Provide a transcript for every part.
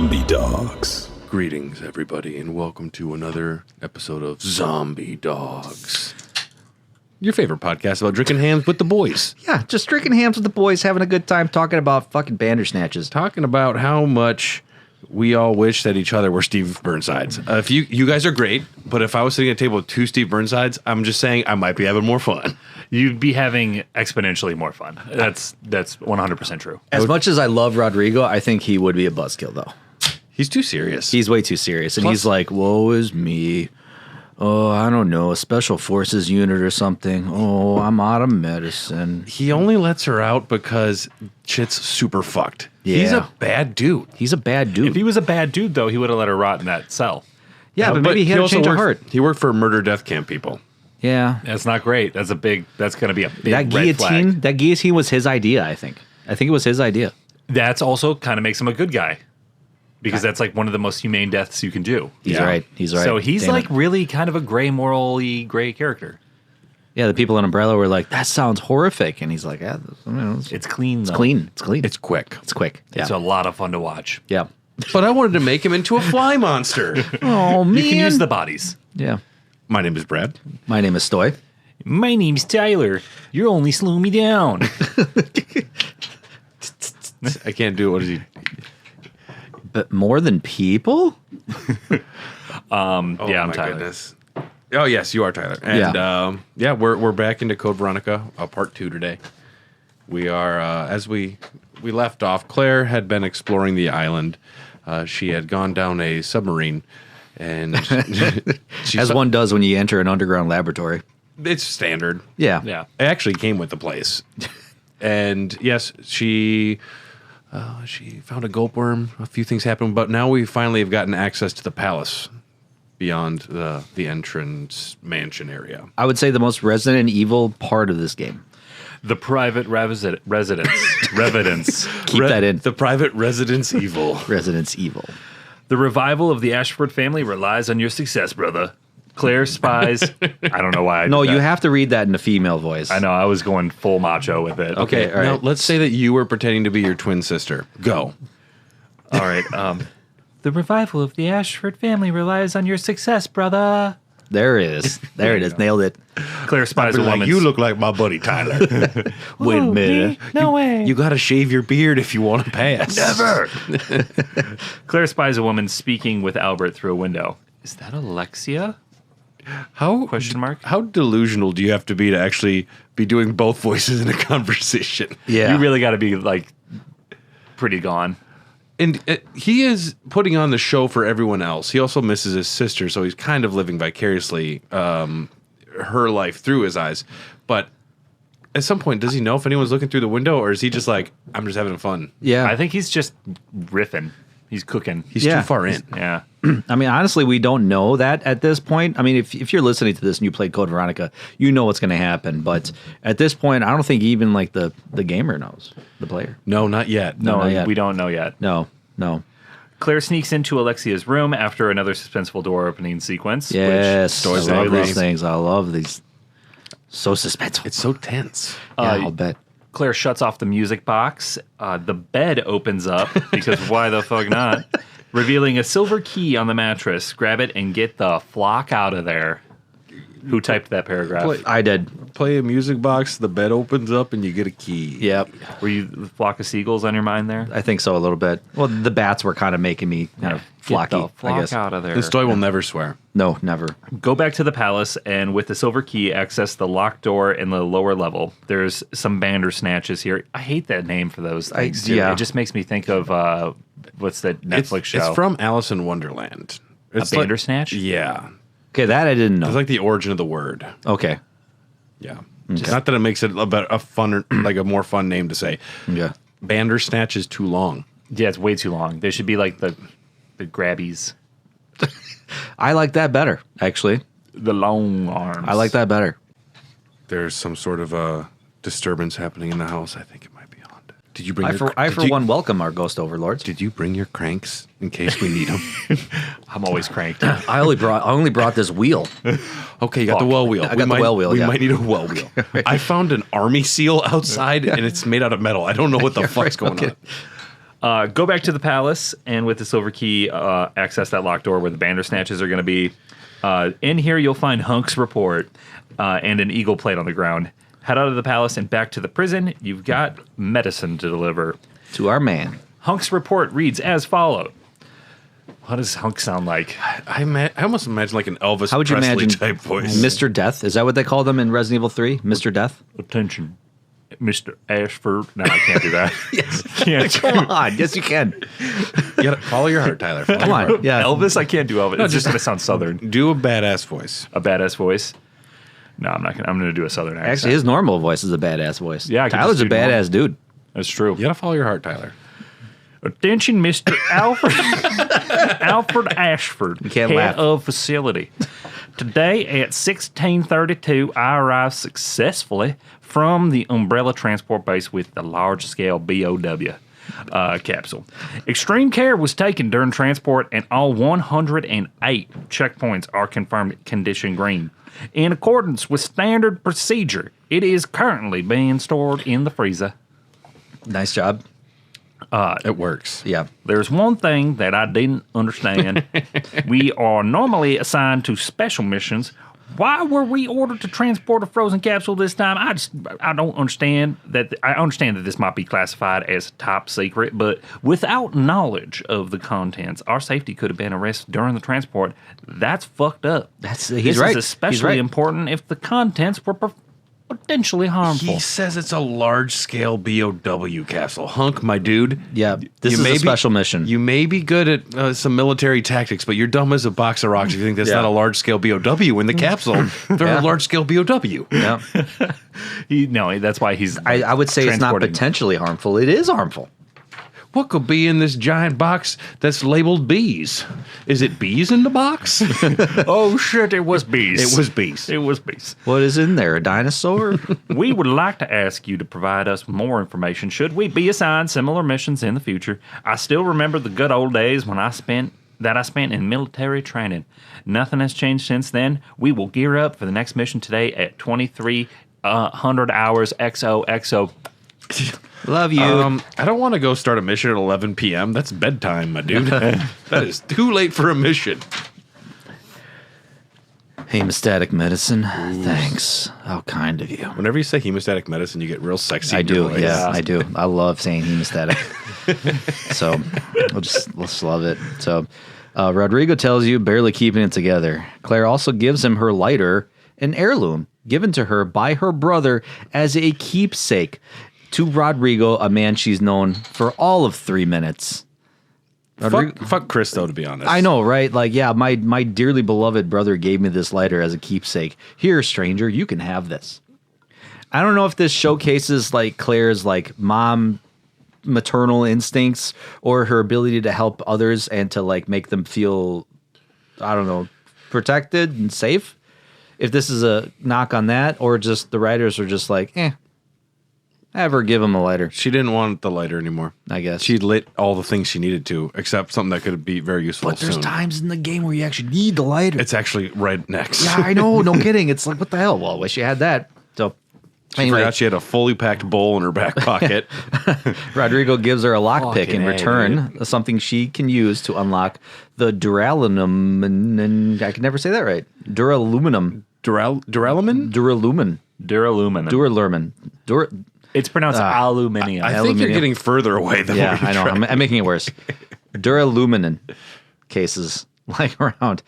Zombie Dogs. Greetings, everybody, and welcome to another episode of Zombie Dogs. Your favorite podcast about drinking hams with the boys. Yeah, just drinking hams with the boys, having a good time, talking about fucking bandersnatches. Talking about how much we all wish that each other were Steve Burnsides. If you guys are great, but if I was sitting at a table with two Steve Burnsides, I'm just saying I might be having more fun. You'd be having exponentially more fun. That's 100% true. As much as I love Rodrigo, I think he would be a buzzkill, though. He's too serious. He's way too serious. And Plus- he's like, woe is me. Oh, I don't know, a special forces unit or something. Oh, I'm out of medicine. He only lets her out because shit's super fucked. Yeah. He's a bad dude. He's a bad dude. If he was a bad dude, though, he would have let her rot in that cell. yeah, but maybe he had a also change of worked, heart. He worked for murder death camp people. Yeah. That's not great. That's going to be a big That red flag. guillotine was his idea, I think. I think it was his idea. That's also kind of makes him a good guy. Because that's like one of the most humane deaths you can do. He's right. He's right. So he's Damn like it. really kind of a morally gray character. Yeah, the people in Umbrella were like, that sounds horrific. And he's like, yeah, It's clean, though. it's clean. It's clean. It's quick. It's quick. Yeah. It's a lot of fun to watch. yeah. But I wanted to make him into a fly monster. Oh, man. You can use the bodies. Yeah. My name is Brad. My name is Stoy. My name's Tyler. You're only slowing me down. I can't do it. What is he? But more than people? Yeah, I'm my Tyler. goodness. Oh yes, you are Tyler. And we're back into Code Veronica, part 2 today. We are as we left off. Claire had been exploring the island. She had gone down a submarine, and As one does when you enter an underground laboratory. It's standard. Yeah. Yeah. It actually came with the place. And yes, she found a gulp worm. A few things happened, but now we finally have gotten access to the palace beyond the entrance mansion area. I would say the most Resident Evil part of this game. The private residence. Residence. Keep that in. The private residence evil. Residence Evil. The revival of the Ashford family relies on your success, brother. Claire spies. I don't know why. I No, did you that. have to read that in a female voice. I know. I was going full macho with it. Okay, all right. Now let's say that you were pretending to be your twin sister. Go. All right. The revival of the Ashford family relies on your success, brother. There it is. There it is. Nailed it. Claire spies a woman. you look like my buddy Tyler. Wait a minute. No way. You got to shave your beard if you want to pass. Never. Claire spies a woman speaking with Albert through a window. Is that Alexia? How Question mark? How delusional do you have to be to actually be doing both voices in a conversation? Yeah. You really got to be like pretty gone. And he is putting on the show for everyone else. He also misses his sister, so he's kind of living vicariously her life through his eyes. But at some point, does he know if anyone's looking through the window, or is he just like, I'm just having fun? Yeah. I think he's just riffing. He's cooking. He's Yeah. too far in. Yeah. I mean, honestly, we don't know that at this point. I mean, if you're listening to this and you played Code Veronica, you know what's going to happen. But at this point, I don't think even like the gamer knows, the player. No, not yet. No, not yet. we don't know yet. No. Claire sneaks into Alexia's room after another suspenseful door opening sequence. Yes. I Story's love everything. these things. I love these. So suspenseful. It's so tense. Yeah, I'll bet. Claire shuts off the music box. The bed opens up, because why the fuck not? Revealing a silver key on the mattress. Grab it and get the flock out of there. Who typed that paragraph? I did. Play a music box, the bed opens up, and you get a key. Yep. Were you the flock of seagulls on your mind there? I think so a little bit. Well, the bats were kind of making me kind of flocky, Get the flock I guess. out of there. This toy will never swear. No, never. Go back to the palace and with the silver key access the locked door in the lower level. There's some bandersnatches here. I hate that name for those things. Too. yeah. It just makes me think of what's that Netflix show? It's from Alice in Wonderland. It's like- Bandersnatch? Yeah. Okay, that I didn't know. It's like the origin of the word. Okay. Yeah. Not that it makes it a funner, like a more fun name to say. Yeah. Bandersnatch is too long. Yeah, it's way too long. They should be like the grabbies. I like that better, actually. The long arms. I like that better. There's some sort of a disturbance happening in the house. I think it might be haunted. Did you bring I your for one welcome our ghost overlords. Did you bring your cranks in case we need them? I'm always cranked. I only brought this wheel. Okay, you got the well wheel. I got the well wheel, We yeah. might need a well wheel. I found an army seal outside, and it's made out of metal. I don't know what the fuck's going Go back to the palace, and with the silver key, access that locked door where the bandersnatches are going to be. In here, you'll find Hunk's report and an eagle plate on the ground. Head out of the palace and back to the prison. You've got medicine to deliver. To our man. Hunk's report reads as follows. What does Hunk sound like? I almost imagine like an Elvis How would you Presley imagine type voice. Mr. Death? Is that what they called him in Resident Evil 3? Mr. Death? Attention, Mr. Ashford. No, I can't do that. Yes. Come on. Yes, you can. You gotta follow your heart, Tyler. Follow Come your on. heart. Yeah. Elvis, I can't do Elvis. It's just going to sound Southern. Do a badass voice. A badass voice. No, I'm not going to. I'm going to do a Southern accent. Actually, his normal voice is a badass voice. Yeah, I could Tyler's just a do normal. badass dude. That's true. You gotta follow your heart, Tyler. Attention, Mr. Alfred Alfred Ashford, can't head laugh. of facility. Today at 16:32, I arrived successfully from the Umbrella Transport Base with the large-scale BOW capsule. Extreme care was taken during transport, and all 108 checkpoints are confirmed condition green. In accordance with standard procedure, it is currently being stored in the freezer. Nice job. It works. Yeah. There's one thing that I didn't understand. We are normally assigned to special missions. Why were we ordered to transport a frozen capsule this time? I don't understand that. I understand that this might be classified as top secret, but without knowledge of the contents, our safety could have been at risk during the transport. That's fucked up. He's This right. is especially He's right. important if the contents were potentially harmful. He says it's a large-scale BOW capsule. Hunk, my dude. Yeah. This You is may a be- special mission. You may be good at some military tactics, but you're dumb as a box of rocks if you think that's Yeah. not a large-scale BOW. In the capsule, they're Yeah. a large-scale BOW. yeah. No, that's why he's. I would say it's not transporting- potentially harmful. It is harmful. What could be in this giant box that's labeled bees? Is it bees in the box? Oh shit! It was bees. It was bees. It was bees. What is in there? A dinosaur? We would like to ask you to provide us more information should we be assigned similar missions in the future. I still remember the good old days when I spent in military training. Nothing has changed since then. We will gear up for the next mission today at 2300 hours XOXO. Love you. I don't want to go start a mission at 11 p.m. That's bedtime, my dude. That is too late for a mission. Hemostatic medicine. Thanks. How kind of you. Whenever you say hemostatic medicine, you get real sexy. I in your do. voice. Yeah, I do. I love saying hemostatic. So let's love it. So Rodrigo tells you barely keeping it together. Claire also gives him her lighter, an heirloom given to her by her brother as a keepsake to Rodrigo, a man she's known for all of 3 minutes. Fuck Chris, though, to be honest. I know, right? Like, yeah, my dearly beloved brother gave me this lighter as a keepsake. Here, stranger, you can have this. I don't know if this showcases like Claire's like maternal instincts or her ability to help others and to like make them feel, I don't know, protected and safe. If this is a knock on that, or just the writers are just like, have her give him a lighter. She didn't want the lighter anymore. I guess. She lit all the things she needed to, except something that could be very useful But there's soon. times in the game where you actually need the lighter. It's actually right next. Yeah, I know. No kidding. It's like, what the hell? Well, I wish you had that. So, She anyway, forgot she had a fully packed bowl in her back pocket. Rodrigo gives her a lockpick in Fucking A, return, something she can use to unlock the duraluminum. And I can never say that right. Duraluminum. Duralumin? Duralumin. Duralumin. Duralumin. It's pronounced aluminium. I think you're Aluminium. getting further away than Yeah, what you're I know. trying. I'm making it worse. Duralumin cases lying around.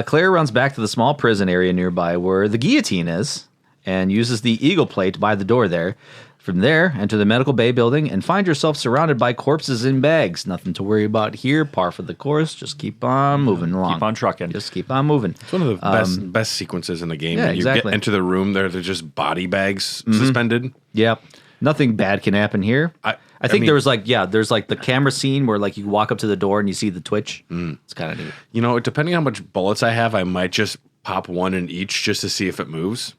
Claire runs back to the small prison area nearby where the guillotine is and uses the eagle plate by the door there. From there, enter the medical bay building and find yourself surrounded by corpses in bags. Nothing to worry about here. Par for the course. Just keep on moving along. Keep on trucking. Just keep on moving. It's one of the best sequences in the game. yeah, When you exactly. get into the room, they're just body bags suspended. Yep. Nothing bad can happen here. I think mean- there was there's like the camera scene where like you walk up to the door and you see the twitch. It's kind of neat. You know, depending on how much bullets I have, I might just pop one in each just to see if it moves.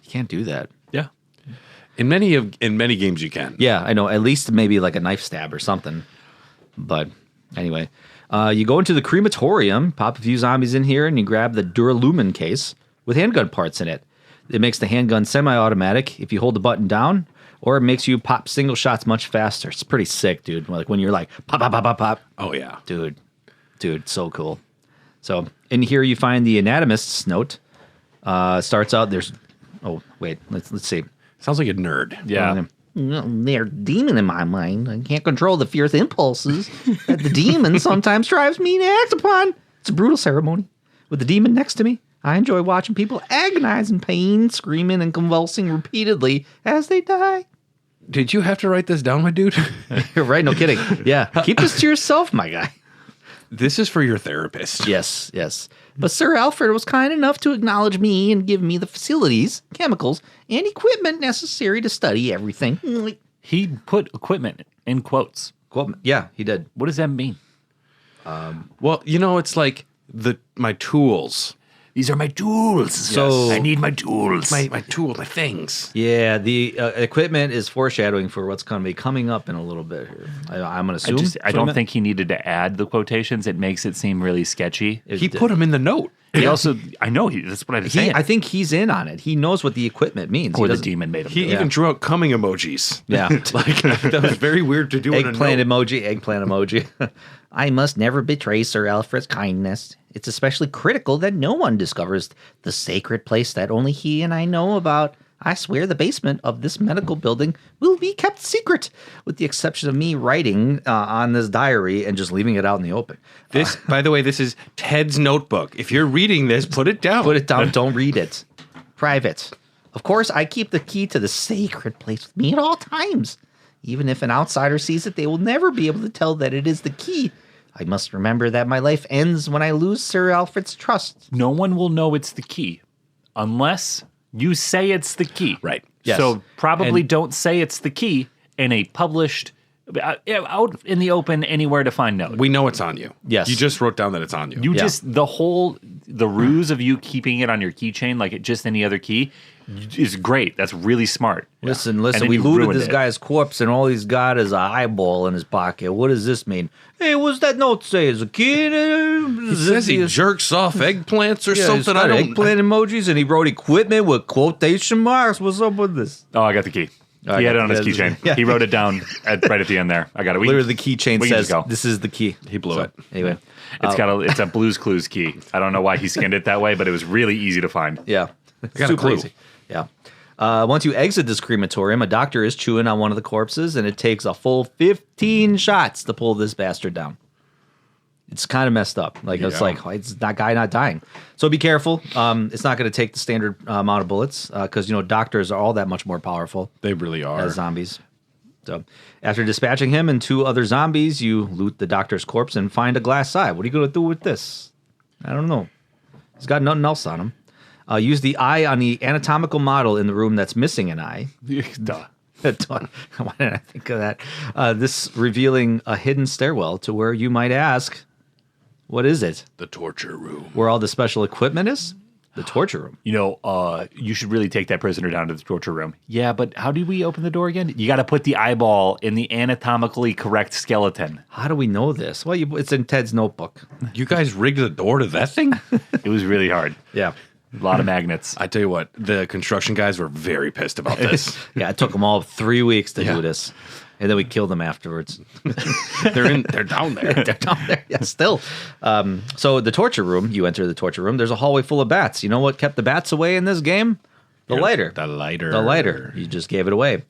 You can't do that. Yeah. In many games, you can. Yeah, I know. At least maybe like a knife stab or something. But anyway, you go into the crematorium, pop a few zombies in here, and you grab the Duralumin case with handgun parts in it. It makes the handgun semi-automatic if you hold the button down, or it makes you pop single shots much faster. It's pretty sick, dude. Like when you're like pop, pop, pop, pop, pop. Oh yeah, Dude, so cool. So in here you find the anatomist's note. Starts out there's. Oh wait, let's see. sounds like a nerd. Yeah. They're demon in my mind. I can't control the fierce impulses that the demon sometimes drives me to act upon. It's a brutal ceremony. With the demon next to me, I enjoy watching people agonize in pain, screaming and convulsing repeatedly as they die. Did you have to write this down, my dude? You're right, no kidding. Yeah, keep this to yourself, my guy. This is for your therapist. Yes. But Sir Alfred was kind enough to acknowledge me and give me the facilities, chemicals, and equipment necessary to study everything. He put equipment in quotes. Well, yeah, he did. What does that mean? Well, it's like my tools. These are my tools. So- I need my tools. My tools, my things. Yeah, the equipment is foreshadowing for what's going to be coming up in a little bit here. I'm going to assume. I don't think he needed to add the quotations. It makes it seem really sketchy. He put them in the note. He also, I know that's what I was saying. I think he's in on it. He knows what the equipment means. or He the doesn't- demon made him. He do it. even drew out coming emojis. Yeah. Like, that was very weird to do in a Eggplant note. emoji. I must never betray Sir Alfred's kindness. It's especially critical that no one discovers the sacred place that only he and I know about. I swear the basement of this medical building will be kept secret, with the exception of me writing on this diary and just leaving it out in the open. This, by the way, this is Ted's notebook. If you're reading this, put it down. Put it down. Don't read it. Private. Of course, I keep the key to the sacred place with me at all times. Even if an outsider sees it, they will never be able to tell that it is the key. I must remember that my life ends when I lose Sir Alfred's trust. No one will know it's the key unless you say it's the key. Right. Yes. So probably And- don't say it's the key in a published, out in the open, anywhere to find note. We know it's on you. Yes. You just wrote down that it's on you. You Yeah. just, the ruse of you keeping it on your keychain like just any other key is great. That's really smart. Listen, And then we you looted ruined this it. guy's corpse and all he's got is an eyeball in his pocket. What does this mean? Hey, what's that note say? Is a kid? It says he jerks off eggplants or something. I don't. eggplant emojis and he wrote equipment with quotation marks. What's up with this? Oh, I got the key. I He had got it on his the- keychain. yeah. He wrote it down right at the end there. I got it. Literally, the keychain we can says, just go. "This is the key." He blew it. Anyway, It's a Blue's Clues key. I don't know why he skinned it that way, but it was really easy to find. yeah, got a clue. Yeah. Once you exit this crematorium, a doctor is chewing on one of the corpses, and it takes a full 15 shots to pull this bastard down. It's kind of messed up. Like it's Yeah. like it's that guy not dying. So be careful. It's not going to take the standard amount of bullets because doctors are all that much more powerful They really are. as zombies. So after dispatching him and 2 other zombies, you loot the doctor's corpse and find a glass eye. What are you going to do with this? I don't know. He's got nothing else on him. Use the eye on the anatomical model in the room that's missing an eye. Duh. Why didn't I think of that? This revealing a hidden stairwell to where you might ask, what is it? The torture room. Where all the special equipment is? The torture room. You should really take that prisoner down to the torture room. Yeah, but how do we open the door again? You got to put the eyeball in the anatomically correct skeleton. How do we know this? Well, it's in Ted's notebook. You guys rigged the door to that thing? It was really hard. Yeah. A lot of magnets. I tell you what, the construction guys were very pissed about this. Yeah, it took them all 3 weeks to Yeah. do this. And then we killed them afterwards. They're down there. They're down there. Yeah, still. So the torture room, you enter the torture room. There's a hallway full of bats. You know what kept the bats away in this game? The lighter. The lighter. The lighter. You just gave it away.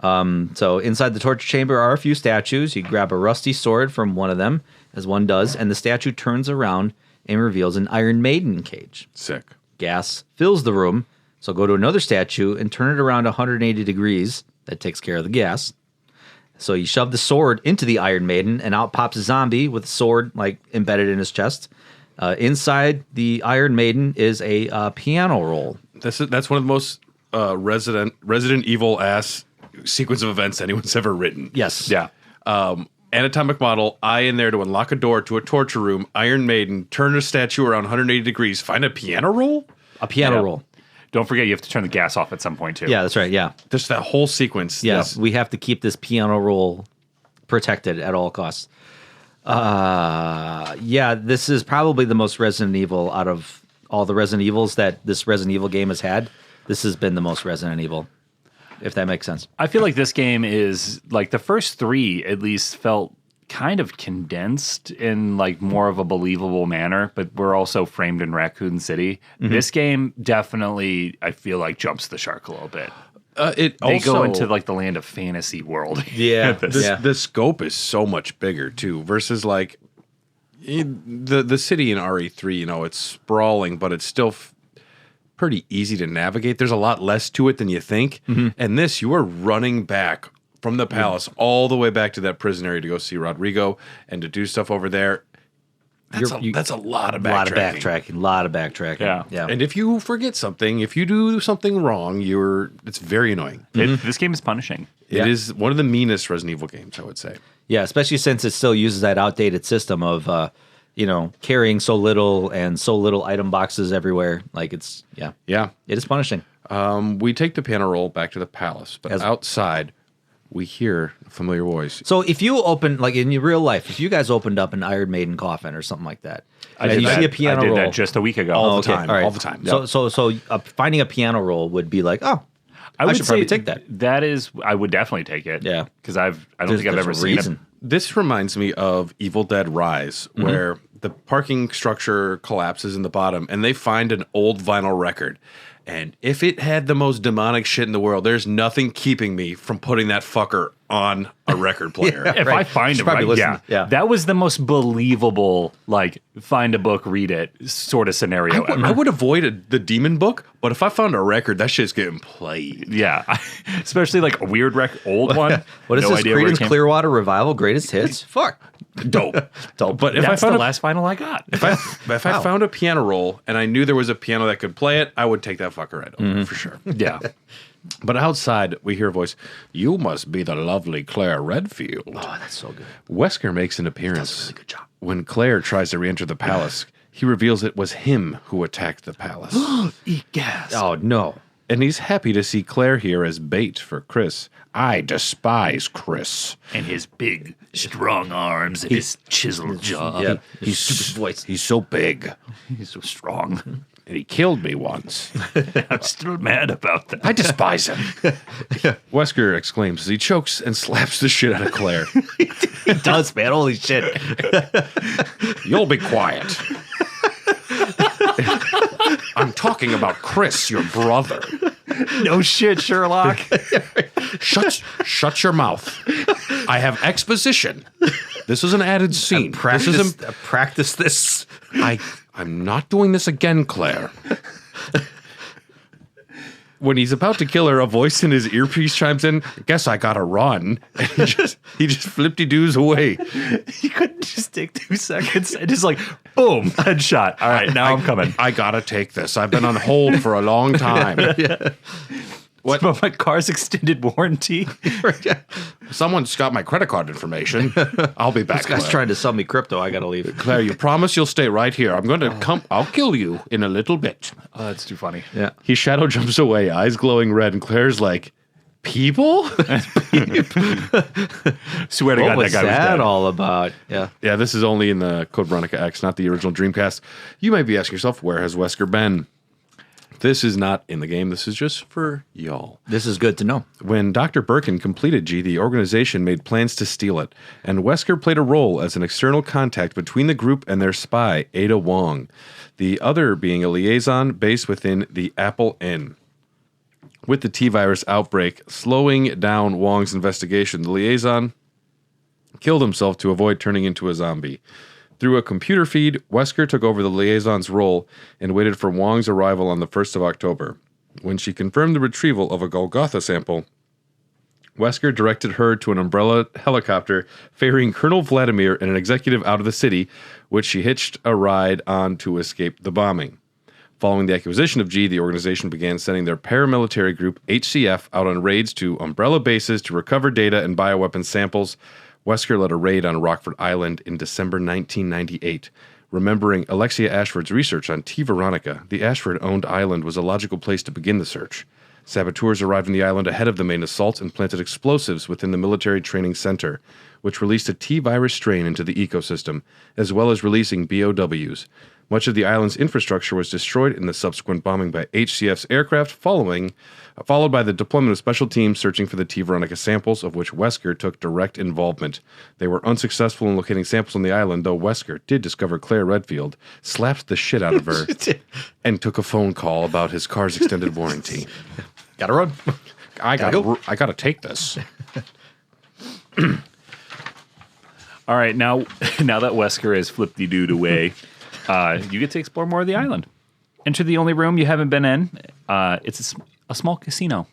So inside the torture chamber are a few statues. You grab a rusty sword from one of them, as one does, and the statue turns around and reveals an Iron Maiden cage. Sick. Gas fills the room, so go to another statue and turn it around 180 degrees. That takes care of the gas. So you shove the sword into the Iron Maiden, and out pops a zombie with a sword like embedded in his chest. Inside the Iron Maiden is a piano roll. That's one of the most Resident Evil ass sequence of events anyone's ever written. Yes. Yeah. Anatomic model, eye in there to unlock a door to a torture room, Iron Maiden, turn a statue around 180 degrees, find a piano roll? A piano Yeah. roll. Don't forget, you have to turn the gas off at some point, too. Yeah, that's right. Yeah. Just that whole sequence. Yes. We have to keep this piano roll protected at all costs. Yeah, this is probably the most Resident Evil out of all the Resident Evils that this Resident Evil game has had. This has been the most Resident Evil. if that makes sense. I feel like this game is like the first 3 at least felt kind of condensed in like more of a believable manner, but we're also framed in Raccoon City. This game definitely, I feel like, jumps the shark a little bit. They go into like the land of fantasy world. Yeah. The scope is so much bigger too, versus like the city in RE3. You know, it's sprawling, but it's still pretty easy to navigate. There's a lot less to it than you think. And this, you are running back from the palace all the way back to that prison area to go see Rodrigo and to do stuff over there. That's a lot of backtracking. A lot of backtracking. Yeah. And if you forget something, if you do something wrong, it's very annoying. This game is punishing. It is one of the meanest Resident Evil games, I would say. Yeah, especially since it still uses that outdated system of, carrying so little and so little item boxes everywhere. Like it is punishing. We take the piano roll back to the palace, but outside, we hear a familiar voice. So if you open, like in your real life, if you guys opened up an Iron Maiden coffin or something like that, I did that just a week ago. All the time. Yep. So finding a piano roll would be like, I should probably take that. That is, I would definitely take it. Yeah, because I don't think I've ever seen it. This reminds me of Evil Dead Rise, where the parking structure collapses in the bottom, and they find an old vinyl record. And if it had the most demonic shit in the world, there's nothing keeping me from putting that fucker on a record player. If I find it, right, that was the most believable, like, find a book, read it sort of scenario ever. I would avoid the demon book, but if I found a record, that shit's getting played. Yeah, especially like a weird old one. What is this? Creedence Clearwater Revival Greatest Hits? Fuck. Dope. But if that's the last vinyl I got. If I found a piano roll and I knew there was a piano that could play it, I would take that fucker right over for sure. Yeah. But outside, we hear a voice. You must be the lovely Claire Redfield. Oh, that's so good. Wesker makes an appearance. That's a really good job. When Claire tries to re-enter the palace, he reveals it was him who attacked the palace. He gasped. Oh, no. And he's happy to see Claire here as bait for Chris. I despise Chris. And his big, strong arms and his chiseled jaw. Yeah, His stupid voice. He's so big. He's so strong. And he killed me once. I'm still mad about that. I despise him. Wesker exclaims as he chokes and slaps the shit out of Claire. He does, man. Holy shit. You'll be quiet. I'm talking about Chris, your brother. No shit, Sherlock. Shut your mouth. I have exposition. This is an added scene. Practice this. I'm not doing this again, Claire. When he's about to kill her, a voice in his earpiece chimes in, guess I gotta run. And he just flippy-doos away. He couldn't just take 2 seconds and just like, boom, headshot. All right, now I'm coming. I gotta take this. I've been on hold for a long time. What about my car's extended warranty? Someone's got my credit card information. I'll be back. This guy's trying to sell me crypto. I gotta leave. Claire, you promise you'll stay right here. I'm going to come. I'll kill you in a little bit. Oh, that's too funny. Yeah. He shadow jumps away, eyes glowing red, and Claire's like, people? Swear to What God, was that guy was dead. all about? Yeah. Yeah, this is only in the Code Veronica X, not the original Dreamcast. You might be asking yourself, where has Wesker been? This is not in the game. This is just for y'all. This is good to know. When Dr. Birkin completed G, the organization made plans to steal it, and Wesker played a role as an external contact between the group and their spy, Ada Wong, the other being a liaison based within the Apple Inn. With the T-virus outbreak slowing down Wong's investigation, the liaison killed himself to avoid turning into a zombie. Through a computer feed, Wesker took over the liaison's role and waited for Wong's arrival on the 1st of October. When she confirmed the retrieval of a Golgotha sample, Wesker directed her to an Umbrella helicopter ferrying Colonel Vladimir and an executive out of the city, which she hitched a ride on to escape the bombing. Following the acquisition of G, the organization began sending their paramilitary group, HCF, out on raids to Umbrella bases to recover data and bioweapon samples. Wesker led a raid on Rockfort Island in December 1998. Remembering Alexia Ashford's research on T. Veronica, the Ashford-owned island was a logical place to begin the search. Saboteurs arrived on the island ahead of the main assault and planted explosives within the military training center. which released a T-virus strain into the ecosystem, as well as releasing BOWs. Much of the island's infrastructure was destroyed in the subsequent bombing by HCF's aircraft, followed by the deployment of special teams searching for the T. Veronica samples, of which Wesker took direct involvement. They were unsuccessful in locating samples on the island, though Wesker did discover Claire Redfield, slapped the shit out of her, and took a phone call about his car's extended warranty. Gotta run. I gotta take this. All right, now that Wesker has flipped-de-dooed away, you get to explore more of the island. Enter the only room you haven't been in. It's a small casino.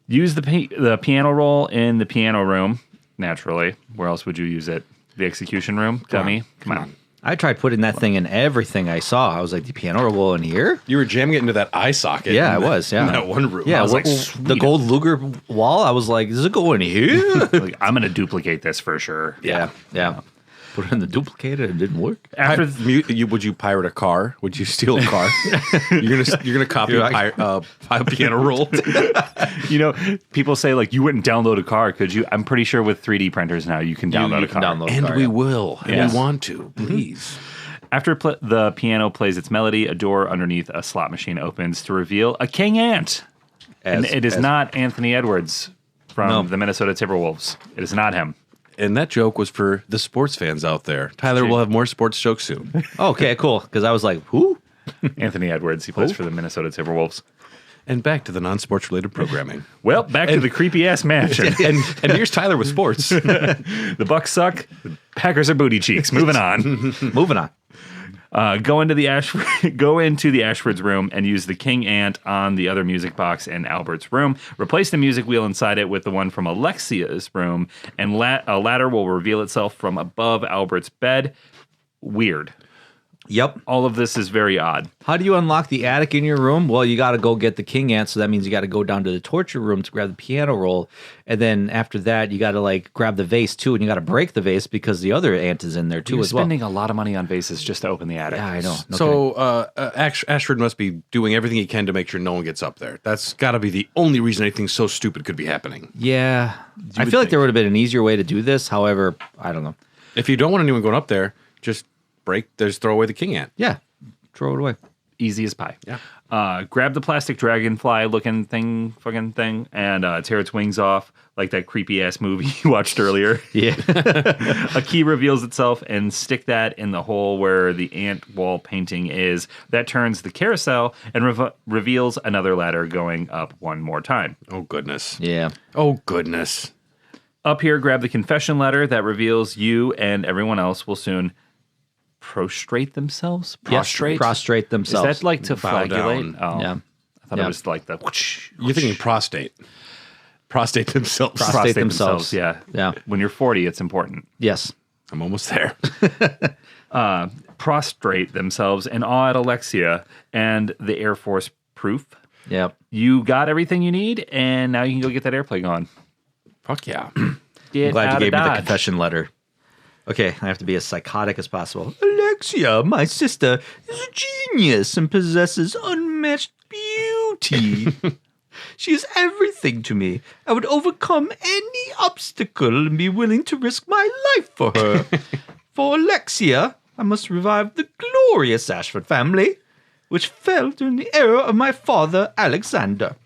Use the piano roll in the piano room, naturally. Where else would you use it? The execution room? Dummy? Come on. I tried putting that thing in everything I saw. I was like, the piano roll in here? You were jamming it into that eye socket. Yeah, I was, yeah. In that one room. Yeah, I was like, the gold Luger wall, I was like, does it go in here? Like, I'm going to duplicate this for sure. yeah. Put it in the duplicator, it didn't work. After Would you pirate a car? Would you steal a car? you're gonna copy a piano roll. people say, like, you wouldn't download a car, could you? I'm pretty sure with 3D printers now, you can download a car. And we will. And Yes. we want to. Please. After the piano plays its melody, a door underneath a slot machine opens to reveal a king ant. And it is not Anthony Edwards from the Minnesota Timberwolves. It is not him. And that joke was for the sports fans out there. Tyler will have more sports jokes soon. Okay, cool. Because I was like, who? Anthony Edwards. He plays for the Minnesota Timberwolves. And back to the non-sports related programming. Well, back to the creepy-ass mansion. and here's Tyler with sports. The Bucks suck. The Packers are booty cheeks. Moving on. Moving on. Go into the Ashford's room and use the king ant on the other music box in Albert's room. Replace the music wheel inside it with the one from Alexia's room, and a ladder will reveal itself from above Albert's bed. Weird. Yep. All of this is very odd. How do you unlock the attic in your room? Well, you got to go get the king ant, so that means you got to go down to the torture room to grab the piano roll, and then after that, you got to like grab the vase too, and you got to break the vase because the other ant is in there too You're as well. spending a lot of money on vases just to open the attic. Yeah, I know. No So Ashford must be doing everything he can to make sure no one gets up there. That's got to be the only reason anything so stupid could be happening. yeah, I feel like there would have been an easier way to do this. However, I don't know. If you don't want anyone going up there, just throw away the king ant. Yeah, throw it away. Easy as pie. Yeah. Grab the plastic dragonfly looking fucking thing, and tear its wings off like that creepy ass movie you watched earlier. Yeah. A key reveals itself, and stick that in the hole where the ant wall painting is. That turns the carousel and reveals another ladder going up one more time. Oh, goodness. Yeah. Oh, goodness. Up here, grab the confession letter that reveals you and everyone else will soon prostrate themselves. Prostrate themselves. Is that like to Bow flagellate? down. Oh, Yeah. I thought it was like the whoosh. You're thinking prostate. Prostate themselves. Prostrate themselves. Yeah. Yeah. When you're 40, it's important. Yes. I'm almost there. Prostrate themselves in awe at Alexia and the Air Force proof. Yep. You got everything you need, and now you can go get that airplane going. Fuck yeah. Get Glad out you of gave me the Dodge. confession letter. Okay, I have to be as psychotic as possible. Alexia, my sister, is a genius and possesses unmatched beauty. She is everything to me. I would overcome any obstacle and be willing to risk my life for her. For Alexia, I must revive the glorious Ashford family, which fell during the era of my father, Alexander.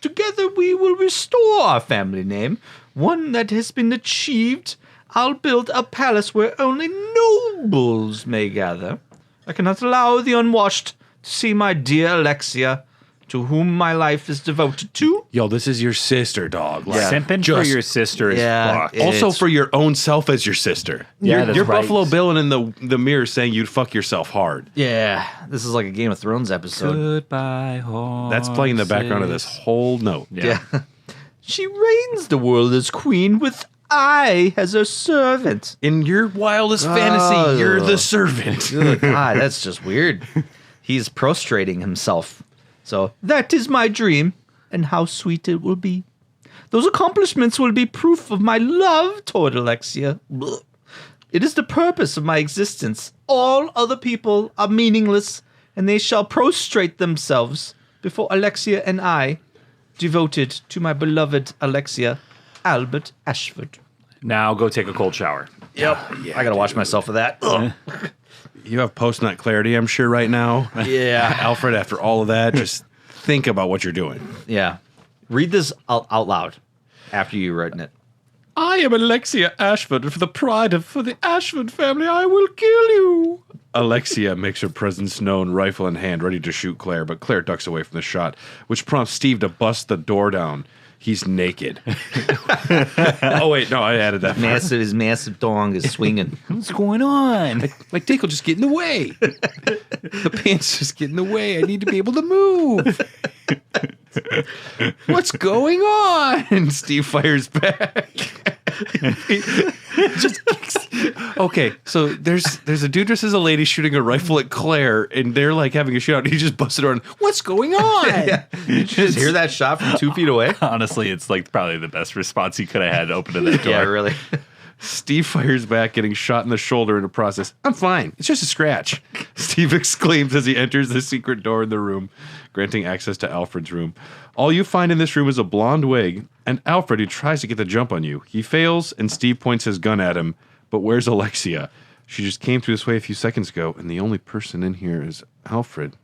Together we will restore our family name, one that has been achieved. I'll build a palace where only nobles may gather. I cannot allow the unwashed to see my dear Alexia, to whom my life is devoted to. Yo, this is your sister, dog. Like, Simping for just- your sister is fucked. Also It's- for your own self as your sister. Yeah, that's you're right. Buffalo Bill and in the mirror saying you'd fuck yourself hard. Yeah, this is like a Game of Thrones episode. Goodbye, horses. That's playing in the background of this whole note. Yeah. She reigns the world as queen with I as her servant. In your wildest fantasy, you're the servant. Good God, that's just weird. He's prostrating himself. So that is my dream, and how sweet it will be. Those accomplishments will be proof of my love toward Alexia. Blah. It is the purpose of my existence. All other people are meaningless, and they shall prostrate themselves before Alexia and I, devoted to my beloved Alexia, Albert Ashford. Now go take a cold shower. Yep. I gotta wash myself of that. Ugh. You have post-nut clarity, I'm sure, right now. Yeah. Alfred, after all of that, just think about what you're doing. Yeah. Read this out loud after you've written it. I am Alexia Ashford. For the pride of the Ashford family, I will kill you. Alexia makes her presence known, rifle in hand, ready to shoot Claire, but Claire ducks away from the shot, which prompts Steve to bust the door down. He's naked. Oh, wait, no, I added that. His massive dong is swinging. What's going on? My dick will just get in the way. The pants just get in the way. I need to be able to move. What's going on? Steve fires back. Just kicks. Okay, so there's a dude dressed as a lady shooting a rifle at Claire, and they're like having a shootout. And he just busted her on. What's going on? Yeah. You just hear that shot from 2 feet away? Honestly, it's like probably the best response he could have had to open to that door. Yeah, really. Steve fires back, getting shot in the shoulder in the process. I'm fine. It's just a scratch. Steve exclaims as he enters the secret door in the room, granting access to Alfred's room. All you find in this room is a blonde wig, and Alfred, who tries to get the jump on you. He fails, and Steve points his gun at him. But where's Alexia? She just came through this way a few seconds ago, and the only person in here is Alfred.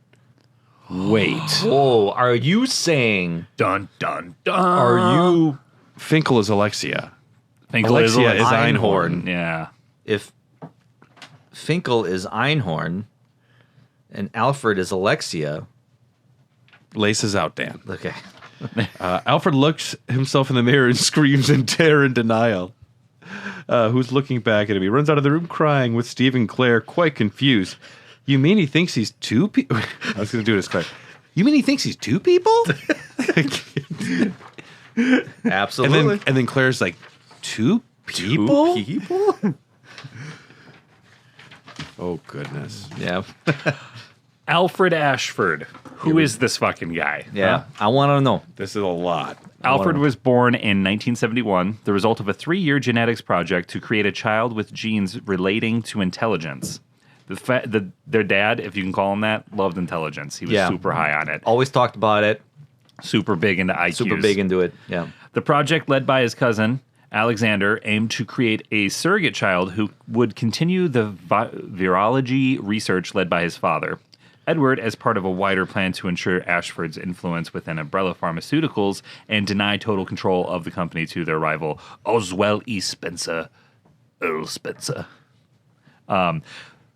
Wait. Whoa, are you saying... Dun, dun, dun. Are you... Finkel is Alexia. Finkel Alexia is Einhorn. Einhorn. Yeah. If Finkel is Einhorn and Alfred is Alexia... Laces out, Dan. Okay. Alfred looks himself in the mirror and screams in terror and denial. Who's looking back at him? He runs out of the room crying with Steve and Claire, quite confused. You mean he thinks he's two people? I was going to do this, Claire. You mean he thinks he's two people? Absolutely. And then Claire's like, two people? Two people? Oh, goodness. Yeah. Alfred Ashford. Who is this fucking guy? Yeah. I want to know. This is a lot. Alfred was born in 1971, the result of a 3-year genetics project to create a child with genes relating to intelligence. Their dad, if you can call him that, loved intelligence. He was super high on it. Always talked about it. Super big into IQs. Super big into it. Yeah. The project, led by his cousin, Alexander, aimed to create a surrogate child who would continue the virology research led by his father. Edward, as part of a wider plan to ensure Ashford's influence within Umbrella Pharmaceuticals and deny total control of the company to their rival, Oswell E. Spencer, Earl Spencer.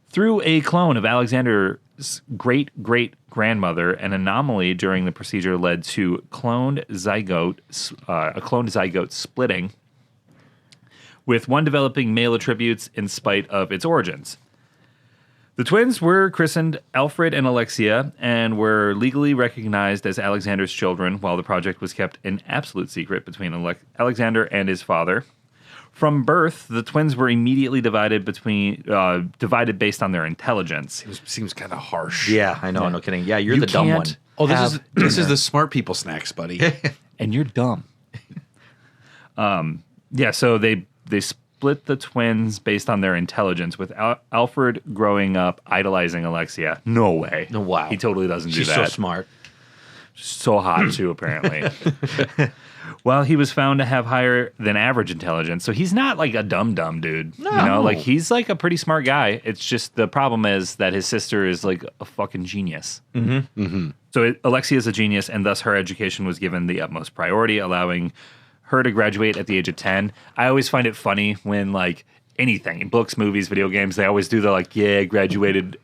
Through a clone of Alexander's great-great-grandmother, an anomaly during the procedure led to a cloned zygote splitting, with one developing male attributes in spite of its origins. The twins were christened Alfred and Alexia and were legally recognized as Alexander's children while the project was kept an absolute secret between Alexander and his father. From birth, the twins were immediately divided based on their intelligence. It seems kind of harsh. Yeah, I know. No kidding. Yeah, you're the dumb one. Oh, this is the smart people snacks, buddy. And you're dumb. So they split the twins based on their intelligence, with Alfred growing up idolizing Alexia. No way. No, wow. He totally doesn't do She's that. so smart. So hot, too, apparently. Well, he was found to have higher than average intelligence, so he's not like a dumb dude. No. You know, like he's like a pretty smart guy. It's just the problem is that his sister is like a fucking genius. Mm-hmm. Mm-hmm. So Alexia is a genius, and thus her education was given the utmost priority, allowing her to graduate at the age of 10. I always find it funny when like anything in books, movies, video games, they always do the like, graduated.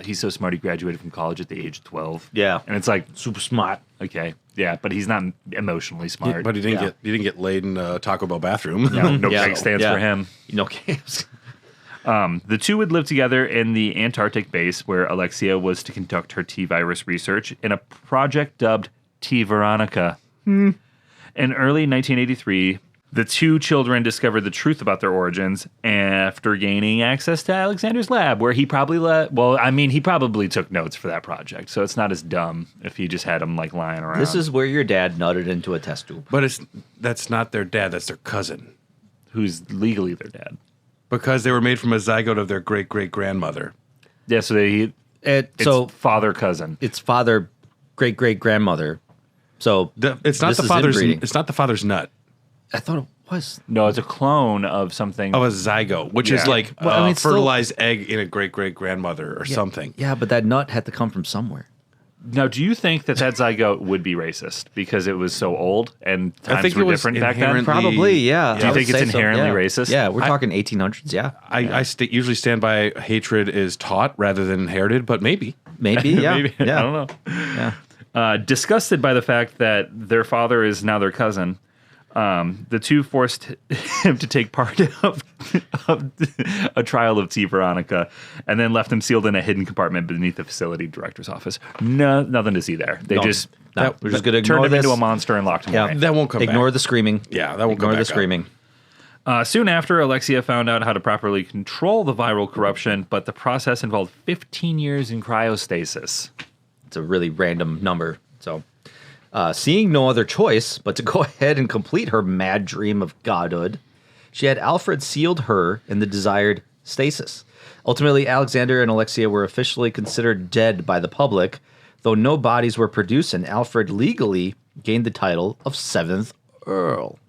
He's so smart, he graduated from college at the age of 12. Yeah, and it's like super smart. Okay, yeah, but he's not emotionally smart. But he didn't get laid in a Taco Bell bathroom. No cake stands for him. No cakes. The two would live together in the Antarctic base, where Alexia was to conduct her T-virus research in a project dubbed T-Veronica. In early 1983, the two children discovered the truth about their origins after gaining access to Alexander's lab, where he probably he probably took notes for that project, so it's not as dumb if he just had them like lying around. This is where your dad nutted into a test tube. But that's not their dad, that's their cousin. Who's legally their dad. Because they were made from a zygote of their great-great-grandmother. Yeah, so it's father cousin. It's father great-great-grandmother. So It's not the father's nut. I thought was. No, it's a clone of something. Of a zygote, which is Yeah. like Well, I mean, it's fertilized egg in a great-great-grandmother or something. Yeah, but that nut had to come from somewhere. Now, do you think that zygote would be racist because it was so old and times think were it was different back then? inherently- Probably, yeah. Do you I think would it's say so, inherently yeah. racist? Yeah, we're talking 1800s, yeah. I usually stand by hatred is taught rather than inherited, but maybe. Maybe, yeah. Maybe. Yeah. I don't know. Yeah. Disgusted by the fact that their father is now their cousin, the two forced him to take part of a trial of T. Veronica, and then left him sealed in a hidden compartment beneath the facility director's office. No, nothing to see there. They just No, we're just going to turned ignore him this. into a monster and locked him Yeah. away. That won't come Ignore back. the screaming. Yeah, that won't Ignore come the back up. screaming. Soon after, Alexia found out how to properly control the viral corruption, but the process involved 15 years in cryostasis. It's a really random number. So, seeing no other choice but to go ahead and complete her mad dream of godhood, she had Alfred sealed her in the desired stasis. Ultimately, Alexander and Alexia were officially considered dead by the public, though no bodies were produced, and Alfred legally gained the title of 7th Earl.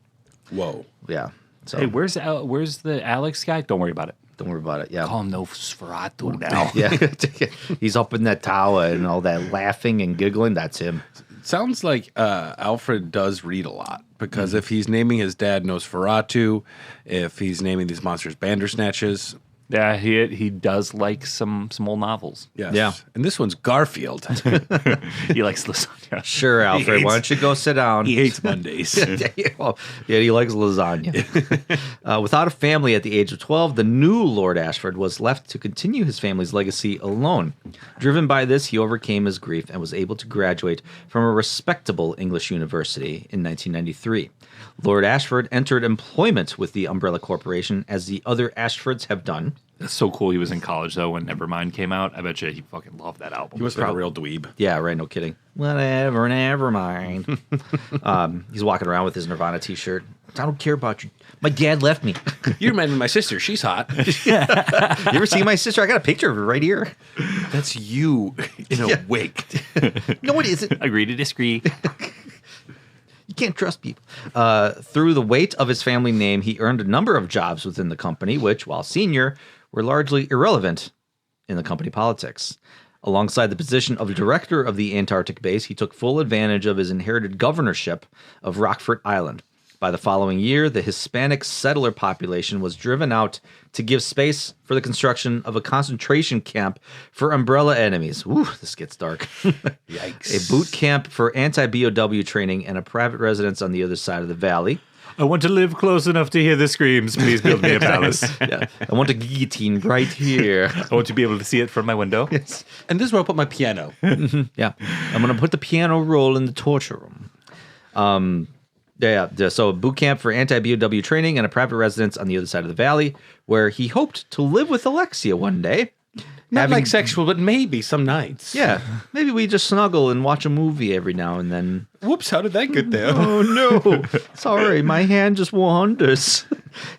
Whoa. Yeah. So, Hey, where's the Alex guy? Don't worry about it. don't worry about it. Yeah. Call him Nosferatu now. Yeah. He's up in that tower and all that laughing and giggling. That's him. Sounds like Alfred does read a lot because if he's naming his dad Nosferatu, if he's naming these monsters Bandersnatches, Yeah, he does like some old novels. yes. Yeah. And this one's Garfield. He likes lasagna. Sure, Alfred. hates- Why don't you go sit down? He hates Mondays. Well, yeah, he likes lasagna. Without a family at the age of 12, the new Lord Ashford was left to continue his family's legacy alone. Driven by this, he overcame his grief and was able to graduate from a respectable English university in 1993. Lord Ashford entered employment with the Umbrella Corporation, as the other Ashfords have done. That's so cool. He was in college though when Nevermind came out. I bet you he fucking loved that album. He was like a real dweeb. Yeah, right, no kidding. Whatever, never mind. He's walking around with his Nirvana t-shirt. I don't care about you. My dad left me. You remind me of my sister. She's hot. You ever see my sister? I got a picture of her right here. That's you in a wig. No, it isn't. Agree to disagree. You can't trust people. Through the weight of his family name, he earned a number of jobs within the company, which, while senior, were largely irrelevant in the company politics. Alongside the position of director of the Antarctic base, he took full advantage of his inherited governorship of Rockfort Island. By the following year, the Hispanic settler population was driven out to give space for the construction of a concentration camp for umbrella enemies. Ooh, this gets dark. Yikes. A boot camp for anti-BOW training and a private residence on the other side of the valley. I want to live close enough to hear the screams. Please build me a palace. Yeah, I want a guillotine right here. I want to be able to see it from my window. And this is where I'll put my piano. Yeah, I'm gonna put the piano roll in the torture room. So a boot camp for anti-BOW training and a private residence on the other side of the valley, where he hoped to live with Alexia one day. Not like sexual, but maybe some nights. Yeah, maybe we just snuggle and watch a movie every now and then. Whoops, how did that get there? Oh no! Sorry, my hand just wanders.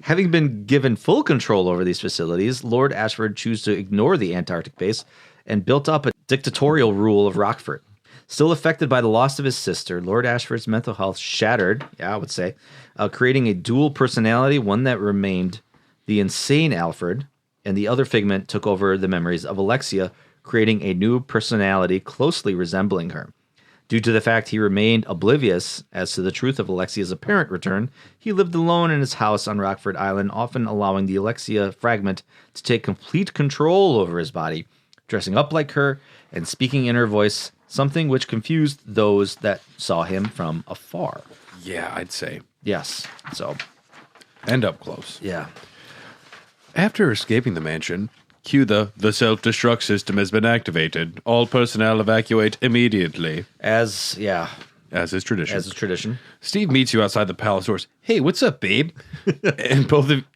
Having been given full control over these facilities, Lord Ashford chose to ignore the Antarctic base and built up a dictatorial rule of Rockfort. Still affected by the loss of his sister, Lord Ashford's mental health shattered, I would say, creating a dual personality, one that remained the insane Alfred, and the other figment took over the memories of Alexia, creating a new personality closely resembling her. Due to the fact he remained oblivious as to the truth of Alexia's apparent return, he lived alone in his house on Rockfort Island, often allowing the Alexia fragment to take complete control over his body, dressing up like her and speaking in her voice, something which confused those that saw him from afar. Yeah, I'd say. Yes, so, And up close. yeah. After escaping the mansion, cue the self-destruct system has been activated. All personnel evacuate immediately. As As is tradition. is tradition. Steve meets you outside the palace doors. Hey, what's up, babe?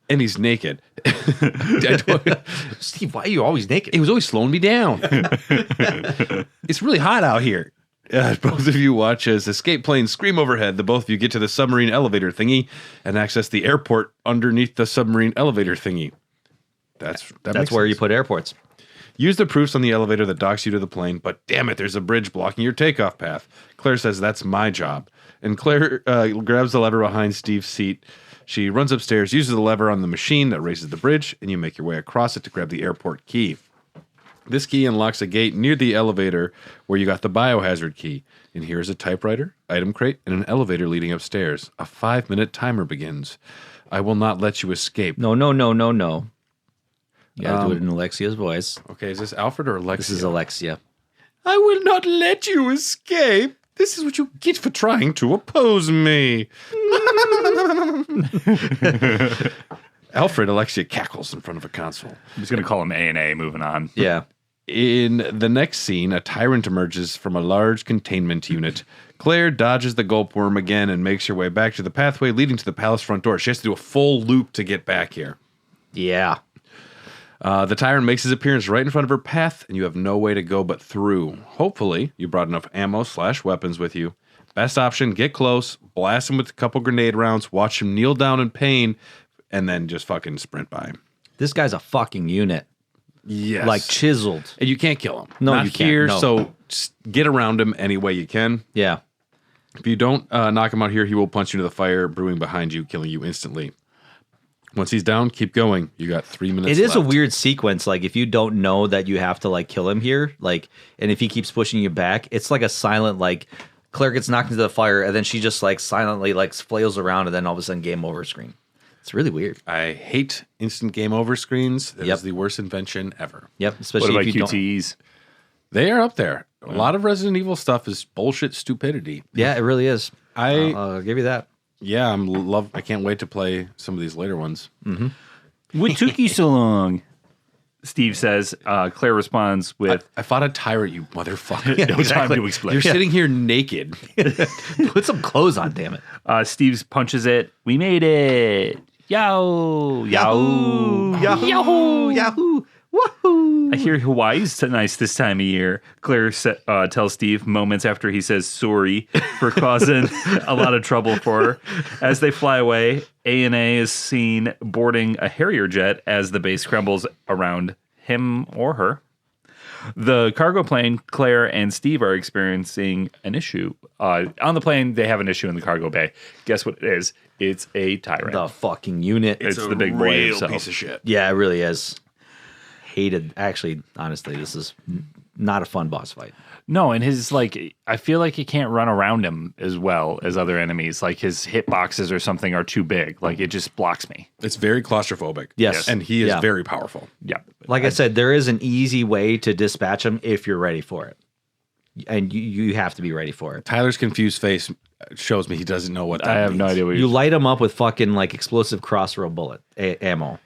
and he's naked. Steve, why are you always naked? He was always slowing me down. It's really hot out here. Both of you watch as escape planes scream overhead. The both of you get to the submarine elevator thingy and access the airport underneath the submarine elevator thingy. That's where you put airports. Use the proofs on the elevator that docks you to the plane, but damn it, there's a bridge blocking your takeoff path. Claire says, that's my job. And Claire grabs the lever behind Steve's seat She runs upstairs, uses the lever on the machine that raises the bridge, and you make your way across it to grab the airport key. This key unlocks a gate near the elevator where you got the biohazard key. And here's a typewriter, item crate, and an elevator leading upstairs. A 5-minute timer begins. I will not let you escape. No. You gotta do it in Alexia's voice. Okay, is this Alfred or Alexia? This is Alexia. I will not let you escape. This is what you get for trying to oppose me. Alfred, Alexia cackles in front of a console. I'm just going to call him A&A, moving on. Yeah. In the next scene, a tyrant emerges from a large containment unit. Claire dodges the gulp worm again and makes her way back to the pathway leading to the palace front door. She has to do a full loop to get back here. Yeah. The tyrant makes his appearance right in front of her path, and you have no way to go but through. Hopefully, you brought enough ammo/weapons with you. Best option, get close, blast him with a couple grenade rounds, watch him kneel down in pain, and then just fucking sprint by him. This guy's a fucking unit. Yes. Like chiseled. And you can't kill him. No, Not you can't. here, No. so just get around him any way you can. Yeah. If you don't knock him out here, he will punch you into the fire brewing behind you, killing you instantly. Once he's down, keep going. You got 3 minutes It is a left. weird sequence. Like, if you don't know that you have to, like, kill him here, like, and if he keeps pushing you back, it's like a silent, like, Claire gets knocked into the fire, and then she just, like, silently, like, flails around, and then all of a sudden, game over screen. It's really weird. I hate instant game over screens. That Yep. is the worst invention ever. Yep. What Especially about if you don't. QTEs? They are up there. A lot of Resident Evil stuff is bullshit stupidity. Yeah, it really is. I'll give you that. Yeah, I can't wait to play some of these later ones. What took you so long? Steve says. Claire responds with, I fought a tyrant, you motherfucker. no time to explain. You're sitting here naked. Put some clothes on, damn it. Steve punches it. We made it. Yow. Yow. Yahoo! Yahoo! Woohoo! I hear Hawaii's nice this time of year. Claire tells Steve moments after he says sorry for causing a lot of trouble for her. As they fly away, A&A is seen boarding a Harrier jet as the base crumbles around him or her. The cargo plane, Claire and Steve are experiencing an issue. On the plane, they have an issue in the cargo bay. Guess what it is? It's a tyrant. The fucking unit. It's the big boy real himself. piece of shit. Yeah, it really is. Hated. Actually, honestly, this is not a fun boss fight. No, and his, like, I feel like he can't run around him as well as other enemies. Like, his hitboxes or something are too big. Like, it just blocks me. It's very claustrophobic. Yes. And he is Yeah. very powerful. Yeah. Like I said, there is an easy way to dispatch him if you're ready for it. And you have to be ready for it. Tyler's confused face shows me he doesn't know what that I have means. no idea what You you're light him up with fucking, like, explosive crossbow bullet ammo.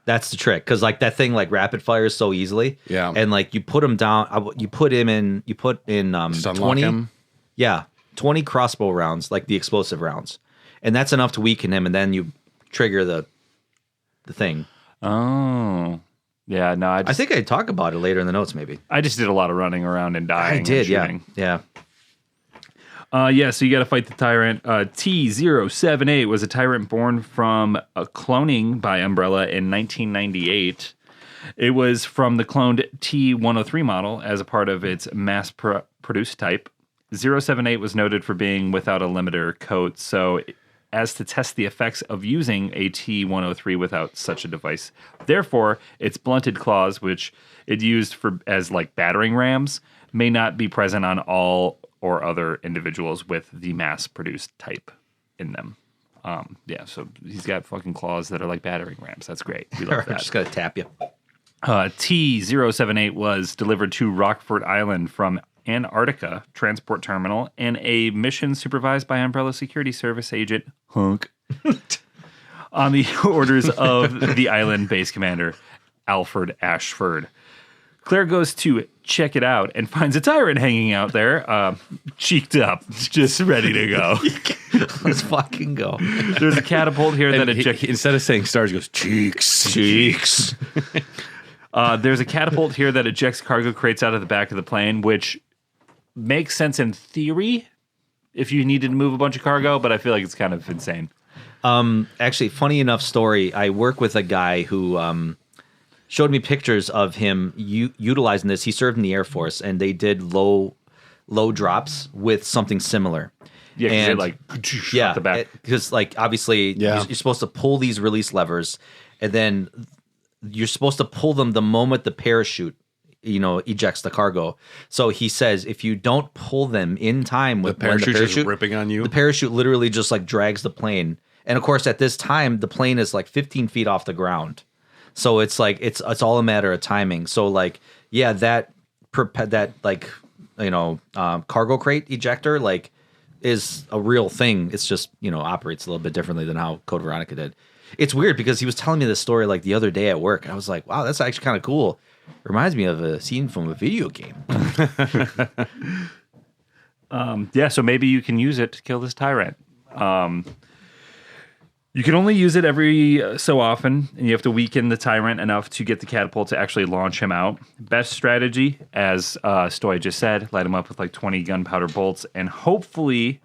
That's the trick. Because, like, that thing, like, rapid fires so easily. Yeah. And, like, you put him down. You put in Just unlock 20. him. Yeah. 20 crossbow rounds, like the explosive rounds. And that's enough to weaken him. And then you trigger the thing. Oh. Yeah, no, I think I talk about it later in the notes, maybe. I just did a lot of running around and dying. I did, and yeah. shooting. Yeah. So you got to fight the tyrant. T078 was a tyrant born from a cloning by Umbrella in 1998. It was from the cloned T103 model as a part of its mass-produced type. 078 was noted for being without a limiter coat, so as to test the effects of using a T103 without such a device. Therefore, its blunted claws, which it used as like battering rams, may not be present on all or other individuals with the mass-produced type in them. So he's got fucking claws that are like battering rams. That's great. We love I'm that. just going to tap you. T078 was delivered to Rockfort Island from Antarctica transport terminal and a mission supervised by Umbrella Security Service agent Hunk on the orders of the island base commander, Alfred Ashford. Claire goes to check it out and finds a tyrant hanging out there, cheeked up, just ready to go. Let's fucking go. There's a catapult here that And ejects. instead of saying stars, he goes, cheeks. Cheeks. There's a catapult here that ejects cargo crates out of the back of the plane, which makes sense in theory if you needed to move a bunch of cargo, but I feel like it's kind of insane. Actually, funny enough story. I work with a guy who showed me pictures of him utilizing this. He served in the Air Force, and they did low drops with something similar. Yeah, because And- it like yeah, the back. because like obviously Yeah. you're supposed to pull these release levers, and then you're supposed to pull them the moment the parachute, ejects the cargo. So he says if you don't pull them in time with The when parachute's just ripping on you. the parachute literally just like drags the plane. And of course, at this time, the plane is like 15 feet off the ground. So it's like it's all a matter of timing. So like that cargo crate ejector like is a real thing. It's just operates a little bit differently than how Code Veronica did. It's weird because he was telling me this story like the other day at work. I was like, wow, that's actually kind of cool. Reminds me of a scene from a video game. Yeah, so maybe you can use it to kill this tyrant. You can only use it every so often, and you have to weaken the tyrant enough to get the catapult to actually launch him out. Best strategy, as Stoy just said, light him up with like 20 gunpowder bolts, and hopefully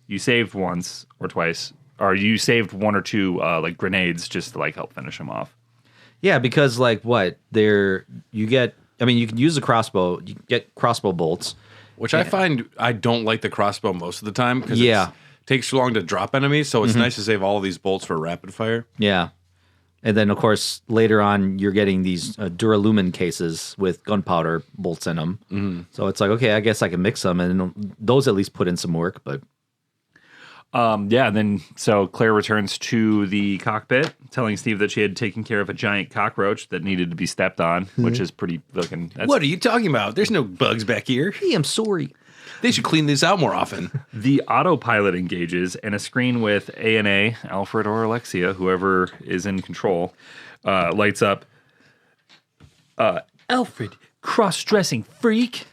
you saved once or twice, or you saved one or two like grenades just to like help finish him off. Yeah, because like you can use a crossbow. You get crossbow bolts. Which I find I don't like the crossbow most of the time because Yeah. it takes too long to drop enemies. So it's nice to save all of these bolts for rapid fire. Yeah. And then, of course, later on, you're getting these Duralumin cases with gunpowder bolts in them. Mm-hmm. So it's like, okay, I guess I can mix them. And those at least put in some work. But Yeah, and then so Claire returns to the cockpit, telling Steve that she had taken care of a giant cockroach that needed to be stepped on, which is pretty fucking. What are you talking about? There's no bugs back here. hey, I'm sorry. They should clean this out more often. The autopilot engages, and a screen with A&A, Alfred or Alexia, whoever is in control, lights up. Alfred, cross-dressing freak!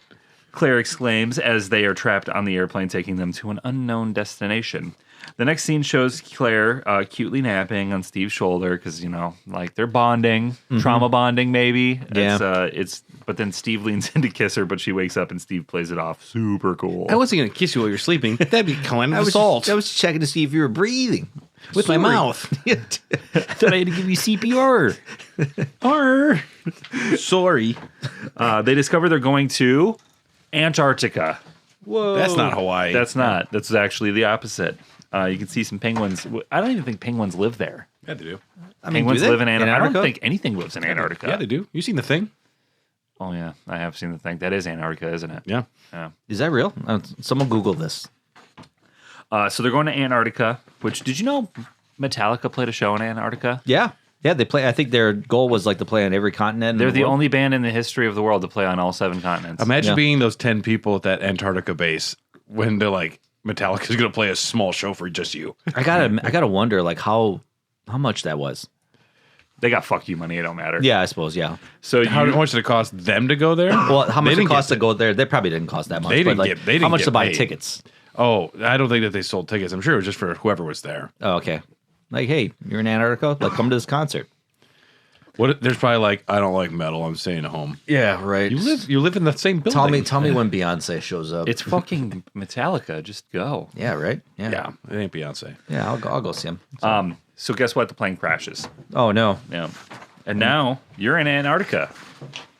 Claire exclaims as they are trapped on the airplane, taking them to an unknown destination. The next scene shows Claire cutely napping on Steve's shoulder because, like they're bonding, trauma bonding maybe. Yeah. But then Steve leans in to kiss her, but she wakes up and Steve plays it off. Super cool. I wasn't going to kiss you while you're sleeping. That'd be kind of I assault. was checking to see if you were breathing. with my mouth. I thought I had to give you CPR. Sorry. They discover they're going to Antarctica. Whoa. That's not Hawaii. That's not. That's actually the opposite. You can see some penguins. I don't even think penguins live there. Yeah, they do. Penguins do they? live in Antarctica. I Antarctica? don't think anything lives in Antarctica. Yeah, they do. You seen the thing? Oh, yeah. I have seen the thing. That is Antarctica, isn't it? Yeah. Yeah. Is that real? Someone Google this. So they're going to Antarctica, which, did you know Metallica played a show in Antarctica? Yeah. Yeah, they play. I think their goal was like to play on every continent. They're in the world. only band in the history of the world to play on all 7 continents. Imagine Yeah. being those 10 people at that Antarctica base when they're like, Metallica's going to play a small show for just you. I gotta wonder like how much that was. They got fuck you money. It don't matter. Yeah, I suppose. Yeah. So How much did it cost them to go there? Well, how much They it didn't cost get to go there? They probably didn't cost that much. They but didn't like, get- they didn't how much get to buy paid. tickets? Oh, I don't think that they sold tickets. I'm sure it was just for whoever was there. Oh, okay. Like, hey, you're in Antarctica. Like, come to this concert. What? There's probably like, I don't like metal. I'm staying at home. Yeah, right. You live in the same building. Tell me when Beyonce shows up. it's fucking Metallica. Just go. Yeah, right. Yeah, Yeah, it ain't Beyonce. yeah. I'll go see him. So guess what? The plane crashes. Oh no. Yeah. And now you're in Antarctica.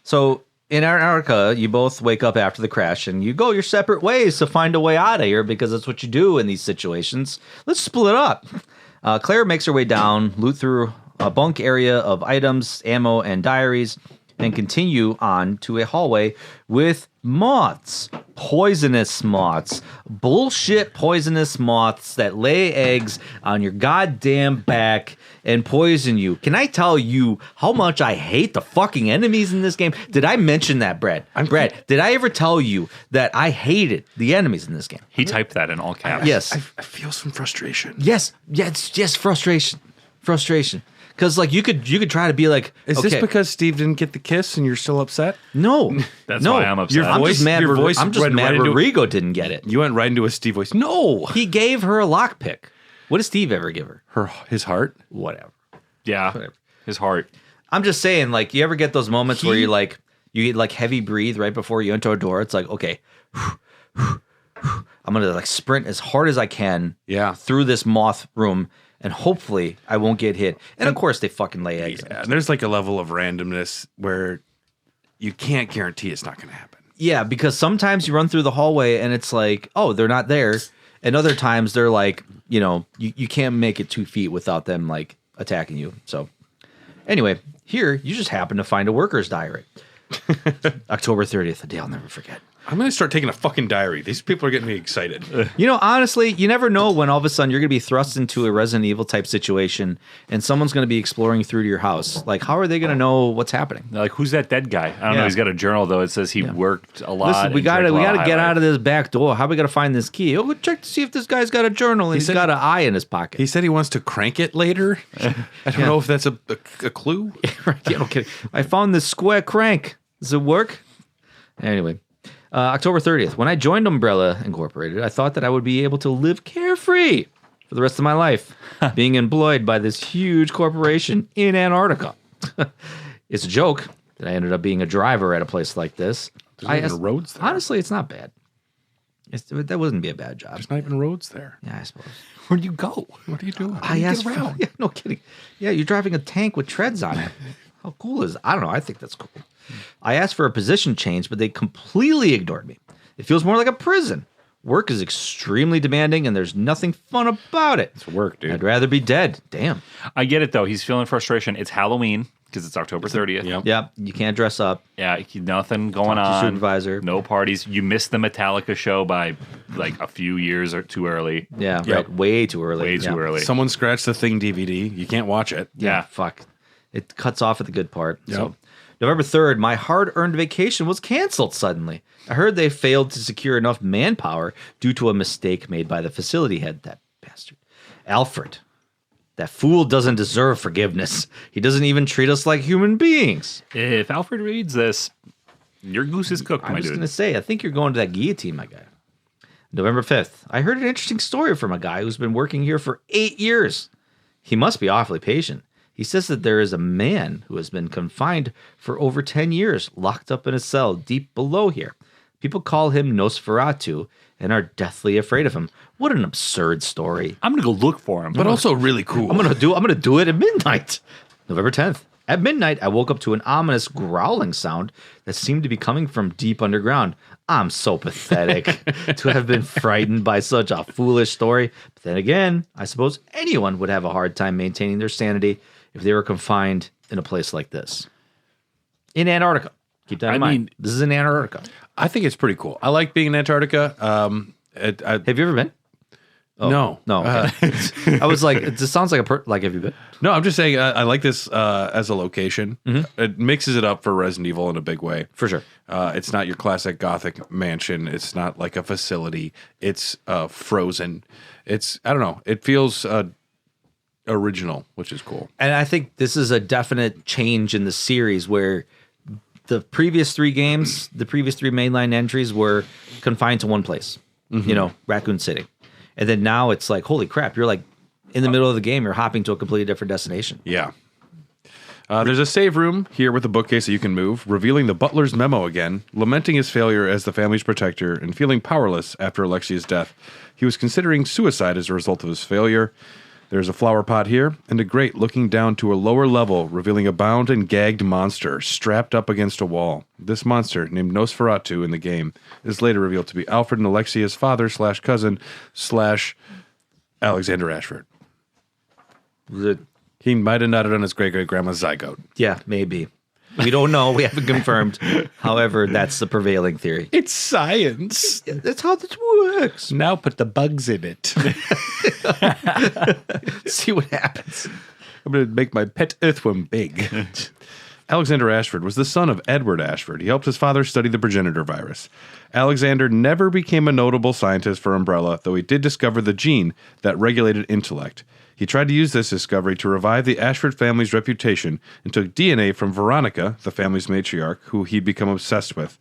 So in Antarctica, you both wake up after the crash and you go your separate ways to find a way out of here because that's what you do in these situations. Let's split up. Claire makes her way down, loot through a bunk area of items, ammo, and diaries, and continue on to a hallway with moths. Poisonous moths. Bullshit poisonous moths that lay eggs on your goddamn back and poison you. Can I tell you how much I hate the fucking enemies in this game? Did I mention that, Brad? Brad, did I ever tell you that I hated the enemies in this game? He typed that in all caps. Yes. I feel some frustration. Yes. Yes, frustration. Because like you could try to be like, Is okay, this because Steve didn't get the kiss and you're still upset? no, That's no, why I'm upset. I'm just mad. your voice I'm just went mad. right into- Rodrigo didn't get it. You went right into a Steve voice. No, He gave her a lockpick. What does Steve ever give her? his heart. Whatever. Yeah. His heart. I'm just saying, like, you ever get those moments where you get like heavy breathe right before you enter a door? It's like, okay, I'm gonna like sprint as hard as I can, Yeah. through this moth room, and hopefully I won't get hit. And of course, they fucking lay eggs. Yeah, and there's like a level of randomness where you can't guarantee it's not going to happen. Yeah, because sometimes you run through the hallway and it's like, oh, they're not there. And other times they're like, you can't make it 2 feet without them like attacking you. So anyway, here you just happen to find a worker's diary. October 30th, a day I'll never forget. I'm going to start taking a fucking diary. These people are getting me excited. Honestly, you never know when all of a sudden you're going to be thrust into a Resident Evil type situation and someone's going to be exploring through to your house. Like, how are they going to know what's happening? They're like, who's that dead guy? I don't know. He's got a journal, though. It says he worked a lot. Listen, we got to get out of this back door. How are we going to find this key? Oh, we'll check to see if this guy's got a journal and he's got an eye in his pocket. He said he wants to crank it later. I don't know if that's a clue. Yeah, no kidding. I found this square crank. Does it work? Anyway. October 30th. When I joined Umbrella Incorporated, I thought that I would be able to live carefree for the rest of my life, being employed by this huge corporation in Antarctica. It's a joke that I ended up being a driver at a place like this. There's not even roads there. Honestly, it's not bad. That wouldn't be a bad job. There's not even roads there. Yeah, I suppose. Where do you go? What are you doing? I asked for, yeah, no kidding. Yeah, you're driving a tank with treads on it. How cool is it? I don't know. I think that's cool. I asked for a position change, but they completely ignored me. It feels more like a prison. Work is extremely demanding, and there's nothing fun about it. It's work, dude. I'd rather be dead. Damn. I get it, though. He's feeling frustration. It's Halloween because it's October 30th. Yep. Yeah, you can't dress up. Yeah, nothing going Talk to on. your supervisor. No parties. You missed the Metallica show by like a few years or too early. Yeah, Yep. right. Way too early. Way too early. Someone scratched the Thing DVD. You can't watch it. Yeah, fuck. It cuts off at the good part. Yep. So, November 3rd, my hard-earned vacation was canceled suddenly. I heard they failed to secure enough manpower due to a mistake made by the facility head, that bastard. Alfred. That fool doesn't deserve forgiveness. He doesn't even treat us like human beings. If Alfred reads this, your goose is cooked, I my was dude. going to say, I think you're going to that guillotine, my guy. November 5th, I heard an interesting story from a guy who's been working here for 8 years. He must be awfully patient. He says that there is a man who has been confined for over 10 years, locked up in a cell deep below here. People call him Nosferatu and are deathly afraid of him. What an absurd story. I'm gonna go look for him. But also really cool. I'm gonna do it at midnight. November 10th. At midnight, I woke up to an ominous growling sound that seemed to be coming from deep underground. I'm so pathetic to have been frightened by such a foolish story. But then again, I suppose anyone would have a hard time maintaining their sanity if they were confined in a place like this. In Antarctica. Keep that in mind. This is in Antarctica. I think it's pretty cool. I like being in Antarctica. Have you ever been? Oh, no. No. Okay. I was like, it just sounds like have you been? No, I'm just saying I like this as a location. Mm-hmm. It mixes it up for Resident Evil in a big way. For sure. It's not your classic Gothic mansion. It's not like a facility. It's frozen. It's, I don't know. It feels original, which is cool. And I think this is a definite change in the series where the previous 3 games, the previous 3 mainline entries were confined to one place, Raccoon City. And then now it's like, holy crap, you're like in the middle of the game, you're hopping to a completely different destination. Yeah. There's a save room here with a bookcase that you can move, revealing the butler's memo again, lamenting his failure as the family's protector and feeling powerless after Alexia's death. He was considering suicide as a result of his failure. There's a flower pot here, and a grate looking down to a lower level, revealing a bound and gagged monster strapped up against a wall. This monster, named Nosferatu in the game, is later revealed to be Alfred and Alexia's father/cousin/ Alexander Ashford. He might have nodded on his great-great-grandma's zygote. Yeah, maybe. We don't know. We haven't confirmed. However, that's the prevailing theory. It's science. That's how this works. Now put the bugs in it. See what happens. I'm going to make my pet earthworm big. Alexander Ashford was the son of Edward Ashford. He helped his father study the progenitor virus. Alexander never became a notable scientist for Umbrella, though he did discover the gene that regulated intellect. He tried to use this discovery to revive the Ashford family's reputation and took DNA from Veronica, the family's matriarch, who he'd become obsessed with.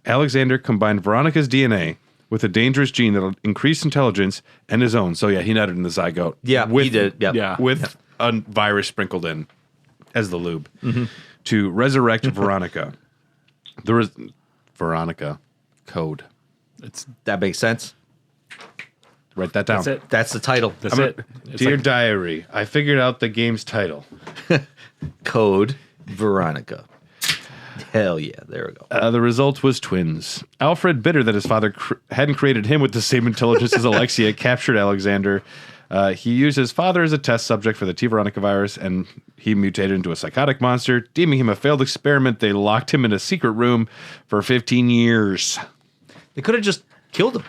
Alexander combined Veronica's DNA with a dangerous gene that will increase intelligence and his own. So yeah, he nutted in the zygote. Yeah, he did. Yep. Yeah. With a virus sprinkled in as the lube to resurrect Veronica. There was Veronica code. That makes sense. Write that down. That's it. That's the title. That's it. It's Dear like- Diary, I figured out the game's title. Code Veronica. Hell yeah. There we go. The result was twins. Alfred, bitter that his father hadn't created him with the same intelligence as Alexia, captured Alexander. He used his father as a test subject for the T. Veronica virus, and he mutated into a psychotic monster. Deeming him a failed experiment, they locked him in a secret room for 15 years. They could have just killed him.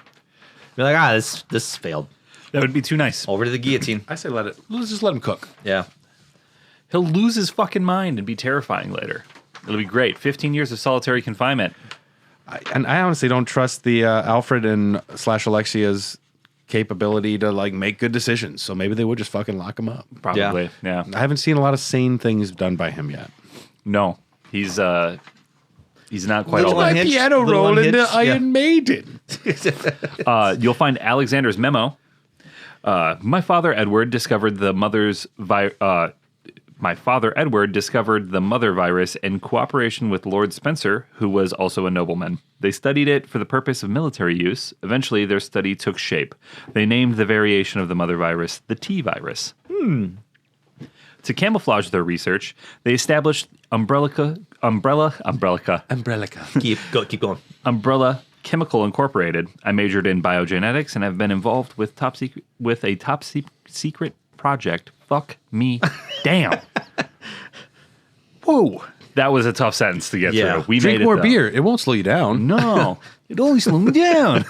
Be like, this failed. That would be too nice. Over to the guillotine. I say let's just let him cook. Yeah. He'll lose his fucking mind and be terrifying later. It'll be great. 15 years of solitary confinement. I honestly don't trust the Alfred and / Alexia's capability to like make good decisions. So maybe they would just fucking lock him up. Probably. Yeah. I haven't seen a lot of sane things done by him yet. No. He's not quite Little all that. unhinged. Piano Little roll into unhinged, Iron Maiden. You'll find Alexander's memo. My father Edward discovered the mother virus in cooperation with Lord Spencer, who was also a nobleman. They studied it for the purpose of military use. Eventually, their study took shape. They named the variation of the mother virus the T virus. To camouflage their research, they established Umbrella Keep going. Umbrella Chemical Incorporated. I majored in biogenetics and have been involved with a top secret project. Fuck me damn. Whoa. That was a tough sentence to get Yeah. through. We Drink made it, more though. beer. It won't slow you down. No. It only slowed me down.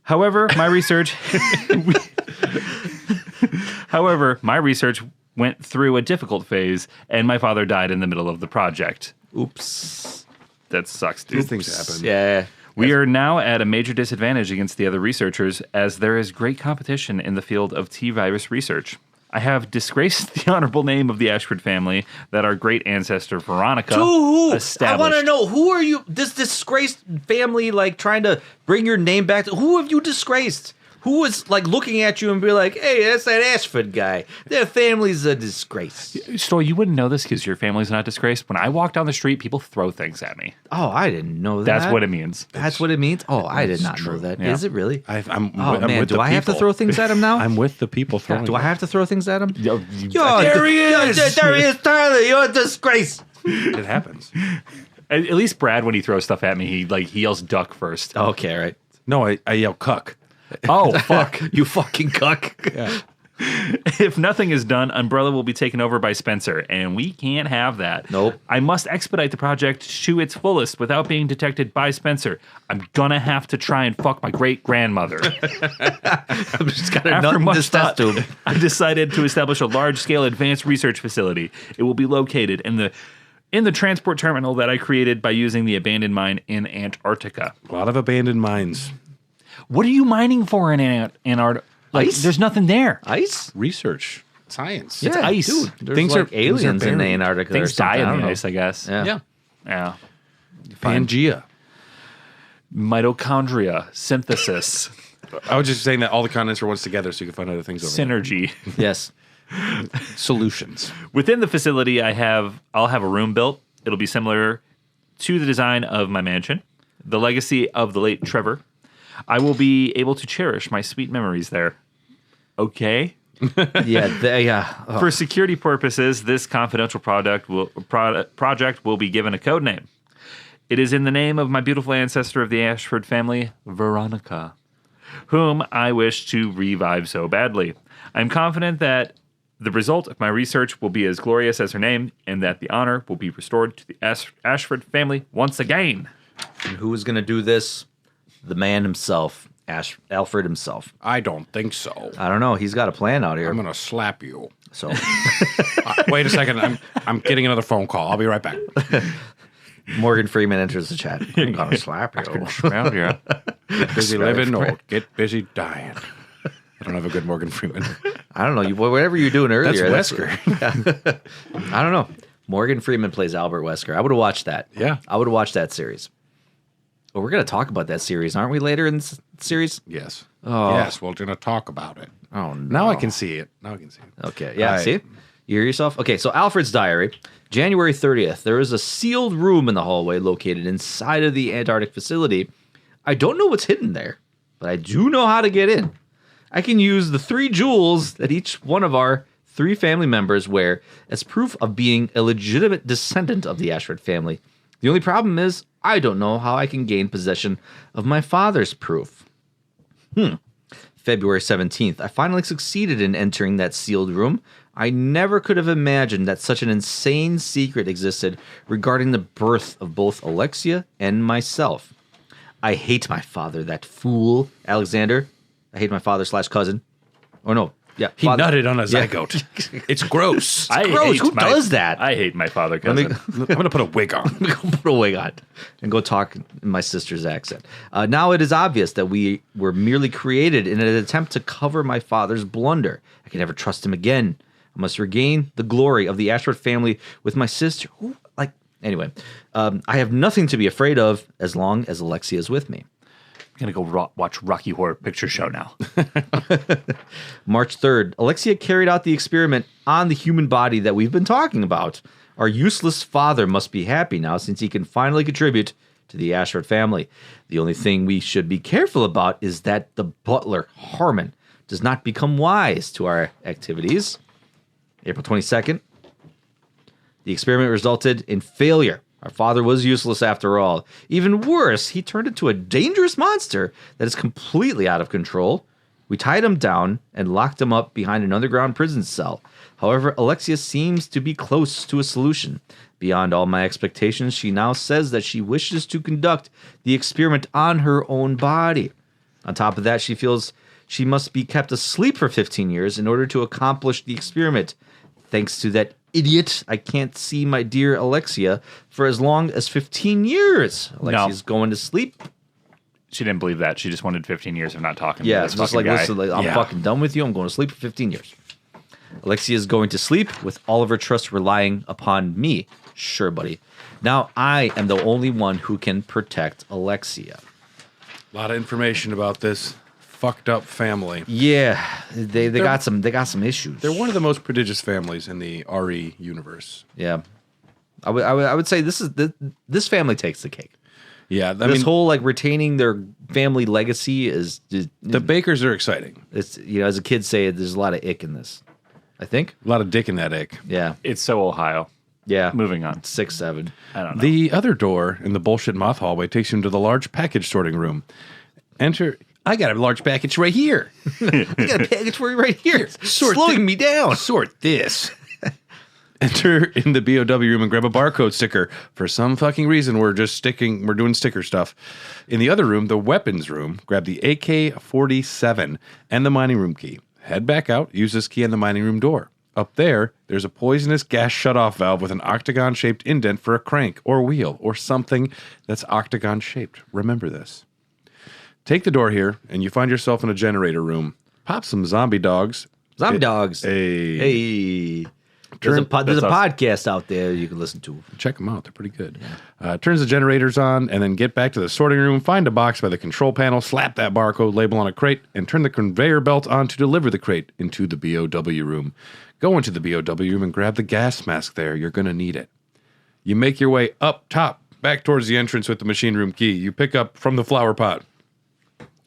However, my research went through a difficult phase, and my father died in the middle of the project. Oops. That sucks, dude. These things happen. Yeah. We are now at a major disadvantage against the other researchers, as there is great competition in the field of T-virus research. I have disgraced the honorable name of the Ashford family that our great ancestor Veronica established. I want to know, who are you, this disgraced family, like, trying to bring your name back to? Who have you disgraced? Who was, like, looking at you and be like, hey, that's that Ashford guy. Their family's a disgrace. Story, you wouldn't know this because your family's not disgraced. When I walk down the street, people throw things at me. Oh, I didn't know that. That's what it means. That's what it means? Oh, I did not know that. Is Yeah. it really? I'm Man, with do the I have to people. throw things at him now? I'm with the people throwing. Do I have to throw things at him? Yo, There he is! There he is, Tyler! You're a disgrace! It happens. at least Brad, when he throws stuff at me, he yells duck first. Okay, right. No, I yell cuck. Oh, fuck. You fucking cuck. Yeah. If nothing is done, Umbrella will be taken over by Spencer, and we can't have that. Nope. I must expedite the project to its fullest without being detected by Spencer. I'm gonna have to try and fuck my great-grandmother. I'm just got a After nut in much this thought, test tube. I decided to establish a large-scale advanced research facility. It will be located in the transport terminal that I created by using the abandoned mine in Antarctica. A lot of abandoned mines. What are you mining for in Antarctica? Like, Ice? there's nothing there. Ice? Research. Science. It's ice. Dude, there's Things like are aliens in buried. Antarctica. Things or something. die I in don't the know. ice, I guess. Yeah. Yeah. Pangea. Mitochondria, synthesis, I was just saying that all the continents are once together so you can find other things over synergy. Yes. there. Solutions. Within the facility, I'll have a room built. It'll be similar to the design of my mansion, the legacy of the late Trevor. I will be able to cherish my sweet memories there. Okay. Yeah. For security purposes, this confidential project will be given a code name. It is in the name of my beautiful ancestor of the Ashford family, Veronica, whom I wish to revive so badly. I'm confident that the result of my research will be as glorious as her name, and that the honor will be restored to the Ashford family once again. And who is going to do this? The man himself, Alfred himself. I don't think so. I don't know. He's got a plan out here. I'm gonna slap you. So Wait a second. I'm getting another phone call. I'll be right back. Morgan Freeman enters the chat. I'm going to slap you. Well, yeah. Get busy living or get busy dying. I don't have a good Morgan Freeman. I don't know. Whatever you're doing earlier. That's Wesker. I don't know. Morgan Freeman plays Albert Wesker. I would have watched that. Yeah. I would have watched that series. Well, we're going to talk about that series, aren't we, later in this series? Yes. Oh. Yes, we're gonna talk about it. Oh, no. Now I can see it. Okay. Yeah. All right. See? You hear yourself? Okay. So Alfred's diary, January 30th. There is a sealed room in the hallway located inside of the Antarctic facility. I don't know what's hidden there, but I do know how to get in. I can use the 3 jewels that each one of our 3 family members wear as proof of being a legitimate descendant of the Ashford family. The only problem is I don't know how I can gain possession of my father's proof. February 17th. I finally succeeded in entering that sealed room. I never could have imagined that such an insane secret existed regarding the birth of both Alexia and myself. I hate my father, that fool, Alexander. I hate my father/cousin. Oh, no. Yeah, He nutted on a zygote. It's gross. gross. Who does that? I hate my father cousin. I'm going to put a wig on. Go put a wig on and go talk in my sister's accent. Now it is obvious that we were merely created in an attempt to cover my father's blunder. I can never trust him again. I must regain the glory of the Ashford family with my sister. Anyway, I have nothing to be afraid of as long as Alexia is with me. I'm going to go watch Rocky Horror Picture Show now. March 3rd, Alexia carried out the experiment on the human body that we've been talking about. Our useless father must be happy now since he can finally contribute to the Ashford family. The only thing we should be careful about is that the butler, Harmon, does not become wise to our activities. April 22nd, the experiment resulted in failure. Our father was useless after all. Even worse, he turned into a dangerous monster that is completely out of control. We tied him down and locked him up behind an underground prison cell. However, Alexia seems to be close to a solution. Beyond all my expectations, she now says that she wishes to conduct the experiment on her own body. On top of that, she feels she must be kept asleep for 15 years in order to accomplish the experiment. Thanks to that idiot, I can't see my dear Alexia for as long as 15 years. Alexia's going to sleep. She didn't believe that. She just wanted 15 years of not talking Yeah, to it's this just fucking like, guy. listen, like, I'm fucking done with you. I'm going to sleep for 15 years. Alexia is going to sleep with all of her trust relying upon me. Sure, buddy. Now I am the only one who can protect Alexia. A lot of information about this fucked up family. Yeah, they got some issues. They're one of the most prodigious families in the RE universe. Yeah, I would say this family takes the cake. Yeah, This whole like retaining their family legacy is the Bakers are exciting. it's as a kid say there's a lot of ick in this. I think. A lot of dick in that ick. Yeah. It's so Ohio. Yeah. Moving on. 6, 7. I don't know. The other door in the bullshit moth hallway takes you into the large package sorting room. Enter. I got a large package right here. I got a package for you right here. Slowing me down. Sort this. Enter in the BOW room and grab a barcode sticker. For some fucking reason, we're doing sticker stuff. In the other room, the weapons room, grab the AK-47 and the mining room key. Head back out, use this key on the mining room door. Up there's a poisonous gas shutoff valve with an octagon-shaped indent for a crank or wheel or something that's octagon-shaped. Remember this. Take the door here, and you find yourself in a generator room. Pop some zombie dogs. Zombie dogs. Hey. There's a podcast out there you can listen to. Check them out. They're pretty good. Turns the generators on, and then get back to the sorting room, find a box by the control panel, slap that barcode label on a crate, and turn the conveyor belt on to deliver the crate into the BOW room. Go into the BOW room and grab the gas mask there. You're going to need it. You make your way up top, back towards the entrance with the machine room key. You pick up from the flower pot.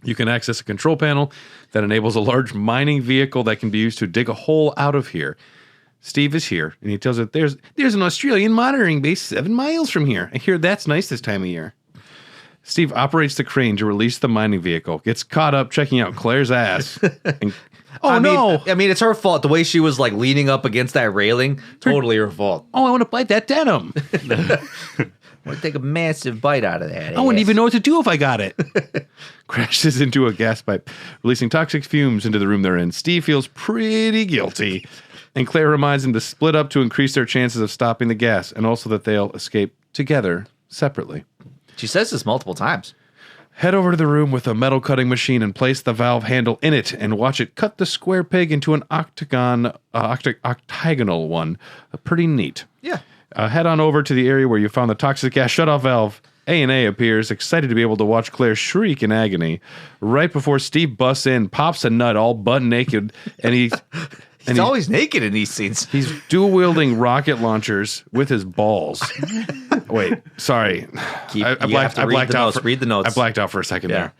You can access a control panel that enables a large mining vehicle that can be used to dig a hole out of here. Steve is here, and he tells it there's an Australian monitoring base 7 miles from here. I hear that's nice this time of year. Steve operates the crane to release the mining vehicle, gets caught up checking out Claire's ass. And, I mean, it's her fault. The way she was like leaning up against that railing, totally her fault. I want to bite that denim. I want to take a massive bite out of that. I wouldn't even know what to do if I got it. Crashes into a gas pipe, releasing toxic fumes into the room they're in. Steve feels pretty guilty. And Claire reminds them to split up to increase their chances of stopping the gas, and also that they'll escape together, separately. She says this multiple times. Head over to the room with a metal cutting machine and place the valve handle in it, and watch it cut the square peg into an octagonal one. Pretty neat. Yeah. Head on over to the area where you found the toxic gas shutoff valve. A&A appears, excited to be able to watch Claire shriek in agony. Right before Steve busts in, pops a nut all butt naked, and he's always naked in these scenes. He's dual-wielding rocket launchers with his balls. Wait, sorry. I blacked out. Read the notes. I blacked out for a second there.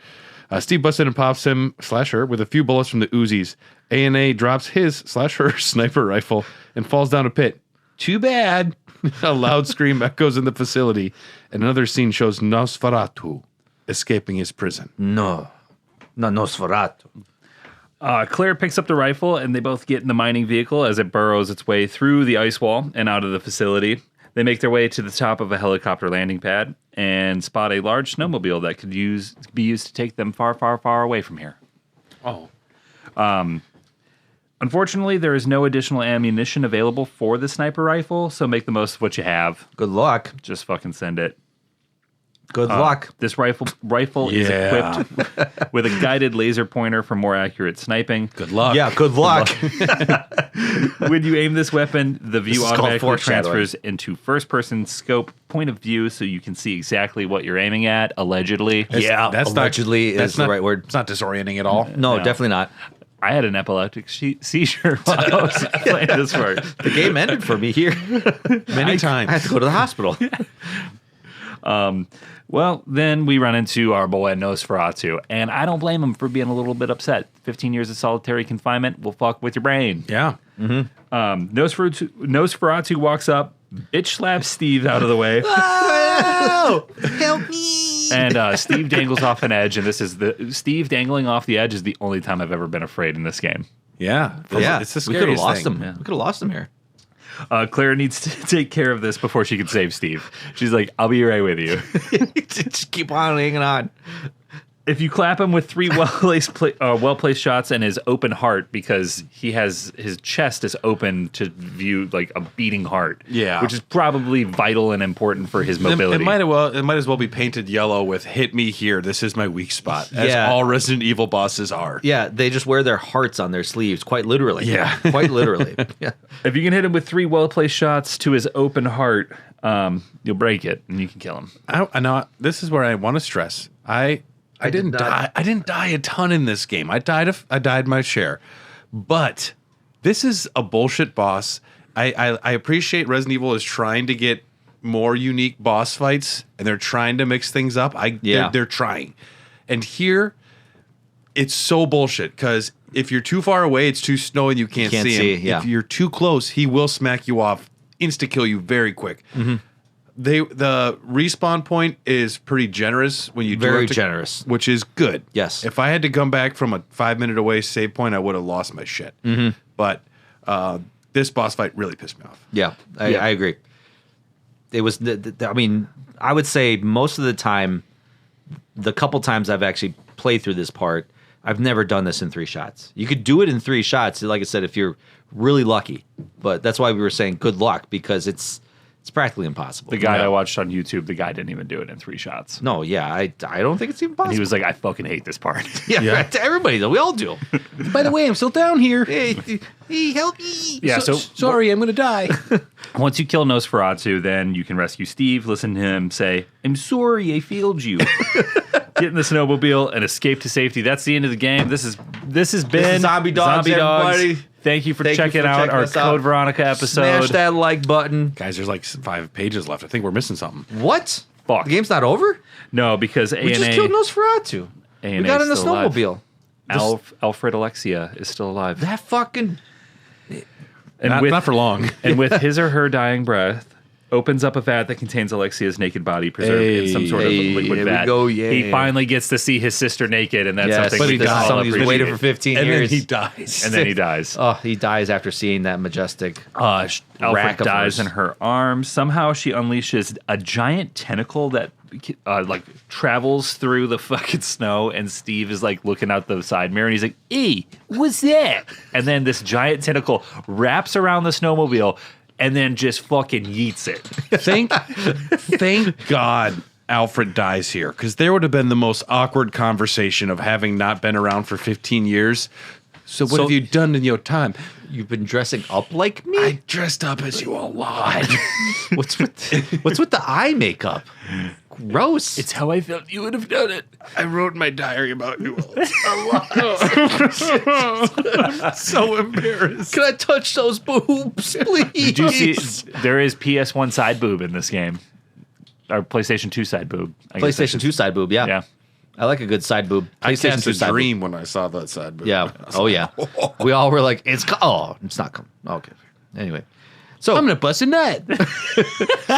Steve busts in and pops him/her with a few bullets from the Uzis. A&A drops his/her sniper rifle and falls down a pit. Too bad. A loud scream echoes in the facility, and another scene shows Nosferatu escaping his prison. No Nosferatu. Claire picks up the rifle, and they both get in the mining vehicle as it burrows its way through the ice wall and out of the facility. They make their way to the top of a helicopter landing pad and spot a large snowmobile that could be used to take them far, far, far away from here. Oh. Unfortunately, there is no additional ammunition available for the sniper rifle, so make the most of what you have. Good luck. Just fucking send it. Good luck. This rifle is equipped with a guided laser pointer for more accurate sniping. Good luck. Yeah, good luck. When you aim this weapon, the view is called automatically foreshadowing. transfers into first-person scope point of view, so you can see exactly what you're aiming at, allegedly. Allegedly is the right word. It's not disorienting at all. No, No. definitely not. I had an epileptic seizure while I was playing this part. The game ended for me here. Many times. I had to go to the hospital. Well, then we run into our boy Nosferatu, and I don't blame him for being a little bit upset. 15 years of solitary confinement will fuck with your brain. Yeah. Nosferatu walks up, bitch slaps Steve out of the way, Oh, help me. and Steve dangles off an edge. And Steve dangling off the edge is the only time I've ever been afraid in this game. Yeah. Yeah, It's the we could have scariest lost thing. him. We could have lost him here. Claire needs to take care of this before she can save Steve. She's like, "I'll be right with you." Just keep on hanging on. If you clap him with 3 well-placed shots and his open heart, because his chest is open to view like a beating heart, Yeah. which is probably vital and important for his mobility. It might as well be painted yellow with "Hit me here. This is my weak spot," as Yeah. all Resident Evil bosses are. Yeah, they just wear their hearts on their sleeves, quite literally. Yeah. Quite literally. Yeah. If you can hit him with 3 well-placed shots to his open heart, you'll break it and you can kill him. I know this is where I want to stress. I didn't die. I didn't die a ton in this game. I died my share, but this is a bullshit boss. I appreciate Resident Evil is trying to get more unique boss fights, and they're trying to mix things up. They're trying, and here it's so bullshit because if you're too far away, it's too snowy and you can't see him. yeah. If you're too close, he will smack you off, insta kill you very quick. The respawn point is pretty generous when you Very have to- generous. which is good. Yes. If I had to come back from a 5-minute away save point, I would have lost my shit. But this boss fight really pissed me off. Yeah, I agree. It was, I mean, I would say most of the time, the couple times I've actually played through this part, I've never done this in 3 shots. You could do it in 3 shots, like I said, if you're really lucky. But that's why we were saying good luck, because it's practically impossible. The guy I watched on YouTube, the guy didn't even do it in 3 shots. No, yeah, I don't think it's even possible. He was like, "I fucking hate this part." yeah. Right, everybody does. We all do. By the way, I'm still down here. hey, help me. Yeah, so Sorry, I'm gonna die. once you kill Nosferatu, then you can rescue Steve, listen to him say, "I'm sorry, I failed you." Get in the snowmobile and escape to safety. That's the end of the game. This has been Zombie Dogs, everybody. Thank you for checking out our us out. Code Veronica episode. Smash that like button. Guys, there's like 5 pages left. I think we're missing something. What? Fuck. The game's not over? No, because We just killed Nosferatu. A&A We got in the still alive. snowmobile. Alfred Alexia is still alive. That fucking... And Not for long. and with his or her dying breath, opens up a vat that contains Alexia's naked body preserved in some sort of liquid there we vat. go, yeah. He finally gets to see his sister naked, and that's Yes, something but we he can dies. all Somebody's appreciate. waited for 15 And then years. he dies. And then he dies. Oh, he dies after seeing that majestic... Alfred rack of dies hers. in her arms. Somehow she unleashes a giant tentacle that like travels through the fucking snow, and Steve is like looking out the side mirror, and he's like, "Hey, what's that?" And then this giant tentacle wraps around the snowmobile, and then just fucking yeets it. Thank God Alfred dies here, because there would have been the most awkward conversation of having not been around for 15 years. So what So- have you done in your time? You've been dressing up like me? I dressed up as you a lot. What's with the eye makeup? Gross. It's how I felt you would have done it. I wrote in my diary about you a lot. I'm so embarrassed. Can I touch those boobs, please? Did you see? There is PS1 side boob in this game, or PlayStation 2 side boob. I guess I PlayStation should- 2 side boob, yeah. Yeah. I like a good side boob. I PlayStation cast 2 a side boob. dream when I saw that side. Yeah. Oh, yeah. We all were like, it's not coming. Okay. Anyway. So I'm gonna bust a nut.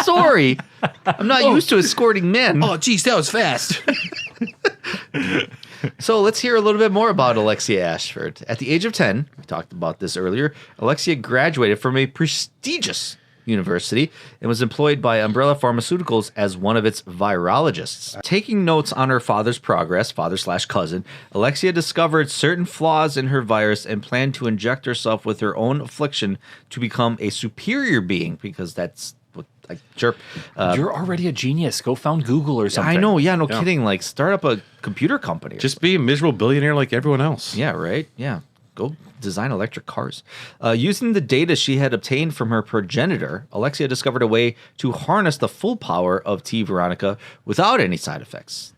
sorry, I'm not used to escorting men. Oh, geez, that was fast. So let's hear a little bit more about Alexia Ashford. At the age of 10, we talked about this earlier, Alexia graduated from a prestigious university and was employed by Umbrella Pharmaceuticals as one of its virologists. Taking notes on her father's progress, father/cousin, Alexia discovered certain flaws in her virus and planned to inject herself with her own affliction to become a superior being, because that's what I chirp. You're already a genius. Go found Google or something. I know, yeah, no kidding. Like, start up a computer company. Just be a miserable billionaire like everyone else. Yeah, right? Yeah. Go design electric cars. Using the data she had obtained from her progenitor, Alexia discovered a way to harness the full power of T. Veronica without any side effects,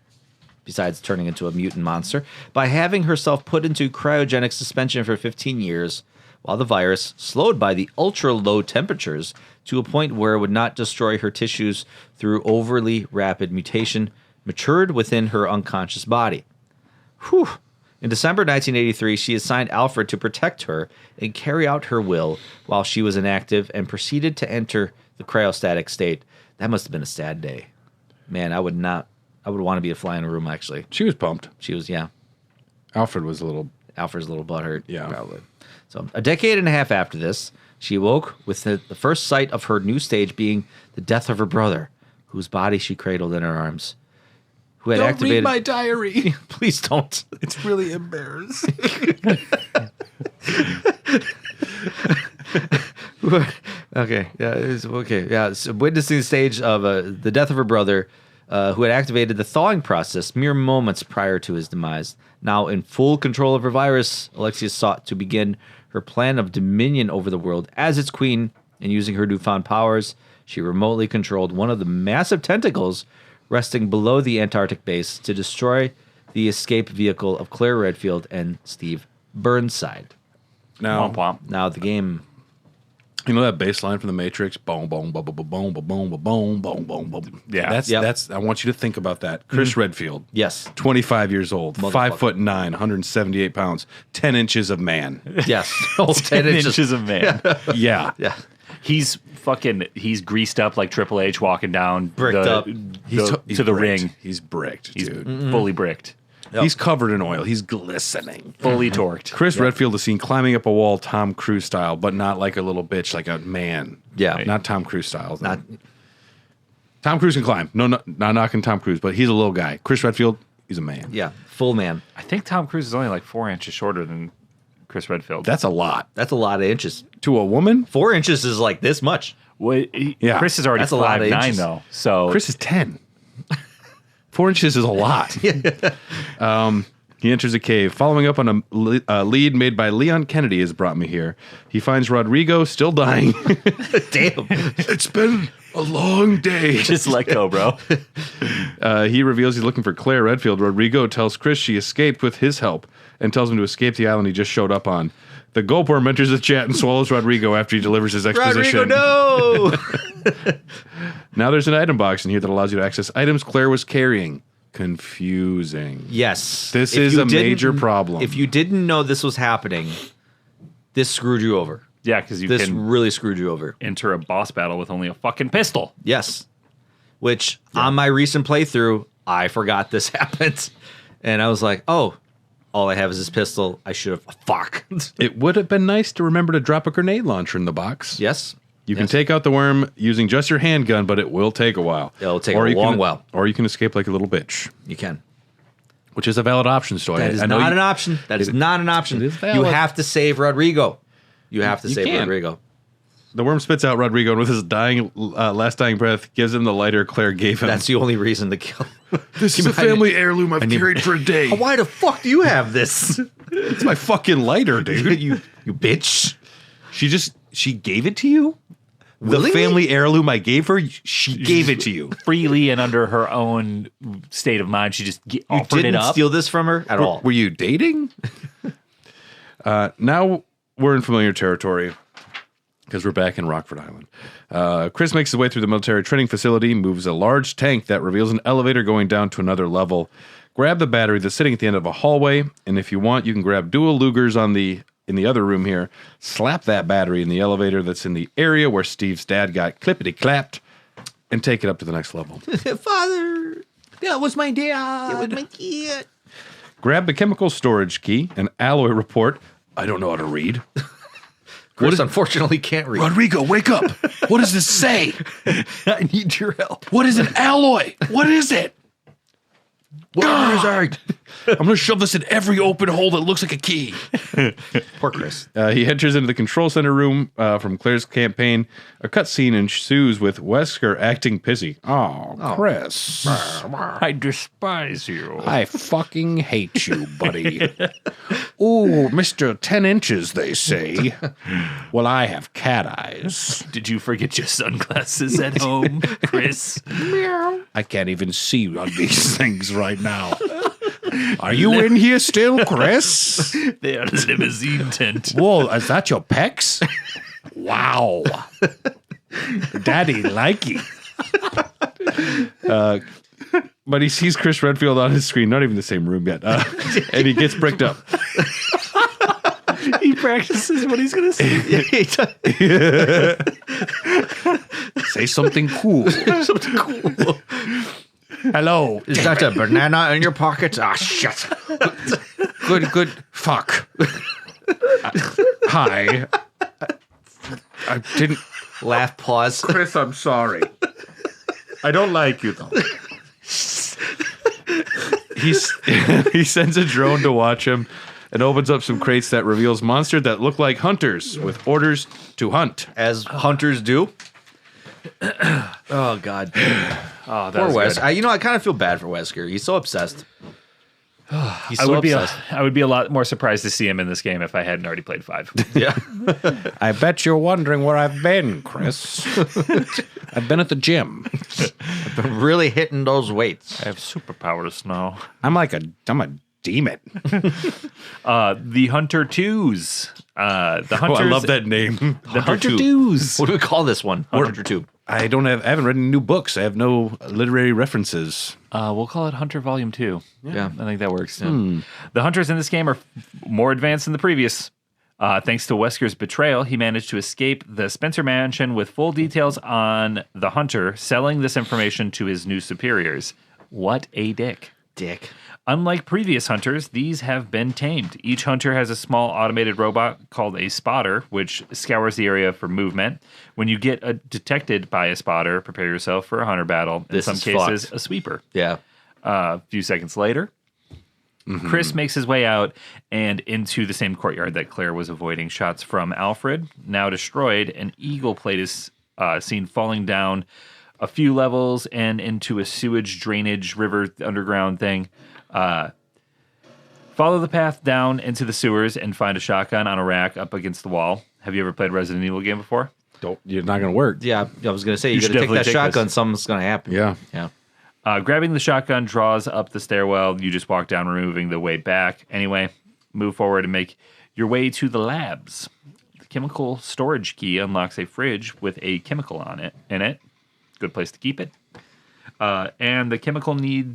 besides turning into a mutant monster, by having herself put into cryogenic suspension for 15 years, while the virus, slowed by the ultra-low temperatures to a point where it would not destroy her tissues through overly rapid mutation, matured within her unconscious body. Whew. In December 1983, she assigned Alfred to protect her and carry out her will while she was inactive, and proceeded to enter the cryostatic state. That must have been a sad day. Man, I would want to be a fly in a room, actually. She was pumped. She was, yeah. Alfred's a little butthurt. Yeah. Probably. So a decade and a half after this, she awoke with the first sight of her new stage being the death of her brother, whose body she cradled in her arms. Who had activated... read my diary. Please don't. It's really embarrassing. Okay. Yeah. Okay. Yeah. So witnessing the stage of the death of her brother, who had activated the thawing process mere moments prior to his demise. Now in full control of her virus, Alexia sought to begin her plan of dominion over the world as its queen, and using her newfound powers, she remotely controlled one of the massive tentacles resting below the Antarctic base to destroy the escape vehicle of Claire Redfield and Steve Burnside. Now, Womp womp. Now the game... you know that bass line from The Matrix? Boom, boom, boom, boom, boom, boom, boom, boom, boom, boom, boom. Yeah. That's. I want you to think about that. Chris Redfield. Yes. 25 years old, Motherfucker. 5'9", 178 pounds, 10 inches of man. Yes. Oh, 10 inches of man. Yeah. Yeah. He's greased up like Triple H walking down Bricked up. He's to the bricked. ring. He's bricked, He's dude. fully bricked, He's covered in oil. He's glistening. fully torqued. Chris Redfield is seen climbing up a wall Tom Cruise style, but not like a little bitch, like a man. Yeah. Not Tom Cruise style. Not- Tom Cruise can climb. No, not knocking Tom Cruise, but he's a little guy. Chris Redfield, he's a man. Yeah. Full man. I think Tom Cruise is only like 4 inches shorter than Chris Redfield. That's a lot. That's a lot of inches. To a woman, 4 inches is like this much. Yeah. Chris is already That's a lot of 5'9" inches. though. So Chris is 10. 4 inches is a lot. He enters a cave. Following up on a lead made by Leon Kennedy has brought me here. He finds Rodrigo still dying. Damn. It's been a long day. just let go, bro. He reveals he's looking for Claire Redfield. Rodrigo tells Chris she escaped with his help and tells him to escape the island he just showed up on. The Gulpworm enters the chat and swallows Rodrigo after he delivers his exposition. Rodrigo, no! Now there's an item box in here that allows you to access items Claire was carrying. Confusing. Yes. This If is you a major didn't- problem. If you didn't know this was happening, this screwed you over. Yeah, because you This can really screwed you over. enter a boss battle with only a fucking pistol. Yes. Which, on my recent playthrough, I forgot this happened. And I was like, oh, all I have is this pistol. I should have... Fuck. It would have been nice to remember to drop a grenade launcher in the box. Yes. You can Yes. take out the worm using just your handgun, but it will take a while. It'll take Or a you long can- while. Or you can escape like a little bitch, You can. which is a valid option, Stoy. That is I know not you- an option. That is not an option. it is You valid. have to save Rodrigo. You have to You save can't. Rodrigo. The worm spits out Rodrigo, and with his last dying breath, gives him the lighter Claire gave him. That's the only reason to kill. This is a family heirloom I've carried for a day. Why the fuck do you have this? It's my fucking lighter, dude. you bitch. She gave it to you? Willingly? The family heirloom I gave her, she gave it to you. Freely and under her own state of mind, she just You offered it didn't up. steal this from her at all. Were you dating? Now we're in familiar territory because we're back in Rockfort Island. Chris makes his way through the military training facility, moves a large tank that reveals an elevator going down to another level. Grab the battery that's sitting at the end of a hallway, and if you want, you can grab dual Lugers on the in the other room here, slap that battery in the elevator that's in the area where Steve's dad got clippity-clapped, and take it up to the next level. Father, that was my dad. It would make it. Grab the chemical storage key, an alloy report. I don't know how to read. Chris unfortunately can't read. Rodrigo, wake up. What does this say? I need your help. What is an alloy? What is it? What is that? I'm going to shove this in every open hole that looks like a key. Poor Chris. He enters into the control center room from Claire's campaign. A cutscene ensues with Wesker acting pissy. Oh, Chris. I despise you. I fucking hate you, buddy. Ooh, Mr. 10 inches, they say. Well, I have cat eyes. Did you forget your sunglasses at home, Chris? I can't even see on these things right now. Are you in here still, Chris? They are limousine tent. Whoa, is that your pecs? Wow. Daddy likey. But he sees Chris Redfield on his screen, not even the same room yet, and he gets bricked up. He practices what he's going to say. Say something cool. Hello. Is that a banana in your pocket? Ah, shit. Good. Fuck. Hi. I didn't. Laugh, pause. Chris, I'm sorry. I don't like you, though. He sends a drone to watch him and opens up some crates that reveals monsters that look like hunters with orders to hunt. As hunters do. Oh, God. Oh, that Poor was Wes. good. I kind of feel bad for Wesker. He's so obsessed. He's so I would be a lot more surprised to see him in this game if I hadn't already played 5. Yeah. I bet you're wondering where I've been, Chris. I've been at the gym. Really hitting those weights. I have superpowers now. I'm a demon. The Hunter 2s. The Hunters. I love that name. The Hunter 2s. What do we call this one? Hunter 2. I haven't read any new books. I have no literary references. We'll call it Hunter Volume 2. Yeah. I think that works. The Hunters in this game are more advanced than the previous. Thanks to Wesker's betrayal, he managed to escape the Spencer Mansion with full details on the Hunter, selling this information to his new superiors. What a dick. Unlike previous hunters, these have been tamed. Each hunter has a small automated robot called a spotter, which scours the area for movement. When you get detected by a spotter, prepare yourself for a hunter battle. In some cases, a sweeper. Yeah. A few seconds later, Chris makes his way out and into the same courtyard that Claire was avoiding shots from Alfred. Now destroyed, an eagle plate is seen falling down a few levels and into a sewage drainage river underground thing. Follow the path down into the sewers and find a shotgun on a rack up against the wall. Have you ever played Resident Evil game before? You're not going to work. Yeah, I was going to say, you got should to take that definitely take shotgun, this. something's going to happen. Yeah. Yeah. Grabbing the shotgun draws up the stairwell. You just walk down, removing the way back. Anyway, move forward and make your way to the labs. The chemical storage key unlocks a fridge with a chemical in it. Good place to keep it. And the chemical needs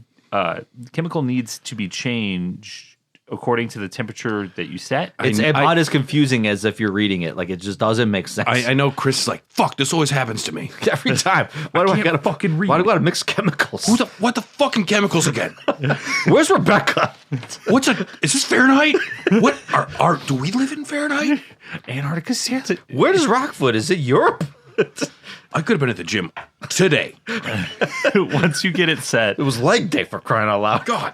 to be changed according to the temperature that you set. It's about as confusing as if you're reading it. Like, it just doesn't make sense. I know Chris is like, fuck, this always happes to me. Every time. Why do I gotta fucking read? Why do I gotta mix chemicals? What the fucking chemicals again? Where's Rebecca? Is this Fahrenheit? What do we live in Fahrenheit? Antarctica, Santa. Where does Rockfort? Is it Europe? I could have been at the gym today. Once you get it set, It was leg day, for crying out loud. God.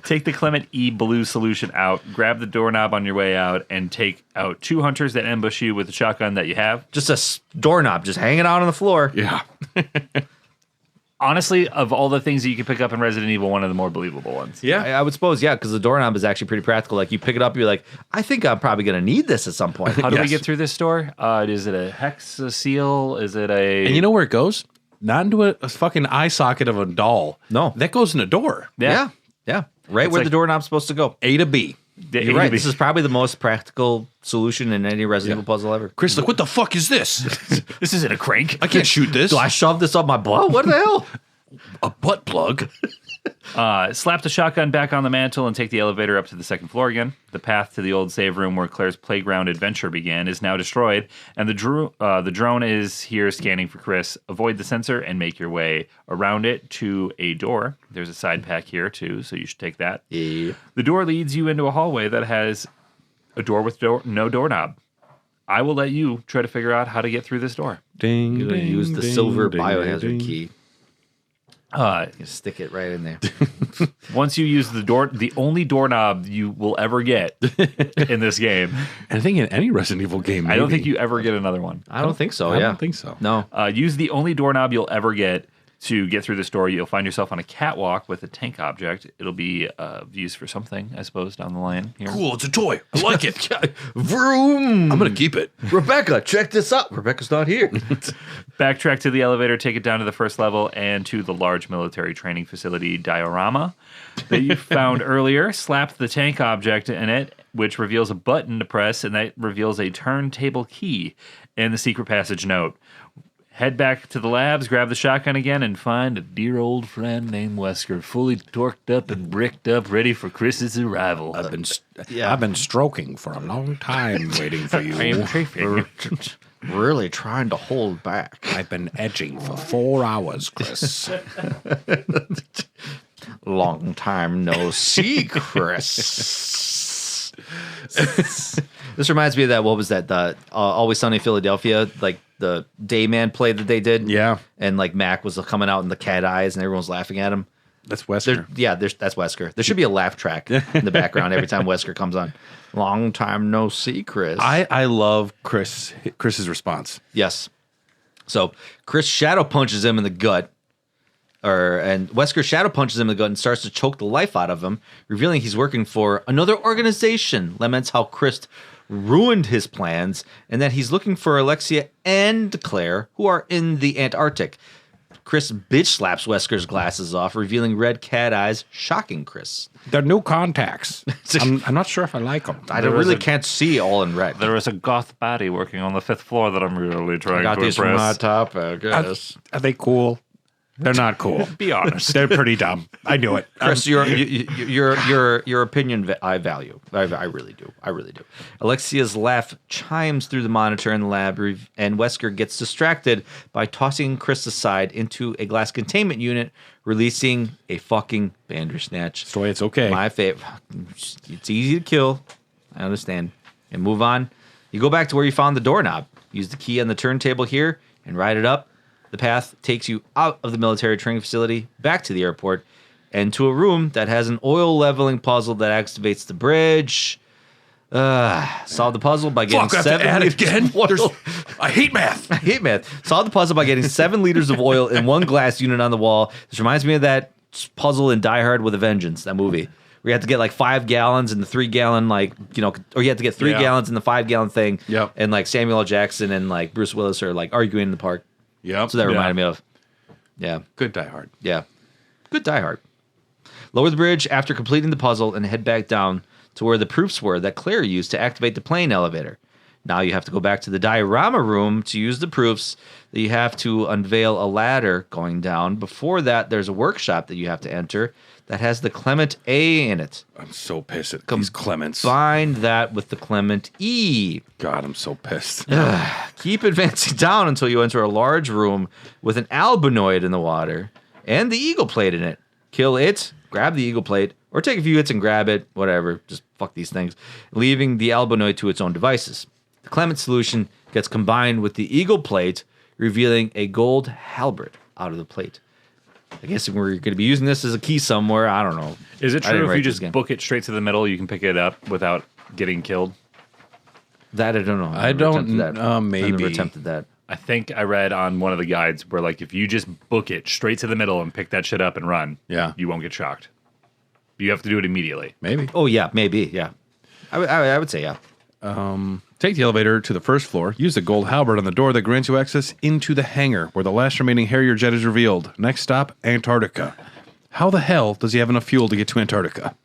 take the Clement E blue solution out, grab the doorknob on your way out, and take out 2 hunters that ambush you with the shotgun that you have. Just a doorknob, just hanging out on the floor. Yeah. Honestly, of all the things that you can pick up in Resident Evil, one of the more believable ones. Yeah. I would suppose, yeah, because the doorknob is actually pretty practical. Like, you pick it up, you're like, I think I'm probably going to need this at some point. How do we Yes. get through this door? Is it a hex seal? Is it a... And you know where it goes? Not into a fucking eye socket of a doll. No. That goes in a door. Yeah. Right It's where like- the doorknob's supposed to go. A to B. You're right. This is probably the most practical solution in any Resident Evil puzzle ever. Chris, like, what the fuck is this? This isn't a crank. I can't shoot this. Do I shove this up my butt? What the hell? A butt plug? Slap the shotgun back on the mantle and take the elevator up to the second floor again. The path to the old save room where Claire's playground adventure began is now destroyed, and the drone is here scanning for Chris. Avoid the sensor and make your way around it to a door. There's a side pack here, too, so you should take that. Yeah. The door leads you into a hallway that has a door with no doorknob. I will let you try to figure out how to get through this door. Ding, You're going to use the silver biohazard key. You stick it right in there. Once you use the door, the only doorknob you will ever get in this game. And I think in any Resident Evil game, maybe. I don't think you ever get another one. I don't think so, I don't think so. No. Use the only doorknob you'll ever get to get through this door. You'll find yourself on a catwalk with a tank object. It'll be used for something, I suppose, down the line here. Cool, it's a toy. I like it. Vroom! I'm going to keep it. Rebecca, check this out. Rebecca's not here. Backtrack to the elevator, take it down to the first level and to the large military training facility diorama that you found earlier. Slap the tank object in it, which reveals a button to press, and that reveals a turntable key and the secret passage note. Head back to the labs, grab the shotgun again, and find a dear old friend named Wesker, fully torqued up and bricked up, ready for Chris's arrival. I've been stroking for a long time waiting for you. I am chafing. Really trying to hold back. I've been edging for 4 hours, Chris. Long time no see, Chris. This reminds me of that. What was that? The Always Sunny in Philadelphia, like the Dayman play that they did. Yeah. And like Mac was coming out in the cat eyes, and everyone's laughing at him. That's Wesker. That's Wesker. There should be a laugh track in the background every time Wesker comes on. Long time no see, Chris. I love Chris's response. Yes. So Chris shadow punches him in the gut. And Wesker shadow punches him in the gut and starts to choke the life out of him, revealing he's working for another organization. Laments how Chris ruined his plans and that he's looking for Alexia and Claire, who are in the Antarctic. Chris bitch slaps Wesker's glasses off, revealing red cat eyes, shocking Chris. They're new contacts. I'm not sure if I like them. I can't see all in red. There is a goth baddie working on the 5th floor that I'm really trying to these from my impress. top, I guess. Are they cool? They're not cool. Be honest. They're pretty dumb. I knew it. Chris, your opinion I value. I really do. I really do. Alexia's laugh chimes through the monitor in the lab, and Wesker gets distracted by tossing Chris aside into a glass containment unit, releasing a fucking Bandersnatch. Stoy, it's okay. My favorite. It's easy to kill. I understand. And move on. You go back to where you found the doorknob. Use the key on the turntable here and ride it up. The path takes you out of the military training facility, back to the airport, and to a room that has an oil leveling puzzle that activates the bridge. Solve the puzzle by getting 7 liters of oil. I hate math. I hate math. Solve the puzzle by getting 7 liters of oil in one glass unit on the wall. This reminds me of that puzzle in Die Hard with a Vengeance, that movie. We had to get like 5 gallons in the 3 gallon, or you had to get 3 gallons in the 5 gallon thing. Yep. And like Samuel L. Jackson and like Bruce Willis are like arguing in the park. Yep. So that reminded me of. Yeah. Good Die Hard. Yeah. Good Die Hard. Lower the bridge after completing the puzzle and head back down to where the proofs were that Claire used to activate the plane elevator. Now you have to go back to the diorama room to use the proofs. That you have to unveil a ladder going down. Before that, there's a workshop that you have to enter that has the Clement A in it. I'm so pissed at these Clements. Combine that with the Clement E. God, I'm so pissed. Keep advancing down until you enter a large room with an albinoid in the water and the eagle plate in it. Kill it, grab the eagle plate, or take a few hits and grab it, whatever. Just fuck these things. Leaving the albinoid to its own devices. The Clement solution gets combined with the eagle plate, revealing a gold halberd out of the plate. I guess we're going to be using this as a key somewhere. I don't know. Is it true if you just book it straight to the middle, you can pick it up without getting killed? That I don't know. I don't. Maybe. I never attempted that. I think I read on one of the guides where, like, if you just book it straight to the middle and pick that shit up and run, you won't get shocked. You have to do it immediately. Maybe. Oh, yeah, maybe, yeah. I would say, yeah. Take the elevator to the first floor. Use the gold halberd on the door that grants you access into the hangar where the last remaining Harrier jet is revealed. Next stop, Antarctica. How the hell does he have enough fuel to get to Antarctica?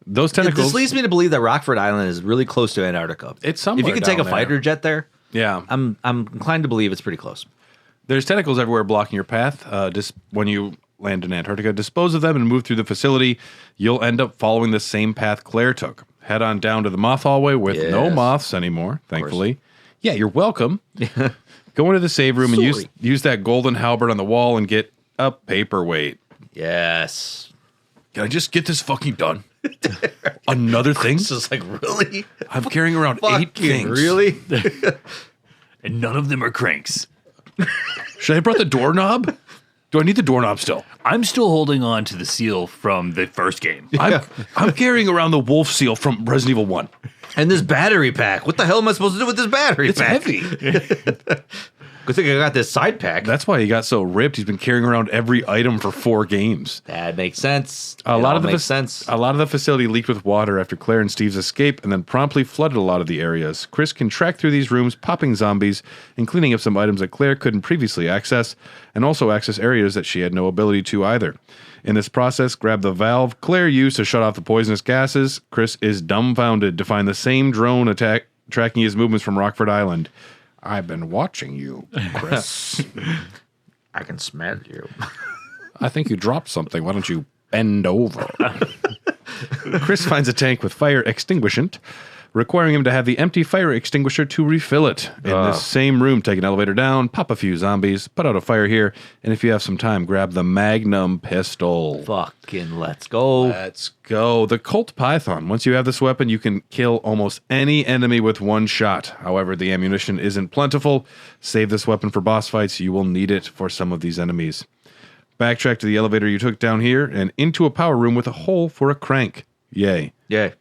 Those tentacles. This leads me to believe that Rockfort Island is really close to Antarctica. It's somewhere If you could take a down fighter there. jet there, Yeah. I'm inclined to believe it's pretty close. There's tentacles everywhere blocking your path. Just when you land in Antarctica, dispose of them, and move through the facility, you'll end up following the same path Claire took. Head on down to the moth hallway with no moths anymore, thankfully. Yeah, you're welcome. Go into the save room and use that golden halberd on the wall and get a paperweight. Yes. Can I just get this fucking done? Another thing? It's just like, really? I'm carrying around 8 things. Really? And none of them are cranks. Should I have brought the doorknob? Do I need the doorknob still? I'm still holding on to the seal from the first game. I'm carrying around the wolf seal from Resident Evil 1. And this battery pack. What the hell am I supposed to do with this battery pack? It's heavy. Good thing I got this side pack. That's why he got so ripped. He's been carrying around every item for 4 games. That makes sense. A lot of the facility leaked with water after Claire and Steve's escape and then promptly flooded a lot of the areas. Chris can track through these rooms, popping zombies and cleaning up some items that Claire couldn't previously access, and also access areas that she had no ability to either. In this process, grab the valve Claire used to shut off the poisonous gases. Chris is dumbfounded to find the same drone tracking his movements from Rockfort Island. I've been watching you, Chris. I can smell you. I think you dropped something. Why don't you bend over? Chris finds a tank with fire extinguishant, requiring him to have the empty fire extinguisher to refill it. In this same room, take an elevator down, pop a few zombies, put out a fire here, and if you have some time, grab the Magnum pistol. Fucking let's go. Let's go. The Colt Python. Once you have this weapon, you can kill almost any enemy with one shot. However, the ammunition isn't plentiful. Save this weapon for boss fights. You will need it for some of these enemies. Backtrack to the elevator you took down here and into a power room with a hole for a crank. Yay. Yeah.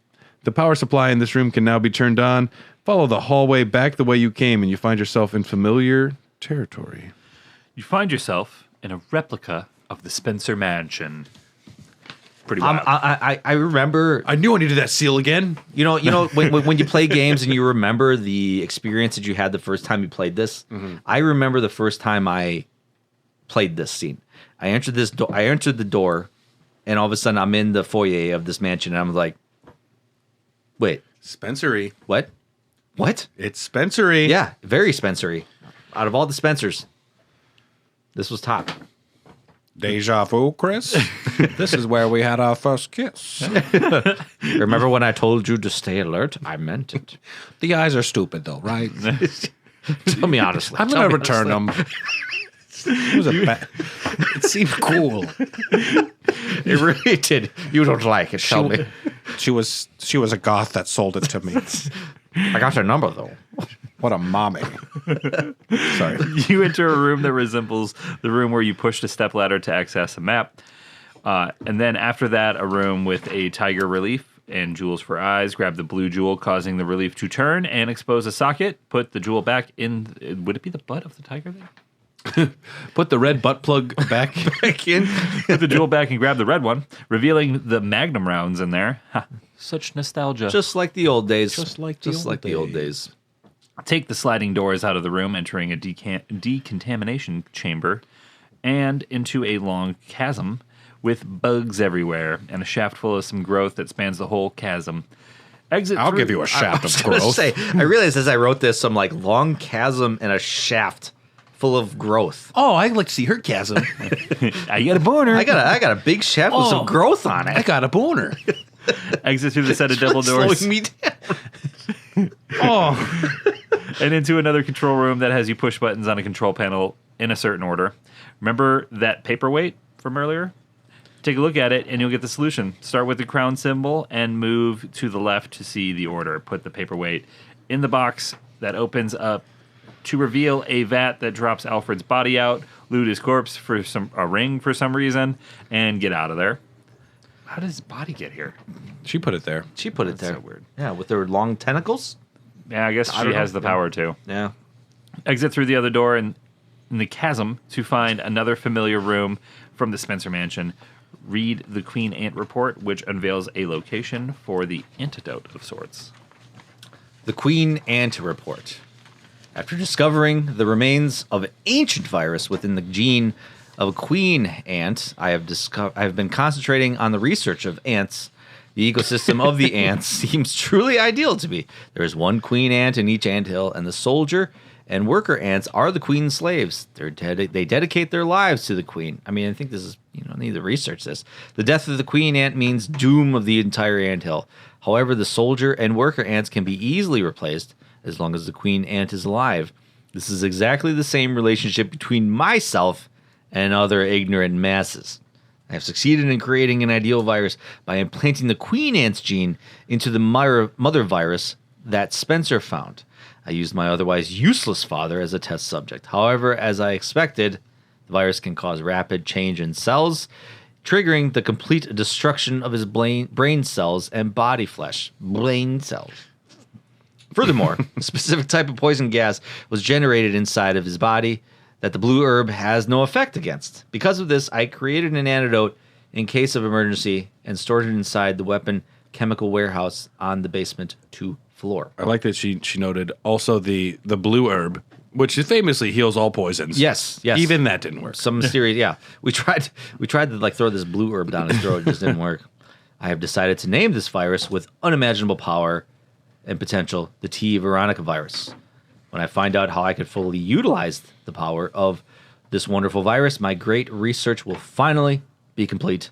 The power supply in this room can now be turned on. Follow the hallway back the way you came, and you find yourself in familiar territory. You find yourself in a replica of the Spencer Mansion. Pretty wild. I remember. I knew I needed that seal again. You know when you play games and you remember the experience that you had the first time you played this. Mm-hmm. I remember the first time I played this scene. I entered the door, and all of a sudden I'm in the foyer of this mansion, and I'm like, wait, Spencery. What? It's Spencery. Yeah, very Spencery. Out of all the Spencers, this was top. Deja vu, Chris? This is where we had our first kiss. Remember when I told you to stay alert? I meant it. The eyes are stupid, though, right? Tell me honestly. I'm going to return them. It seemed cool. It really did. You don't like it, tell me. She was a goth that sold it to me. I got her number, though. What a mommy. Sorry. You enter a room that resembles the room where you pushed a stepladder to access a map. And then after that, a room with a tiger relief and jewels for eyes. Grab the blue jewel, causing the relief to turn and expose a socket. Put the jewel back in. Would it be the butt of the tiger there? Put the red butt plug back in. Put the jewel back and grab the red one, revealing the Magnum rounds in there. Ha, such nostalgia. Just like the old days. Just like the old days. Take the sliding doors out of the room, entering a decontamination chamber and into a long chasm with bugs everywhere and a shaft full of some growth that spans the whole chasm. I'll give you a shaft of growth. I realized as I wrote this, some like long chasm and a shaft full of growth. Oh, I'd like to see her chasm. I got a boner. I got a big shaft with some growth on it. I got a boner. Exit through the set of double doors. Slowing me down. And into another control room that has you push buttons on a control panel in a certain order. Remember that paperweight from earlier? Take a look at it and you'll get the solution. Start with the crown symbol and move to the left to see the order. Put the paperweight in the box that opens up to reveal a vat that drops Alfred's body out, loot his corpse for a ring for some reason, and get out of there. How does his body get here? She put it there. She put it there. So weird. Yeah, with her long tentacles. Yeah, I guess she has the power too. Yeah. Exit through the other door in the chasm to find another familiar room from the Spencer Mansion. Read the Queen Ant report, which unveils a location for the antidote of sorts. The Queen Ant report. After discovering the remains of an ancient virus within the gene of a queen ant, I have been concentrating on the research of ants. The ecosystem of the ants seems truly ideal to me. There is one queen ant in each anthill, and the soldier and worker ants are the queen's slaves. They dedicate their lives to the queen. I mean, I think this is, I need to research this. The death of the queen ant means doom of the entire anthill. However, the soldier and worker ants can be easily replaced as long as the queen ant is alive. This is exactly the same relationship between myself and other ignorant masses. I have succeeded in creating an ideal virus by implanting the queen ant's gene into the mother virus that Spencer found. I used my otherwise useless father as a test subject. However, as I expected, the virus can cause rapid change in cells, triggering the complete destruction of his brain cells and body flesh. Brain cells. Furthermore, a specific type of poison gas was generated inside of his body that the blue herb has no effect against. Because of this, I created an antidote in case of emergency and stored it inside the weapon chemical warehouse on the basement 2 floor. I like that she noted also the blue herb, which famously heals all poisons. Yes. Even that didn't work. Some mysterious, yeah. We tried to like throw this blue herb down his throat. It just didn't work. I have decided to name this virus with unimaginable power and potential the T. Veronica virus. When I find out how I could fully utilize the power of this wonderful virus, my great research will finally be complete.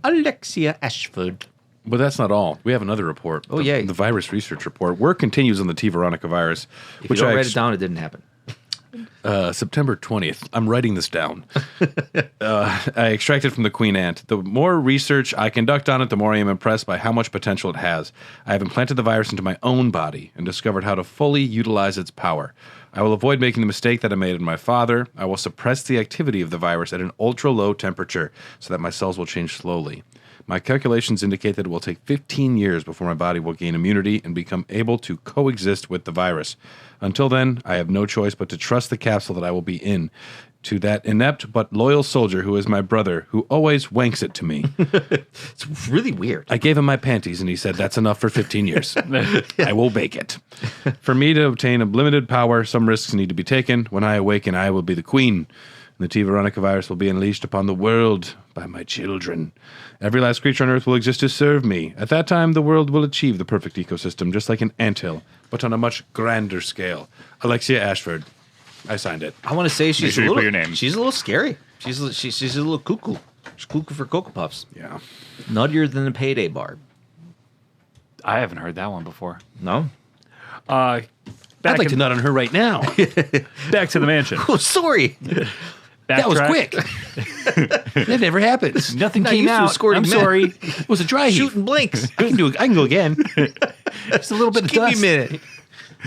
Alexia Ashford. But that's not all. We have another report. Oh, yay. The virus research report. Work continues on the T. Veronica virus. If you don't write it down, it didn't happen. September 20th. I'm writing this down. I extracted from the queen ant. The more research I conduct on it, the more I am impressed by how much potential it has. I have implanted the virus into my own body and discovered how to fully utilize its power. I will avoid making the mistake that I made in my father. I will suppress the activity of the virus at an ultra-low temperature so that my cells will change slowly. My calculations indicate that it will take 15 years before my body will gain immunity and become able to coexist with the virus. Until then, I have no choice but to trust the capsule that I will be in to that inept but loyal soldier who is my brother, who always wanks it to me. It's really weird. I gave him my panties, and he said, that's enough for 15 years. I will bake it. For me to obtain unlimited power, some risks need to be taken. When I awaken, I will be the queen. The T. Veronica virus will be unleashed upon the world by my children. Every last creature on Earth will exist to serve me. At that time, the world will achieve the perfect ecosystem, just like an anthill, but on a much grander scale. Alexia Ashford. I signed it. I want to say she's sure a you little, put your name. She's a little scary. She's a little cuckoo. She's cuckoo for Cocoa Puffs. Yeah. Nuttier than a payday bar. I haven't heard that one before. No? I'd like to nut on her right now. Back to the mansion. Oh, sorry. That was Backtrack. quick. That never happens. Nothing Not came used to out. squirting I'm men. sorry. It was a dry heat. Shooting blinks. I can do it. I can go again. Just a little bit of Give me a dust. minute.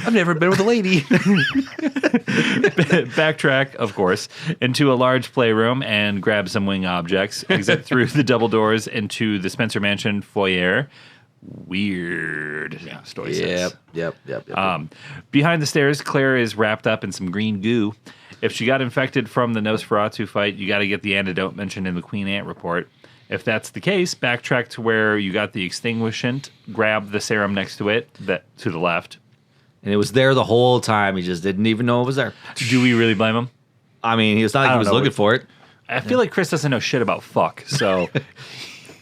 I've never been with a lady. Backtrack, of course, into a large playroom and grab some wing objects. Exit through the double doors into the Spencer Mansion foyer. Weird. Story says. Yep. Behind the stairs, Claire is wrapped up in some green goo. If she got infected from the Nosferatu fight, you got to get the antidote mentioned in the Queen Ant report. If that's the case, backtrack to where you got the extinguishant, grab the serum next to it, to the left. And it was there the whole time. He just didn't even know it was there. Do we really blame him? I mean, it's not like he don't was know. looking for it. I feel like Chris doesn't know shit about fuck, so...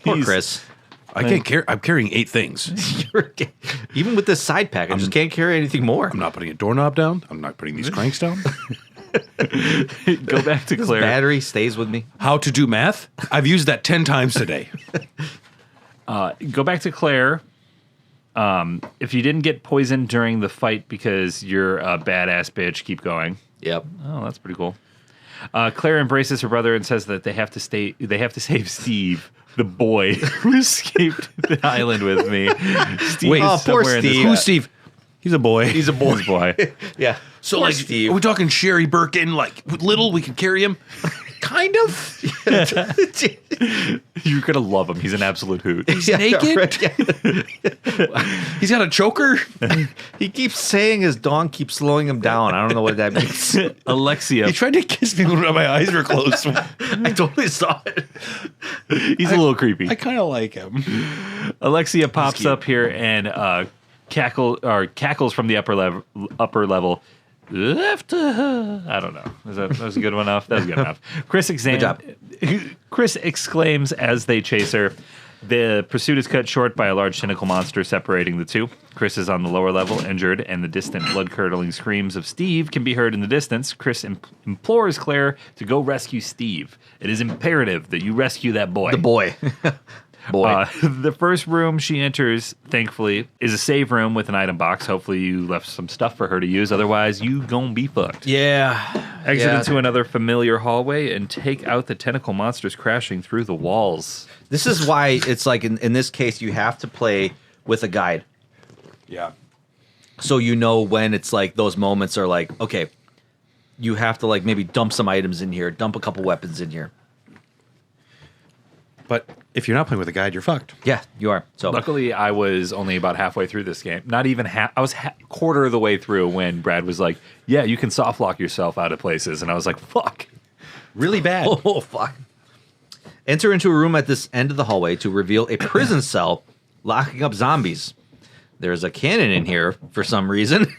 Poor he's- Chris. I can't carry. I'm carrying 8 things. Even with this side pack, I just can't carry anything more. I'm not putting a doorknob down. I'm not putting these cranks down. Go back to This Claire. battery stays with me. How to do math? I've used that 10 times today. Go back to Claire. If you didn't get poisoned during the fight because you're a badass bitch, keep going. Yep. Oh, that's pretty cool. Claire embraces her brother and says that they have to save Steve, the boy who escaped the island with me. Steve Wait, is oh, poor somewhere in this Steve. Who's Steve? He's a boy. He's a boy. He's a boy. Yeah. So, Poor like, Steve. are we talking Sherry Birkin? Like, little, we can carry him? Kind of. You're gonna love him. He's an absolute hoot. He's naked. right, yeah. He's got a choker. He keeps saying his dong keeps slowing him down. I don't know what that means. Alexia, He tried to kiss me when my eyes were closed. I totally saw it. he's a little creepy. I kind of like him. Alexia pops up here and cackles from the upper level. Left. I don't know. That was a good enough. That was good enough. Chris exclaims as they chase her. The pursuit is cut short by a large tentacle monster separating the two. Chris is on the lower level, injured, and the distant blood-curdling screams of Steve can be heard in the distance. Chris implores Claire to go rescue Steve. It is imperative that you rescue that boy. The boy. Boy. The first room she enters, thankfully, is a save room with an item box. Hopefully you left some stuff for her to use. Otherwise, you gonna be fucked. Yeah. Exit into another familiar hallway and take out the tentacle monsters crashing through the walls. This is why it's like in this case you have to play with a guide. Yeah. So you know when it's like those moments are like, okay, you have to like maybe dump some items in here, dump a couple weapons in here. But if you're not playing with a guide, you're fucked. Yeah, you are. So Luckily, I was only about halfway through this game. Not even half. I was quarter of the way through when Brad was like, "Yeah, you can soft lock yourself out of places," and I was like, "Fuck." Really bad. oh fuck. Enter into a room at this end of the hallway to reveal a prison cell locking up zombies. There's a cannon in here for some reason.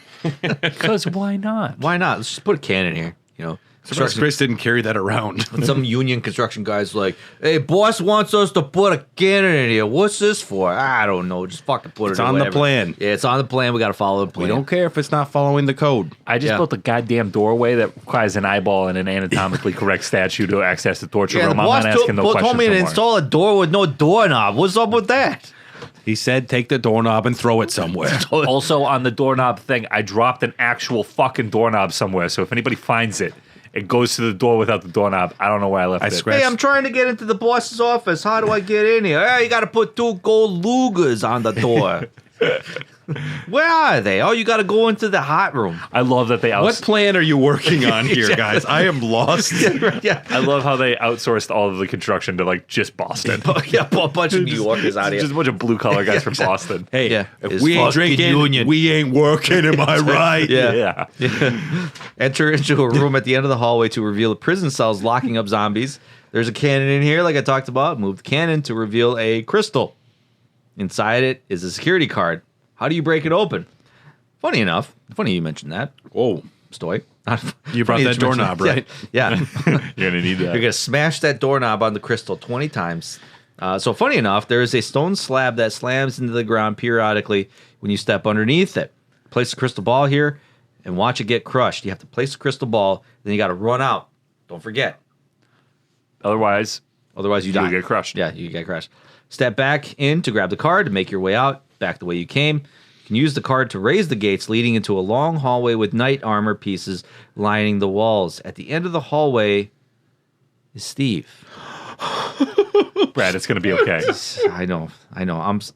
Because why not? Why not? Let's just put a cannon here. You know, Surprised Chris didn't carry that around. some union construction guy's like, "Hey, boss wants us to put a cannon in here. What's this for?" I don't know. Just fucking put It's it in on the whatever. plan. Yeah, it's on the plan. We got to follow the plan. We don't care if it's not following the code. I just Yeah. built a goddamn doorway that requires an eyeball and an anatomically correct statue to access the torture Yeah, room. the I'm boss not asking no told questions me to no more. install a door with no doorknob. What's up with that? He said take the doorknob and throw it somewhere. Also, on the doorknob thing, I dropped an actual fucking doorknob somewhere. So if anybody finds it, it goes to the door without the doorknob. I don't know where I left I it. scratched- Hey, I'm trying to get into the boss's office. How do I get in here? Hey, you got to put 2 gold Lugers on the door. Where are they? Oh, you got to go into the hot room. I love that they What plan are you working on here, guys? I am lost. Yeah. I love how they outsourced all of the construction to like just Boston. Yeah, a bunch of New Yorkers out here. Just a bunch of blue collar guys from Boston. Hey, Yeah. if It's we ain't fucking drinking, union. we ain't working. Am I right? Yeah. Yeah. Enter into a room at the end of the hallway to reveal the prison cells locking up zombies. There's a cannon in here, like I talked about. Move the cannon to reveal a crystal. Inside it is a security card. How do you break it open? Funny you mentioned that. Whoa. Stoy. You brought Funny that you doorknob, mentioned- right? Yeah. You're going to need You're that. going to smash that doorknob on the crystal 20 times. So funny enough, there is a stone slab that slams into the ground periodically when you step underneath it. Place the crystal ball here and watch it get crushed. You have to place the crystal ball, then you got to run out. Don't forget. Otherwise, Otherwise, you die. get crushed. Yeah, you get crushed. Step back in to grab the card to make your way out, back the way you came. You can use the card to raise the gates leading into a long hallway with knight armor pieces lining the walls. At the end of the hallway is Steve. Brad, it's going to be okay. I know.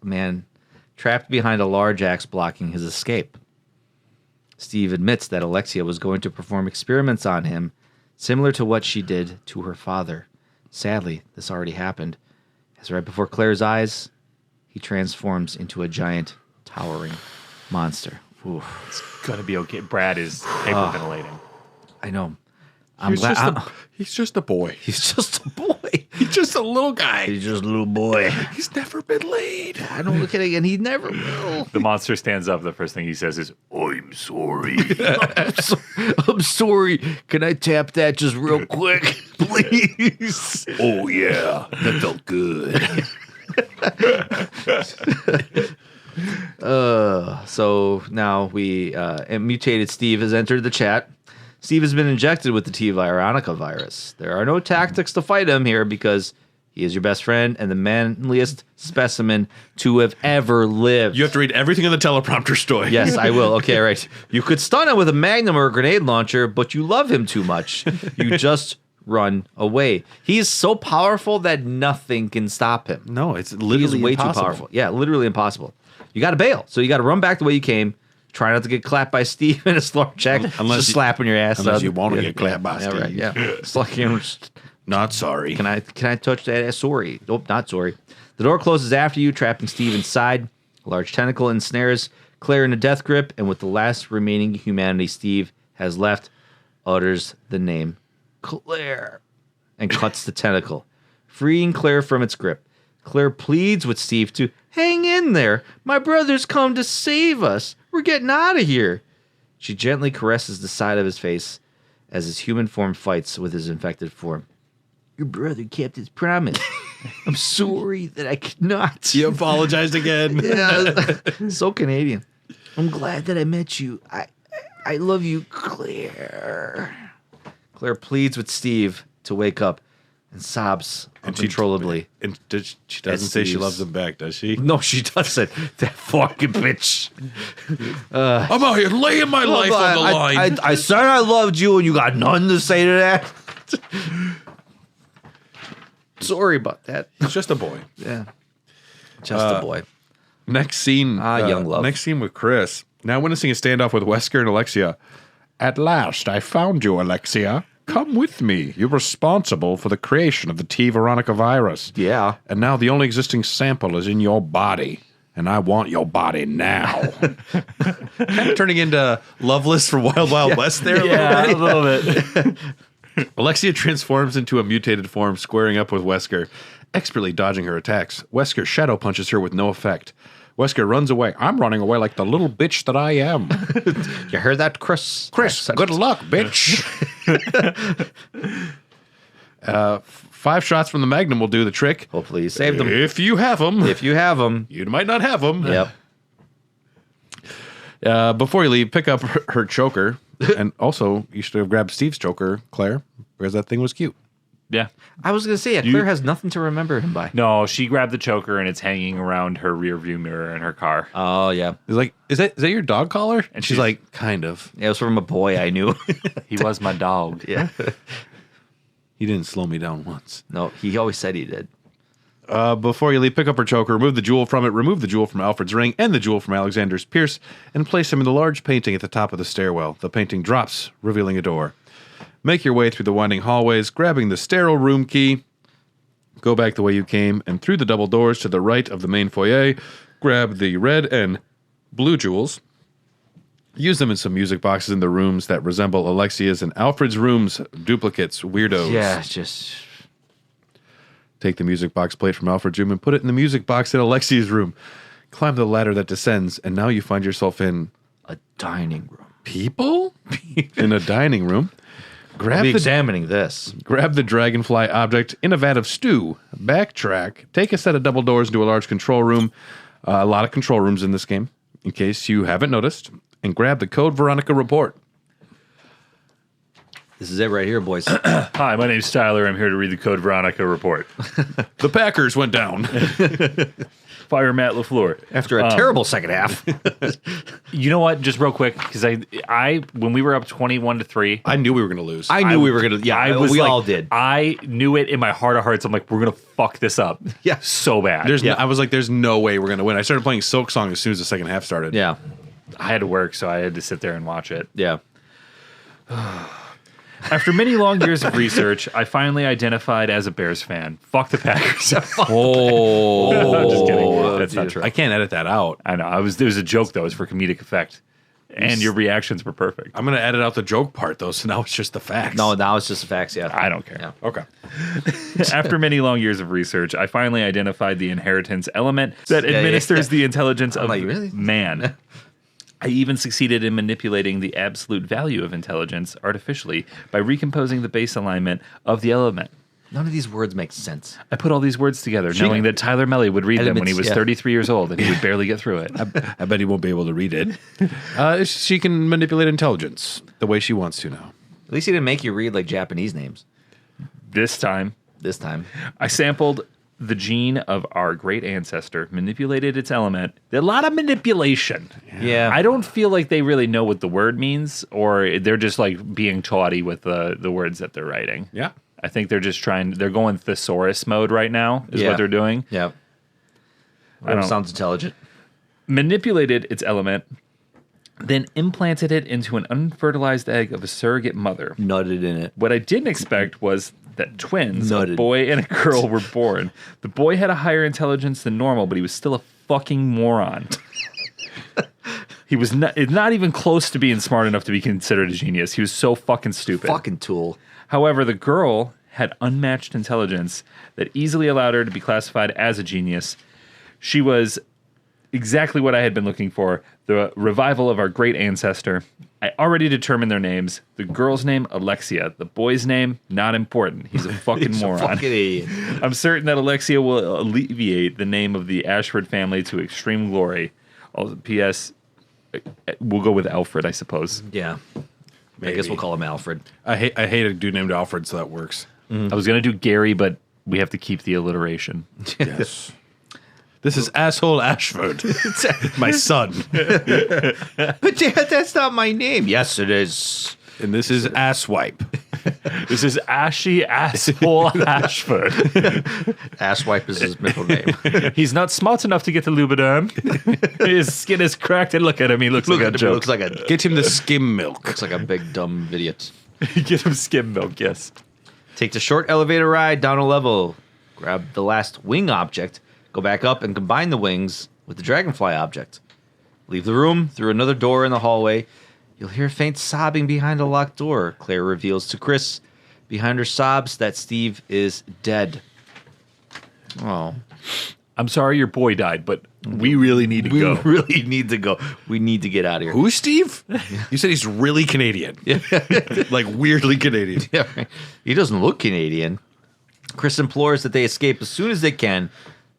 Man, trapped behind a large axe blocking his escape. Steve admits that Alexia was going to perform experiments on him, similar to what she did to her father. Sadly, this already happened, as right before Claire's eyes, he transforms into a giant, towering monster. Oof. It's going to be okay. Brad is hyperventilating. I know. I'm glad. He's just a boy. He's just a boy. He's just a little guy. He's just a little boy. He's never been laid. I don't look at it, and he never will. The monster stands up. The first thing he says is, "I'm sorry." I'm sorry. Can I tap that just real quick, please? Oh, yeah. That felt good. So now we mutated Steve has entered the chat. Steve has been injected with the T Veronica virus. There are no tactics to fight him here because he is your best friend and the manliest specimen to have ever lived. You have to read everything in the teleprompter story. Yes, I will. Okay, right. You could stun him with a magnum or a grenade launcher, but you love him too much. You just run away. He is so powerful that nothing can stop him. No, it's He literally is way impossible. too powerful. Yeah, literally impossible. You got to bail. So you got to run back the way you came. Try not to get clapped by Steve in a slow check. Unless just you- slapping your ass. unless up. you wanna Yeah, get clapped by yeah, Steve. Right, yeah. It's like, you know, Not sorry. can I touch that? Sorry. Nope, not sorry. The door closes after you, trapping Steve inside. A large tentacle ensnares Claire in a death grip, and with the last remaining humanity Steve has left, utters the name Claire and cuts the tentacle, freeing Claire from its grip. Claire pleads with Steve to hang in there. My brother's come to save us. We're getting out of here. She gently caresses the side of his face as his human form fights with his infected form. Your brother kept his promise. I'm sorry that I cannot. You apologized again. Yeah, so Canadian. I'm glad that I met you. I love you, Claire. Claire pleads with Steve to wake up and sobs uncontrollably. And she doesn't say she loves him back, does she? No, she doesn't. That fucking bitch. I'm out here laying my life on the line. I said I loved you and you got nothing to say to that. Sorry about that. He's just a boy. Yeah. Just a boy. Next scene. Young love. Next scene with Chris. Now witnessing a standoff with Wesker and Alexia. At last, I found you, Alexia. Come with me. You're responsible for the creation of the T. Veronica virus. Yeah. And now the only existing sample is in your body. And I want your body now. Kind of turning into Loveless from Wild Wild West there. Yeah, a little bit. Alexia transforms into a mutated form, squaring up with Wesker, expertly dodging her attacks. Wesker shadow punches her with no effect. Wesker runs away. I'm running away like the little bitch that I am. You heard that, Chris? Chris, good luck, bitch. 5 shots from the Magnum will do the trick. Hopefully you saved them. If you have them. If you have them. You might not have them. Yep. Before you leave, pick up her choker. And also, you should have grabbed Steve's choker, Claire, because that thing was cute. Yeah. I was going to say, Claire has nothing to remember him by. No, she grabbed the choker and it's hanging around her rear view mirror in her car. Oh, yeah. He's like, is that your dog collar? And she's she's- like, kind of. Yeah, it was from a boy I knew. He was my dog. Yeah. He didn't slow me down once. No, he always said he did. Before you leave, pick up her choker, remove the jewel from it, remove the jewel from Alfred's ring and the jewel from Alexander's pierce, and place them in the large painting at the top of the stairwell. The painting drops, revealing a door. Make your way through the winding hallways, grabbing the sterile room key. Go back the way you came, and through the double doors to the right of the main foyer. Grab the red and blue jewels. Use them in some music boxes in the rooms that resemble Alexia's and Alfred's rooms. Duplicates, weirdos. Yeah, just... Take the music box plate from Alfred's room and put it in the music box in Alexia's room. Climb the ladder that descends, and now you find yourself in... a dining room. People? In a dining room. I'll be examining this. Grab the dragonfly object in a vat of stew. Backtrack. Take a set of double doors into a large control room. A lot of control rooms in this game, in case you haven't noticed. And grab the Code Veronica report. This is it right here, boys. Hi, my name's Tyler. I'm here to read the Code Veronica report. The Packers went down. Fire Matt LaFleur. After a terrible second half. You know what? Just real quick, because I when we were up 21-3, I knew we were going to lose. I knew we were going to... Yeah, we all did. I knew it in my heart of hearts. I'm like, we're going to fuck this up. Yeah. So bad. I was like, there's no way we're going to win. I started playing Silk Song as soon as the second half started. Yeah. I had to work, so I had to sit there and watch it. Yeah. After many long years of research, I finally identified as a Bears fan. Fuck the Packers. Oh. I'm just kidding. That's not true. I can't edit that out. I know. There was a joke, though. It was for comedic effect. And your reactions were perfect. I'm going to edit out the joke part, though, so now it's just the facts. No, now it's just the facts, yeah. I don't care. Yeah. Okay. After many long years of research, I finally identified the inheritance element that administers the intelligence of like, really? man. I even succeeded in manipulating the absolute value of intelligence artificially by recomposing the base alignment of the element. None of these words make sense. I put all these words together, knowing that Tyler Melly would read them when he was yeah. 33 years old, and he would barely get through it. I bet he won't be able to read it. She can manipulate intelligence the way she wants to now. At least he didn't make you read like Japanese names This time, I sampled the gene of our great ancestor, manipulated its element. A lot of manipulation. Yeah. I don't feel like they really know what the word means, or they're just like being tawdy with the words that they're writing. Yeah. I think they're just they're going thesaurus mode right now, is what they're doing. Yeah. Sounds intelligent. Manipulated its element, then implanted it into an unfertilized egg of a surrogate mother. Nutted in it. What I didn't expect was that twins, Nutted. a boy and a girl, were born. The boy had a higher intelligence than normal, but he was still a fucking moron. He was not even close to being smart enough to be considered a genius. He was so fucking stupid. Fucking tool. However, the girl had unmatched intelligence that easily allowed her to be classified as a genius. She was exactly what I had been looking for. The revival of our great ancestor. I already determined their names. The girl's name, Alexia. The boy's name, not important. He's a fucking moron. Fucking idiot. I'm certain that Alexia will alleviate the name of the Ashford family to extreme glory. P.S. We'll go with Alfred, I suppose. Yeah. I guess we'll call him Alfred. I hate a dude named Alfred, so that works. I was going to do Gary, but we have to keep the alliteration. Yes. This is asshole Ashford, my son, But Dad, that's not my name. Yes, it is. and this is asswipe. This is Ashy Asshole Ashford. Asswipe is his middle name. He's not smart enough to get to Lubriderm. His skin is cracked, and look at him. He looks like a joke. Looks like a Get him the skim milk. looks like a big dumb idiot. Get him skim milk, yes. Take the short elevator ride down a level. Grab the last wing object. Go back up and combine the wings with the dragonfly object. Leave the room through another door in the hallway. You'll hear faint sobbing behind a locked door. Claire reveals to Chris behind her sobs that Steve is dead. Oh. I'm sorry your boy died, but we really need to We go. really need to go. We need to get out of here. Who's Steve? You said he's really Canadian. Like weirdly Canadian. Yeah, right. He doesn't look Canadian. Chris implores that they escape as soon as they can,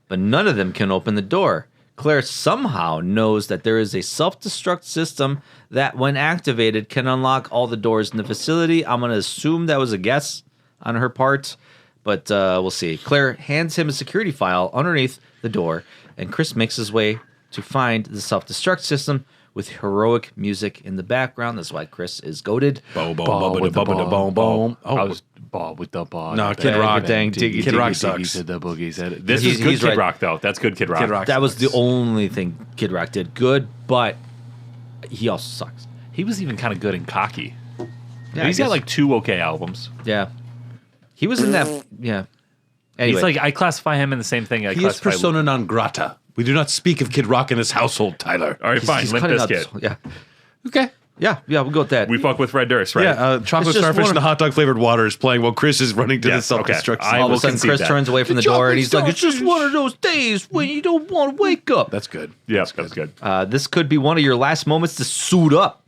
but none of them can open the door. Claire somehow knows that there is a self-destruct system that, when activated, can unlock all the doors in the facility. I'm going to assume that was a guess on her part, but we'll see. Claire hands him a security file underneath the door, and Chris makes his way to find the self-destruct system with heroic music in the background. That's why Chris is goated. Boom, boom, boom, boom, boom, boom, boom. I was ball with the ball. No, Kid Rock. Dang, diggy, Kid Rock diggy, sucks. The boogie said this He's- is good he's Kid right. Rock, though. That's good Kid Rock. Kid Rock. That was the sucks. only thing Kid Rock did good, but he also sucks. He was even kind of good in Cocky. Yeah, He's I got guess. like 2 okay albums. Yeah. He was in that. Yeah. Anyway, He's like, I classify him in the same thing I He is classify. persona non grata. We do not speak of Kid Rock in this household, Tyler. All right, fine. he's Limp cutting out Bizkit. this- Yeah. Okay. Yeah. We'll go with that. We fuck with Red Durst, right? Yeah, chocolate It's just starfish one and the of- hot dog flavored water is playing while Chris is running to the Yes, self-destruct. okay. I All of will a sudden, concede Chris that. turns away from the door and he's like, "It's just one of those days when you don't want to wake up." That's good. Yeah, that's good. This could be one of your last moments to suit up.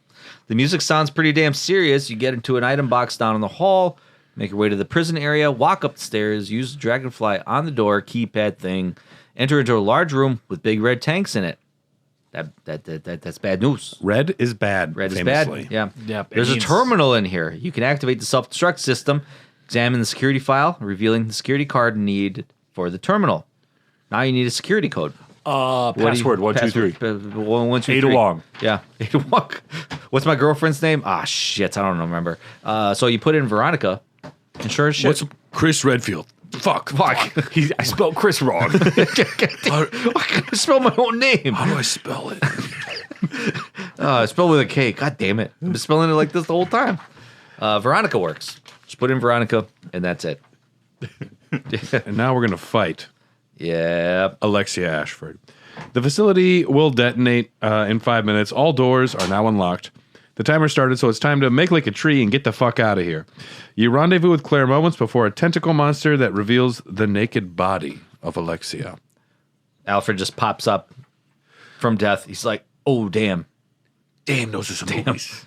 The music sounds pretty damn serious. You get into an item box down in the hall, make your way to the prison area, walk up the stairs, use the dragonfly on the door keypad thing, enter into a large room with big red tanks in it. That's bad news. Red is bad. Red famously. is bad. Yeah. Yep, it There's a means- terminal in here. You can activate the self-destruct system, examine the security file, revealing the security card needed for the terminal. Now you need a security code. What do you- Password 1 2 3. password, 1 2 Ada 3. Wong. Yeah, Ada Wong. What's my girlfriend's name? Ah, shit, I don't remember. So you put in Veronica, and sure as shit. What's Chris Redfield? Fuck. I spelled Chris wrong. I can't spell my own name. How do I spell it? It's spelled with a K. God damn it. I've been spelling it like this the whole time. Veronica works. Just put in Veronica, and that's it. And now we're going to fight Yeah. Alexia Ashford. The facility will detonate in 5 minutes. All doors are now unlocked. The timer started, so it's time to make like a tree and get the fuck out of here. You rendezvous with Claire moments before a tentacle monster that reveals the naked body of Alexia. Alfred just pops up from death. He's like, oh, damn. Damn, those are some movies.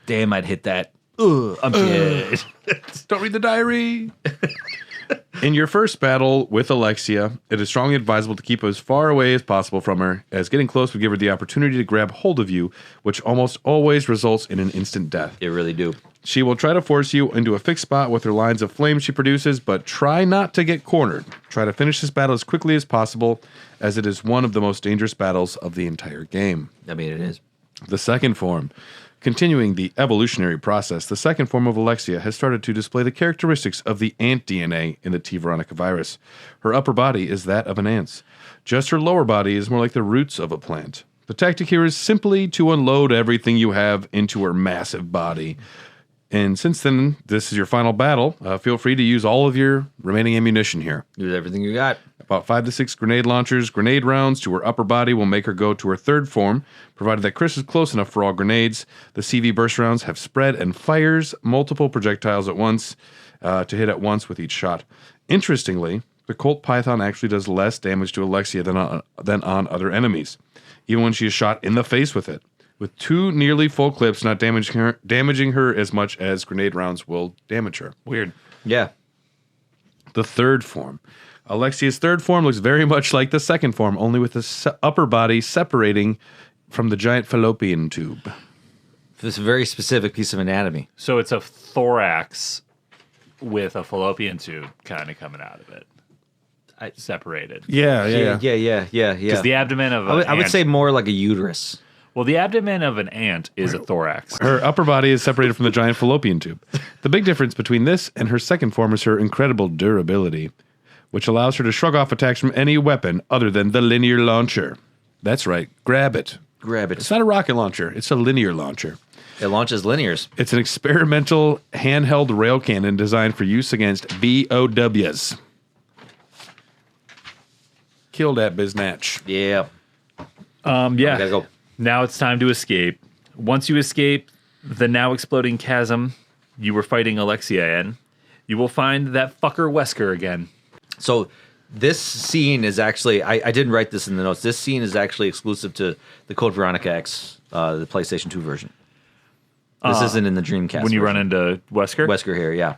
Damn, I'd hit that. Ugh, I'm dead. Don't read the diary. In your first battle with Alexia, it is strongly advisable to keep as far away as possible from her, as getting close would give her the opportunity to grab hold of you, which almost always results in an instant death. You really do. She will try to force you into a fixed spot with her lines of flame she produces, but try not to get cornered. Try to finish this battle as quickly as possible, as it is one of the most dangerous battles of the entire game. I mean, it is. The second form. Continuing the evolutionary process, the second form of Alexia has started to display the characteristics of the ant DNA in the T. Veronica virus. Her upper body is that of an ant's. Just her lower body is more like the roots of a plant. The tactic here is simply to unload everything you have into her massive body. And since then, this is your final battle. Feel free to use all of your remaining ammunition here. Use everything you got. About 5 to 6 grenade launchers, grenade rounds to her upper body will make her go to her third form, provided that Chris is close enough for all grenades. The CV burst rounds have spread and fires multiple projectiles at once to hit at once with each shot. Interestingly, The Colt Python actually does less damage to Alexia than on other enemies, even when she is shot in the face with it. With 2 nearly full clips not damaging her as much as grenade rounds will damage her. Weird. Yeah. The third form. Alexia's third form looks very much like the second form, only with the upper body separating from the giant fallopian tube. This very specific piece of anatomy. So it's a thorax with a fallopian tube kind of coming out of it. Separated. Yeah. Because the abdomen of I would say more like a uterus. Well, the abdomen of an ant is a thorax. Her upper body is separated from the giant fallopian tube. The big difference between this and her second form is her incredible durability, which allows her to shrug off attacks from any weapon other than the linear launcher. That's right. Grab it. Grab it. It's not a rocket launcher. It's a linear launcher. It launches linears. It's an experimental handheld rail cannon designed for use against BOWs. Kill that biznatch. Yeah. Yeah. Gotta go. Now it's time to escape. Once you escape the now exploding chasm you were fighting Alexia in, you will find that fucker Wesker again. So this scene is actually, I didn't write this in the notes. This scene is actually exclusive to the Code Veronica X, the PlayStation 2 version. This isn't in the Dreamcast When you run version. into Wesker? Wesker here, yeah.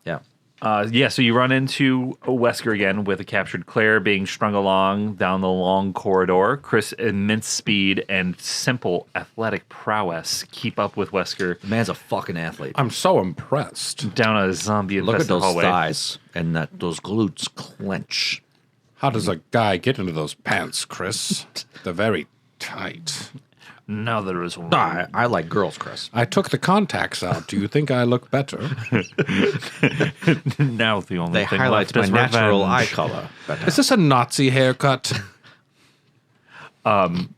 Yeah. So you run into Wesker again with a captured Claire being strung along down the long corridor. Chris' immense speed and simple athletic prowess keep up with Wesker The man's a fucking athlete. I'm so impressed. down a zombie-infested Look at those hallway. thighs and those glutes clench. How does a guy get into those pants, Chris? They're very tight. Now there is one. I like girls, Chris. I took the contacts out. Do you think I look better? Now the only They thing highlight left my is natural eye revenge. color. Is this a Nazi haircut? Try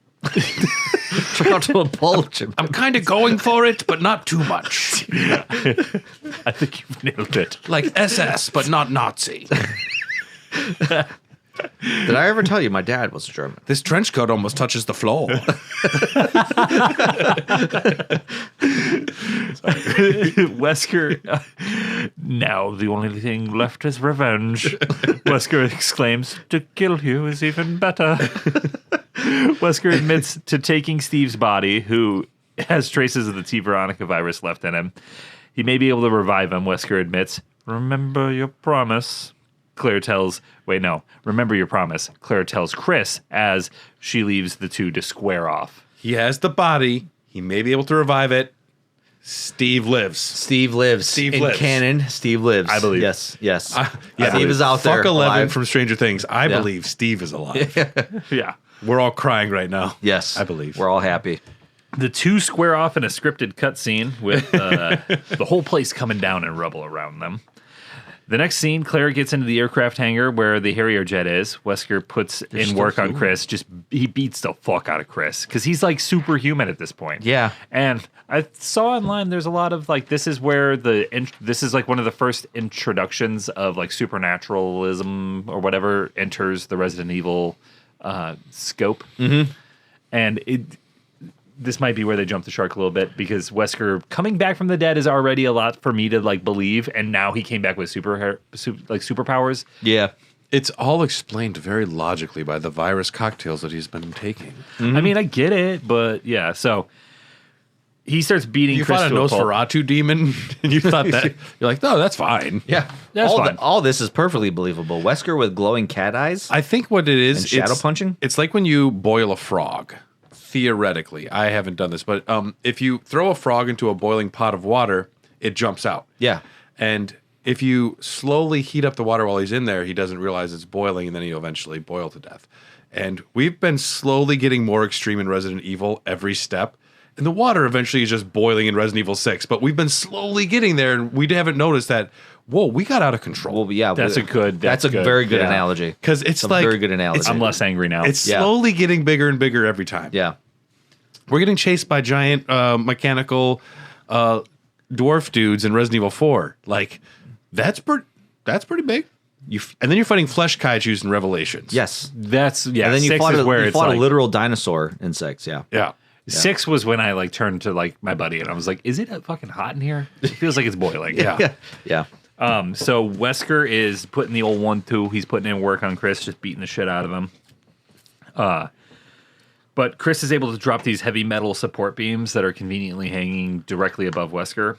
out to indulge him. I'm kind of going for it, but not too much. I think you've nailed it. Like SS, but not Nazi. Did I ever tell you my dad was German? This trench coat almost touches the floor. Wesker, now the only thing left is revenge. Wesker exclaims, to kill you is even better. Wesker admits to taking Steve's body, who has traces of the T. Veronica virus left in him. He may be able to revive him, Wesker admits. Remember your promise. Remember your promise. Claire tells Chris as she leaves the two to square off. He has the body. He may be able to revive it. Steve lives. Steve lives. Steve in lives. canon, Steve lives. I believe. Yes. Yeah. Steve is out there. Fuck 11 alive. from Stranger Things. I believe Steve is alive. Yeah. We're all crying right now. Yes. I believe. We're all happy. The two square off in a scripted cutscene with the whole place coming down in rubble around them. The next scene, Claire gets into the aircraft hangar where the Harrier jet is. Wesker puts in work on Chris. He beats the fuck out of Chris because he's like superhuman at this point. Yeah. And I saw online there's a lot of like this is where this is like one of the first introductions of like supernaturalism or whatever enters the Resident Evil scope. Mm-hmm. And this might be where they jump the shark a little bit because Wesker coming back from the dead is already a lot for me to like believe, and now he came back with superpowers. Yeah. It's all explained very logically by the virus cocktails that he's been taking. I mean, I get it, but yeah. So he starts beating You Chris fought a to a pulp. Nosferatu demon, and you thought that you're like, no, that's fine. Yeah. That's fine. All this is perfectly believable. Wesker with glowing cat eyes. I think what it is, And shadow punching? It's like when you boil a frog. Theoretically, I haven't done this, but if you throw a frog into a boiling pot of water, it jumps out. Yeah. And if you slowly heat up the water while he's in there, he doesn't realize it's boiling, and then he'll eventually boil to death. And we've been slowly getting more extreme in Resident Evil every step. And the water eventually is just boiling in Resident Evil 6. But we've been slowly getting there, and we haven't noticed that, whoa, we got out of control. Well, yeah. That's a good. That's a good. very good Yeah. analogy. Because it's a like... very good analogy. I'm less angry now. It's Yeah. slowly getting bigger and bigger every time. Yeah. We're getting chased by giant mechanical dwarf dudes in Resident Evil 4. Like, that's pretty big. And then you're fighting flesh kaijus in Revelations. Yes. That's And then you 6 fought, is where you it's fought like, a literal dinosaur in 6, yeah. Yeah. 6 was when I like turned to like my buddy and I was like, "Is it fucking hot in here? It feels like it's boiling." Yeah. Yeah. So Wesker is putting the old 1-2. He's putting in work on Chris, just beating the shit out of him. But Chris is able to drop these heavy metal support beams that are conveniently hanging directly above Wesker.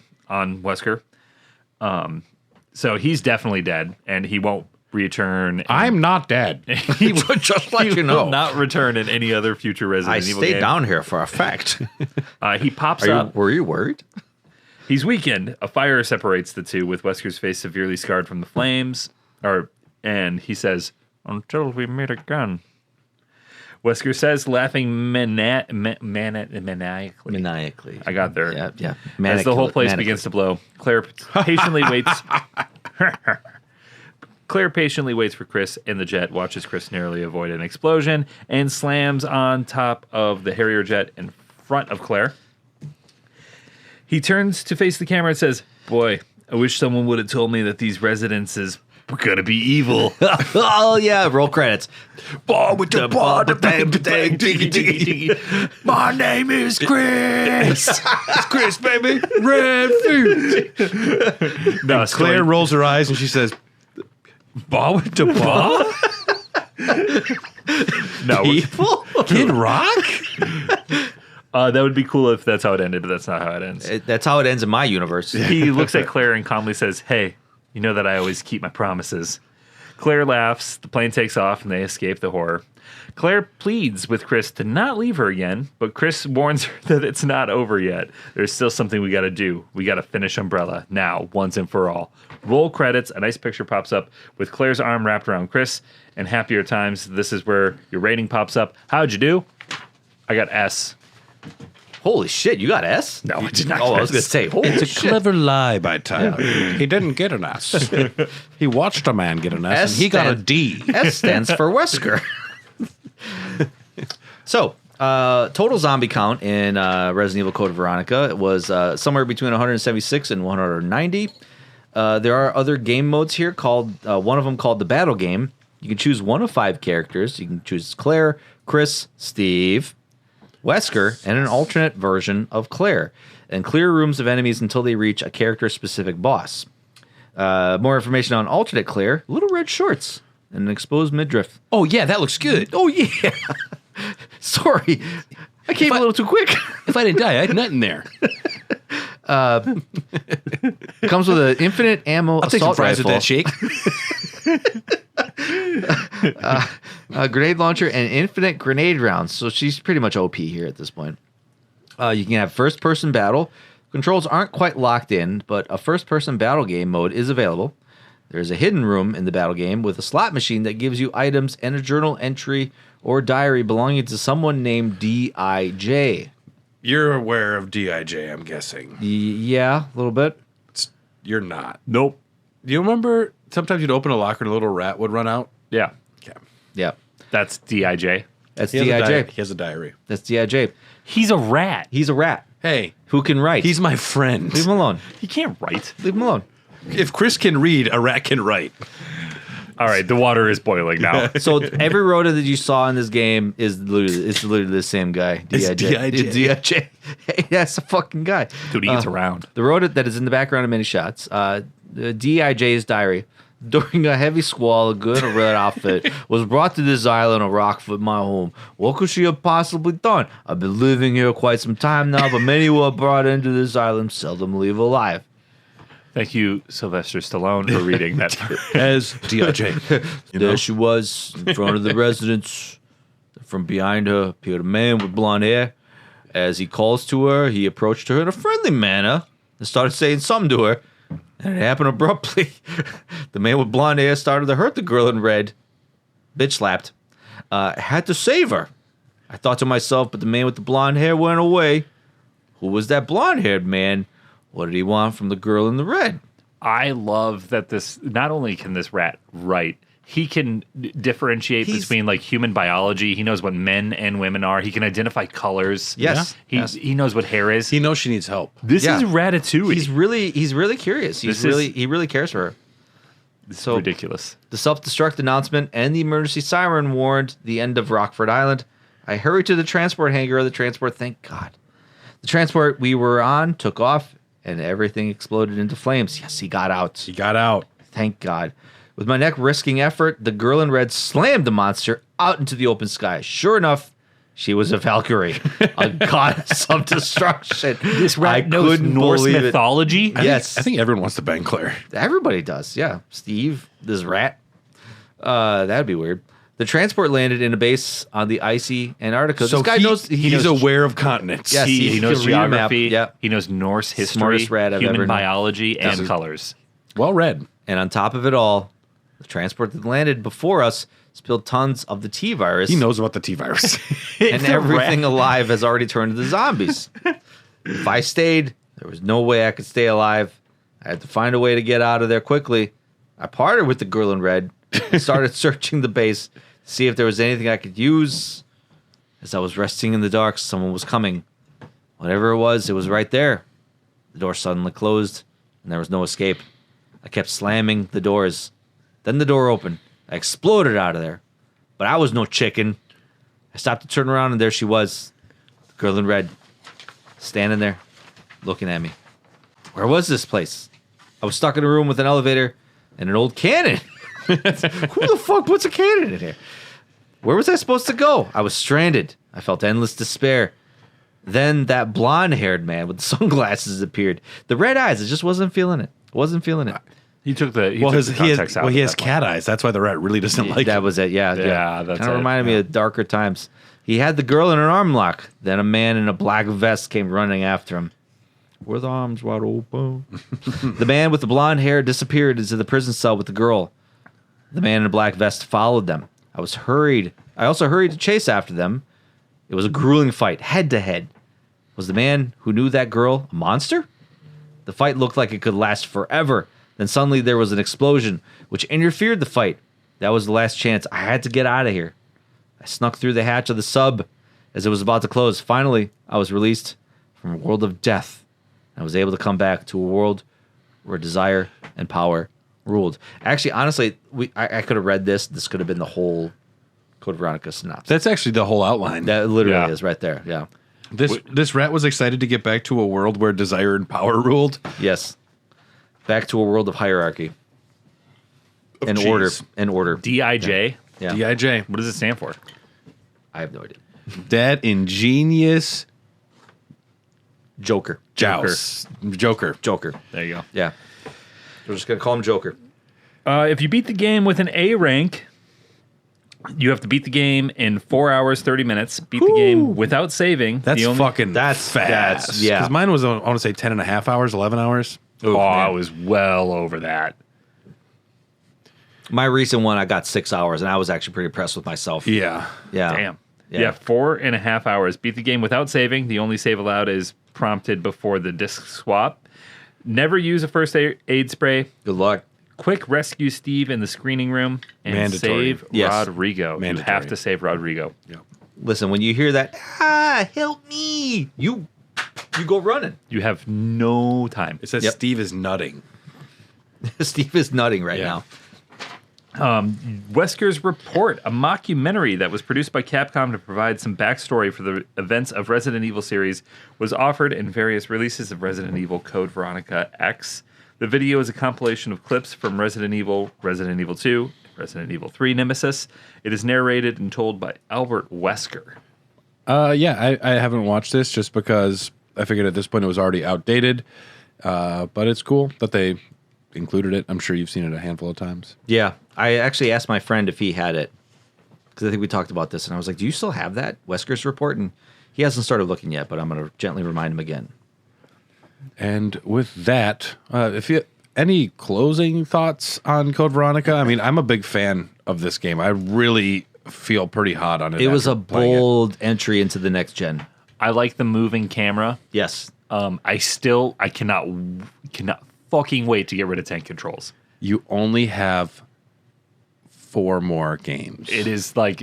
So he's definitely dead, and he won't return. I'm not dead. He will, Just let he you know. will not return in any other future Resident I Evil stayed game. down here for a fact. He pops up. Were you worried? He's weakened. A fire separates the two, with Wesker's face severely scarred from the flames. And he says, "Until we meet again." Wesker says, laughing maniacally. Maniacally. I got there. Yeah. As the whole place begins to blow, Claire patiently waits. Claire patiently waits for Chris in the jet, watches Chris narrowly avoid an explosion, and slams on top of the Harrier jet in front of Claire. He turns to face the camera and says, "Boy, I wish someone would have told me that these residences were going to be evil." Oh, yeah. Roll credits. My name is Chris. It's Chris, baby. Redfield. No, Claire rolls her eyes and she says, "Ball with the ball? No, People? Kid Rock?" that would be cool if that's how it ended, but that's not how it ends. That's how it ends in my universe. He looks at Claire and calmly says, "Hey, you know that I always keep my promises." Claire laughs, the plane takes off, and they escape the horror. Claire pleads with Chris to not leave her again, but Chris warns her that it's not over yet. There's still something we got to do. We got to finish Umbrella now, once and for all. Roll credits. A nice picture pops up with Claire's arm wrapped around Chris. And happier times, this is where your rating pops up. How'd you do? I got S. Holy shit, you got S? No, I did not. Oh, I was going to say, holy It's a shit. clever lie by Tyler. He didn't get an S. He watched a man get an S, and he got a D. S stands for Wesker. So, total zombie count in Resident Evil Code Veronica was somewhere between 176 and 190. There are other game modes here called, one of them called the battle game. You can choose one of 5 characters. You can choose Claire, Chris, Steve, Wesker, and an alternate version of Claire, and clear rooms of enemies until they reach a character-specific boss. More information on alternate Claire, little red shorts, and an exposed midriff. Oh, yeah, that looks good. Oh, yeah. Sorry. I came a little too quick. If I didn't die, I had nothing there. Comes with an infinite ammo I'll take some assault fries rifle, with that shake. a grenade launcher, and infinite grenade rounds. So she's pretty much OP here at this point. You can have first-person battle. Controls aren't quite locked in, but a first-person battle game mode is available. There's a hidden room in the battle game with a slot machine that gives you items and a journal entry or diary belonging to someone named D.I.J. You're aware of D.I.J., I'm guessing. Yeah, a little bit. You're not. Nope. Do you remember sometimes you'd open a locker and a little rat would run out? Yeah. Okay. Yeah, That's D.I.J. that's He has a D.I.J. diary. He has a diary. That's D.I.J. He's a rat. He's a rat Hey, who can write. he's my friend. Leave him alone. He can't write. Leave him alone. If Chris can read, a rat can write. All right, the water is boiling now. So every Rhoda that you saw in this game is literally the same guy. It's D.I.J.. It's D.I.J. Hey, that's the fucking guy. Dude, he gets around. The Rhoda that is in the background of many shots. The D.I.J.'s diary. During a heavy squall, a good red outfit was brought to this island of Rockfort, my home. What could she have possibly done? I've been living here quite some time now, but many who are brought into this island seldom leave alive. Thank you, Sylvester Stallone, for reading that. As D.I.J. There she was, in front of the residence. From behind her appeared a man with blonde hair. As he calls to her, he approached her in a friendly manner and started saying something to her. And it happened abruptly. The man with blonde hair started to hurt the girl in red. Bitch slapped. Had to save her. I thought to myself, but the man with the blonde hair went away. Who was that blonde-haired man? What did he want from the girl in the red? I love that this, not only can this rat write, he can differentiate between like human biology. He knows what men and women are. He can identify colors. Yes. He knows what hair is. He knows she needs help. This Yeah. is Ratatouille. He's really curious. He really cares for her. This is so- ridiculous. The self-destruct announcement and the emergency siren warned the end of Rockfort Island. I hurried to the transport hangar of the transport. Thank God. The transport we were on took off, and everything exploded into flames. Yes, he got out. He got out. Thank God. With my neck risking effort, the girl in red slammed the monster out into the open sky. Sure enough, she was a Valkyrie, a goddess of destruction. This rat I knows couldn't Norse believe it. mythology. Yes. I think everyone wants to bang Claire. Everybody does, yeah. Steve, this rat. That'd be weird. The transport landed in a base on the icy Antarctica. So this guy knows. He's knows, aware of continents. Yes. He knows can read a map. geography. Yep. He knows Norse history, Smartest rat I've ever human known. biology, and colors. Well read. And on top of it all, the transport that landed before us spilled tons of the T virus. He knows about the T virus. And everything alive has already turned into zombies. If I stayed, there was no way I could stay alive. I had to find a way to get out of there quickly. I parted with the girl in red and started searching the base to see if there was anything I could use. As I was resting in the dark, someone was coming. Whatever it was right there. The door suddenly closed, and there was no escape. I kept slamming the doors. Then the door opened. I exploded out of there. But I was no chicken. I stopped to turn around, and there she was. The girl in red. Standing there, looking at me. Where was this place? I was stuck in a room with an elevator and an old cannon. Who the fuck puts a cannon in here? Where was I supposed to go? I was stranded. I felt endless despair. Then that blonde-haired man with the sunglasses appeared. The red eyes, it just wasn't feeling it. Wasn't feeling it. He took the Well, took the context out. he at has that point. cat eyes. That's why the rat really doesn't like That him. was it, yeah. Yeah, that's kind of it, reminded me of darker times. He had the girl in an arm lock. Then a man in a black vest came running after him. With arms wide open. The man with the blonde hair disappeared into the prison cell with the girl. The man in a black vest followed them. I also hurried to chase after them. It was a grueling fight, head to head. Was the man who knew that girl a monster? The fight looked like it could last forever. Then suddenly there was an explosion, which interfered the fight. That was the last chance. I had to get out of here. I snuck through the hatch of the sub as it was about to close. Finally, I was released from a world of death. I was able to come back to a world where desire and power ruled. Actually, honestly, I could have read this. This could have been the whole Code Veronica synopsis. That's actually the whole outline. That literally Yeah. is right there. Yeah. This rat was excited to get back to a world where desire and power ruled. Yes. Back to a world of hierarchy. And cheese. order. And order. DIJ. Yeah. D.I.J. What does it stand for? I have no idea. That ingenious Joker. joust. Joker. Joker. There you go. Yeah. We're just going to call him Joker. If you beat the game with an A rank, you have to beat the game in 4 hours, 30 minutes. Beat the game without saving. That's the that's fast. yeah. Because mine was, I want to say, 10 and a half hours, 11 hours. I was well over that. My recent one, I got 6 hours, and I was actually pretty impressed with myself. Yeah. Yeah. Damn. Yeah. Yeah, 4.5 hours. Beat the game without saving. The only save allowed is prompted before the disc swap. Never use a first aid spray. Good luck. Quick rescue Steve in the screening room and Mandatory. save Yes. Rodrigo. You Mandatory. have to save Rodrigo. Listen, when you hear that, help me, you go running. You have no time. It says Yep. Steve is nutting. Steve is nutting right Yeah. now. Wesker's Report, a mockumentary that was produced by Capcom to provide some backstory for the events of Resident Evil series, was offered in various releases of Resident Evil Code Veronica X. The video is a compilation of clips from Resident Evil 2, Resident Evil 3 Nemesis. It is narrated and told by Albert Wesker. Yeah, I haven't watched this just because I figured at this point it was already outdated. But it's cool that they included it. I'm sure you've seen it a handful of times. Yeah, I actually asked my friend if he had it because I think we talked about this, and I was like, "Do you still have that Wesker's Report?" And he hasn't started looking yet, but I'm going to gently remind him again. And with that, if you any closing thoughts on Code Veronica? I mean, I'm a big fan of this game. I really feel pretty hot on it. It was after a playing it. bold entry into the next gen. I like the moving camera. Yes, I cannot fucking wait to get rid of tank controls. You only have 4 more games. It is like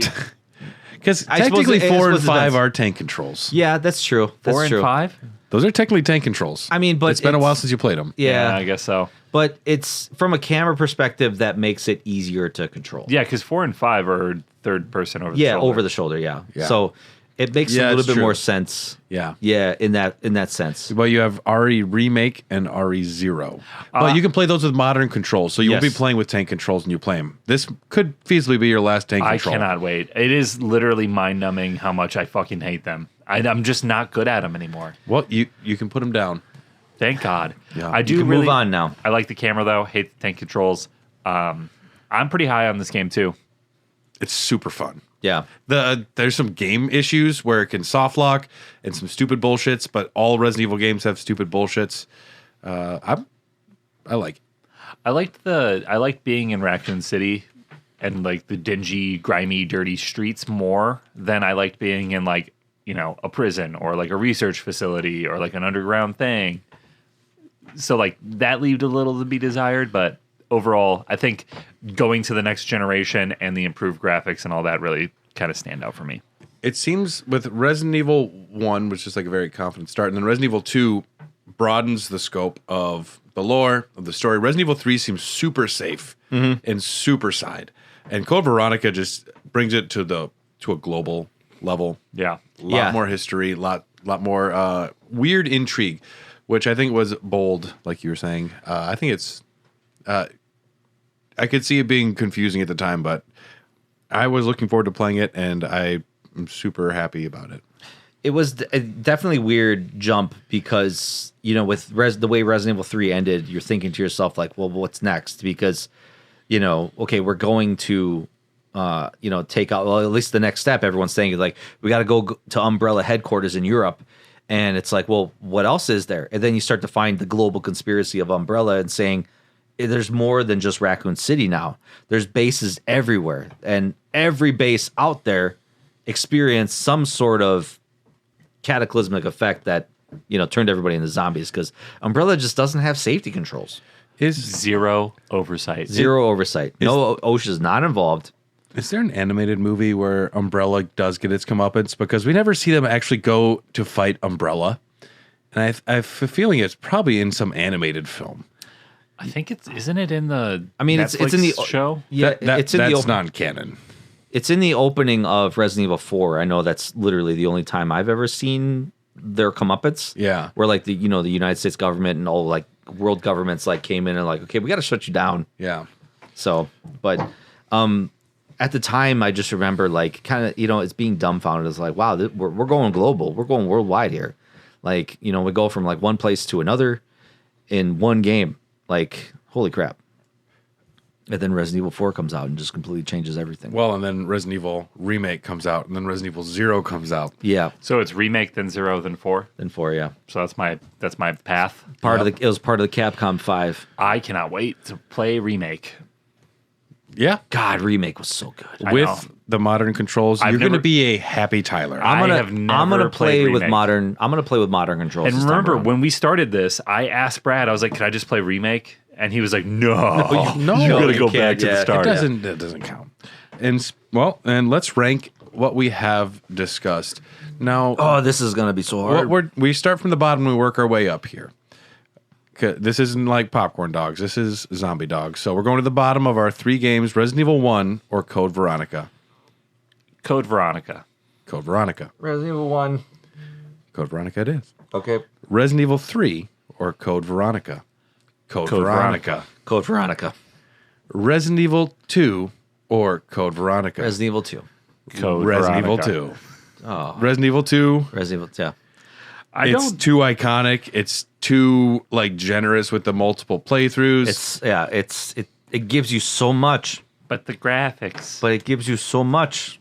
Because I suppose technically it- 4 and it 5 depends. are tank controls. yeah, that's true. That's 4 and true. 5. Those are technically tank controls. I mean, but it's been a it's- while since you played them. Yeah, I guess so. but it's from a camera perspective that makes it easier to control. Yeah, because 4 and 5 are third person over the Yeah, shoulder. over the shoulder. Yeah. Yeah. So It makes Yeah, a little it's bit true. more sense. Yeah. Yeah, in that sense. But you have RE Remake and RE Zero. But you can play those with modern controls, so you won't be Yes. playing with tank controls when you play them. This could feasibly be your last tank I control. cannot wait. It is literally mind-numbing how much I fucking hate them. I'm just not good at them anymore. Well, you can put them down. Thank God. Yeah. I do You can really move on now. I like the camera though. Hate the tank controls. I'm pretty high on this game too. It's super fun. Yeah. There's some game issues where it can soft lock and some stupid bullshits, but all Resident Evil games have stupid bullshits. I like it. I liked being in Raccoon City and like the dingy, grimy, dirty streets more than I liked being in like, a prison or like a research facility or like an underground thing. So like that left a little to be desired, but overall, I think going to the next generation and the improved graphics and all that really kind of stand out for me. It seems with Resident Evil 1, which is like a very confident start, and then Resident Evil 2 broadens the scope of the lore, of the story. Resident Evil 3 seems super safe and super side. And Code Veronica just brings it to a global level. Yeah. A lot more history, lot more weird intrigue, which I think was bold, like you were saying. I think it's I could see it being confusing at the time, but I was looking forward to playing it, and I am super happy about it. It was definitely a weird jump because, with the way Resident Evil 3 ended, you're thinking to yourself, like, well, what's next? Because, okay, we're going to, take out, well, at least the next step, everyone's saying is like, we got to go to Umbrella headquarters in Europe. And it's like, well, what else is there? And then you start to find the global conspiracy of Umbrella and saying, there's more than just Raccoon City now. There's bases everywhere. And every base out there experienced some sort of cataclysmic effect that, turned everybody into zombies because Umbrella just doesn't have safety controls. Zero oversight. Zero oversight. No, OSHA's not involved. Is there an animated movie where Umbrella does get its comeuppance? Because we never see them actually go to fight Umbrella. And I have a feeling it's probably in some animated film. I think isn't it in the It's in the show? Yeah, That's that's non-canon. It's in the opening of Resident Evil 4. I know that's literally the only time I've ever seen their comeuppance. Yeah. Where like the United States government and all like world governments like came in and like, okay, we got to shut you down. Yeah. So, but at the time, I just remember like kind of it's being dumbfounded. It's like, wow, we're going global. We're going worldwide here. Like we go from like one place to another in one game. Like holy crap. And then Resident Evil 4 comes out and just completely changes everything. Well, and then Resident Evil Remake comes out, and then Resident Evil 0 comes out. Yeah. So it's remake, then 0, then 4. Then 4, yeah. So that's my path. It was part of the Capcom 5. I cannot wait to play remake. Yeah. God, remake was so good. I know. With the modern controls, I've you're going to never- be a happy Tyler. I have never played with remake. modern. I'm gonna play with modern controls. And this time remember around. when we started this, I asked Brad, I was like, "Can I just play remake?" And he was like, "No, no, you gotta you go can't, back to yeah. the It start." That doesn't count. And let's rank what we have discussed. Now, Oh, this is gonna be so hard. we start from the bottom and we work our way up here. 'Kay, this isn't like popcorn dogs. This is zombie dogs. So we're going to the bottom of our 3 games: Resident Evil 1 or Code Veronica. Code Veronica. Code Veronica. Resident Evil 1. Code Veronica it is. Okay. Resident Evil 3 or Code Veronica. Code Veronica. Code Veronica. Resident Evil 2 or Code Veronica. Resident Evil 2. Code Resident Evil Veronica. 2. Oh. Resident Evil 2. Resident Evil 2. I It's don't. too iconic. It's too generous with the multiple playthroughs. It gives you so much, But the graphics. but it gives you so much.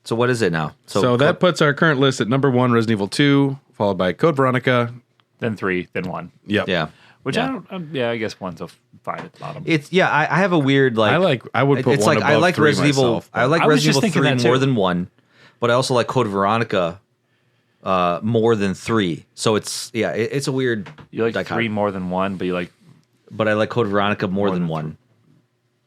So what is it now? So that puts our current list at number 1, Resident Evil 2, followed by Code Veronica. then 3, then 1. Yep. yeah. Which Yeah. I don't. Yeah, I guess 1's fine at the bottom. It's I have a weird like I would put it's one like I above like 3 Resident Evil myself, I but- like I was Resident just Evil thinking 3 that more too. than 1, but I also like Code Veronica more than 3. So it's a weird You like dichotomy. 3 more than 1, but you like But I like Code Veronica more than 1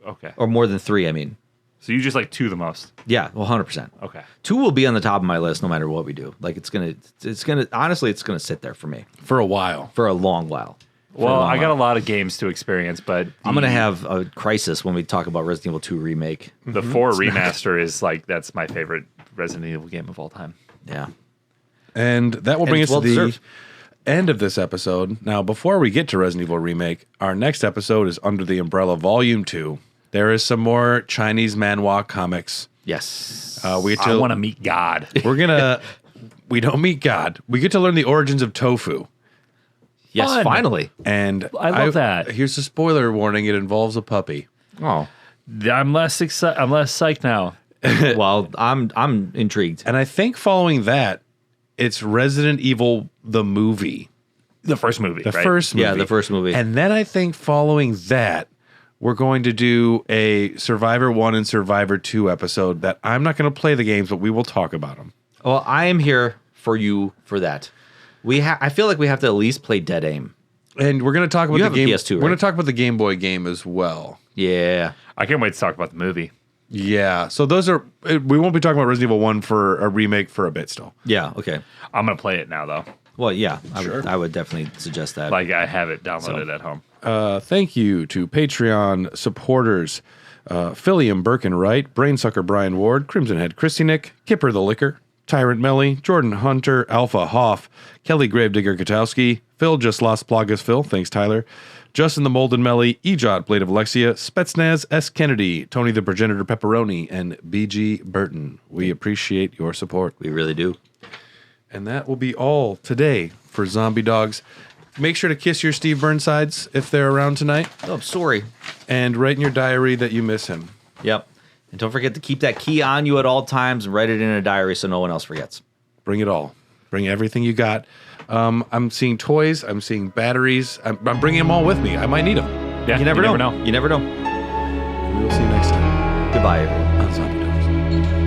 okay. or more than 3, I mean. So you just like 2 the most. Yeah, well 100%. Okay. 2 will be on the top of my list no matter what we do. Like it's going to honestly it's going to sit there for me for a while. for a long while. Well, I got a lot of games to experience, but I'm going to have a crisis when we talk about Resident Evil 2 remake. the 4 remaster is like that's my favorite Resident Evil game of all time. Yeah. And that will And bring us it's to the well-deserved. end of this episode. Now, before we get to Resident Evil Remake, our next episode is Under the Umbrella Volume 2. There is some more Chinese manhwa comics. Yes. We get I to, want to meet God. we're gonna we don't meet God. We get to learn the origins of tofu. Yes, Fun. finally. And I love that. Here's a spoiler warning: it involves a puppy. Oh. I'm less excited. I'm less psyched now. Well, I'm intrigued. And I think following that, it's Resident Evil the movie, The first movie. the right? first movie. Yeah, the first movie. And then I think following that, we're going to do a Survivor 1 and Survivor 2 episode that I'm not going to play the games, but we will talk about them. Well, I am here for you for that. I feel like we have to at least play Dead Aim. And we're going to talk about You the have a game. PS2, We're going right? to talk about the Game Boy game as well. Yeah. I can't wait to talk about the movie. Yeah. So those are. We won't be talking about Resident Evil 1 for a remake for a bit still. Yeah. Okay. I'm gonna play it now though. Well, yeah. Sure. I would definitely suggest that. Like I have it downloaded at home. Thank you to Patreon supporters Philium Birkenwright, Brainsucker Brian Ward, Crimson Head Christy Nick, Kipper the Licker, Tyrant Melly, Jordan Hunter, Alpha Hoff, Kelly Gravedigger Katowski, Phil Just Lost Plagas Phil, thanks Tyler, Justin the Molden Melly, Ejot Blade of Alexia, Spetsnaz S. Kennedy, Tony the Progenitor Pepperoni, and BG Burton. We appreciate your support. we really do. And that will be all today for Zombie Dogs. Make sure to kiss your Steve Burnsides if they're around tonight, Oh, I'm sorry. and write in your diary that you miss him. Yep. And don't forget to keep that key on you at all times and write it in a diary so no one else forgets. Bring it all. Bring everything you got. I'm seeing toys. I'm seeing batteries. I'm bringing them all with me. I might need them. Yeah, You never know. know. You never know. We will see you next time Goodbye, everyone. on Zombie Dogs.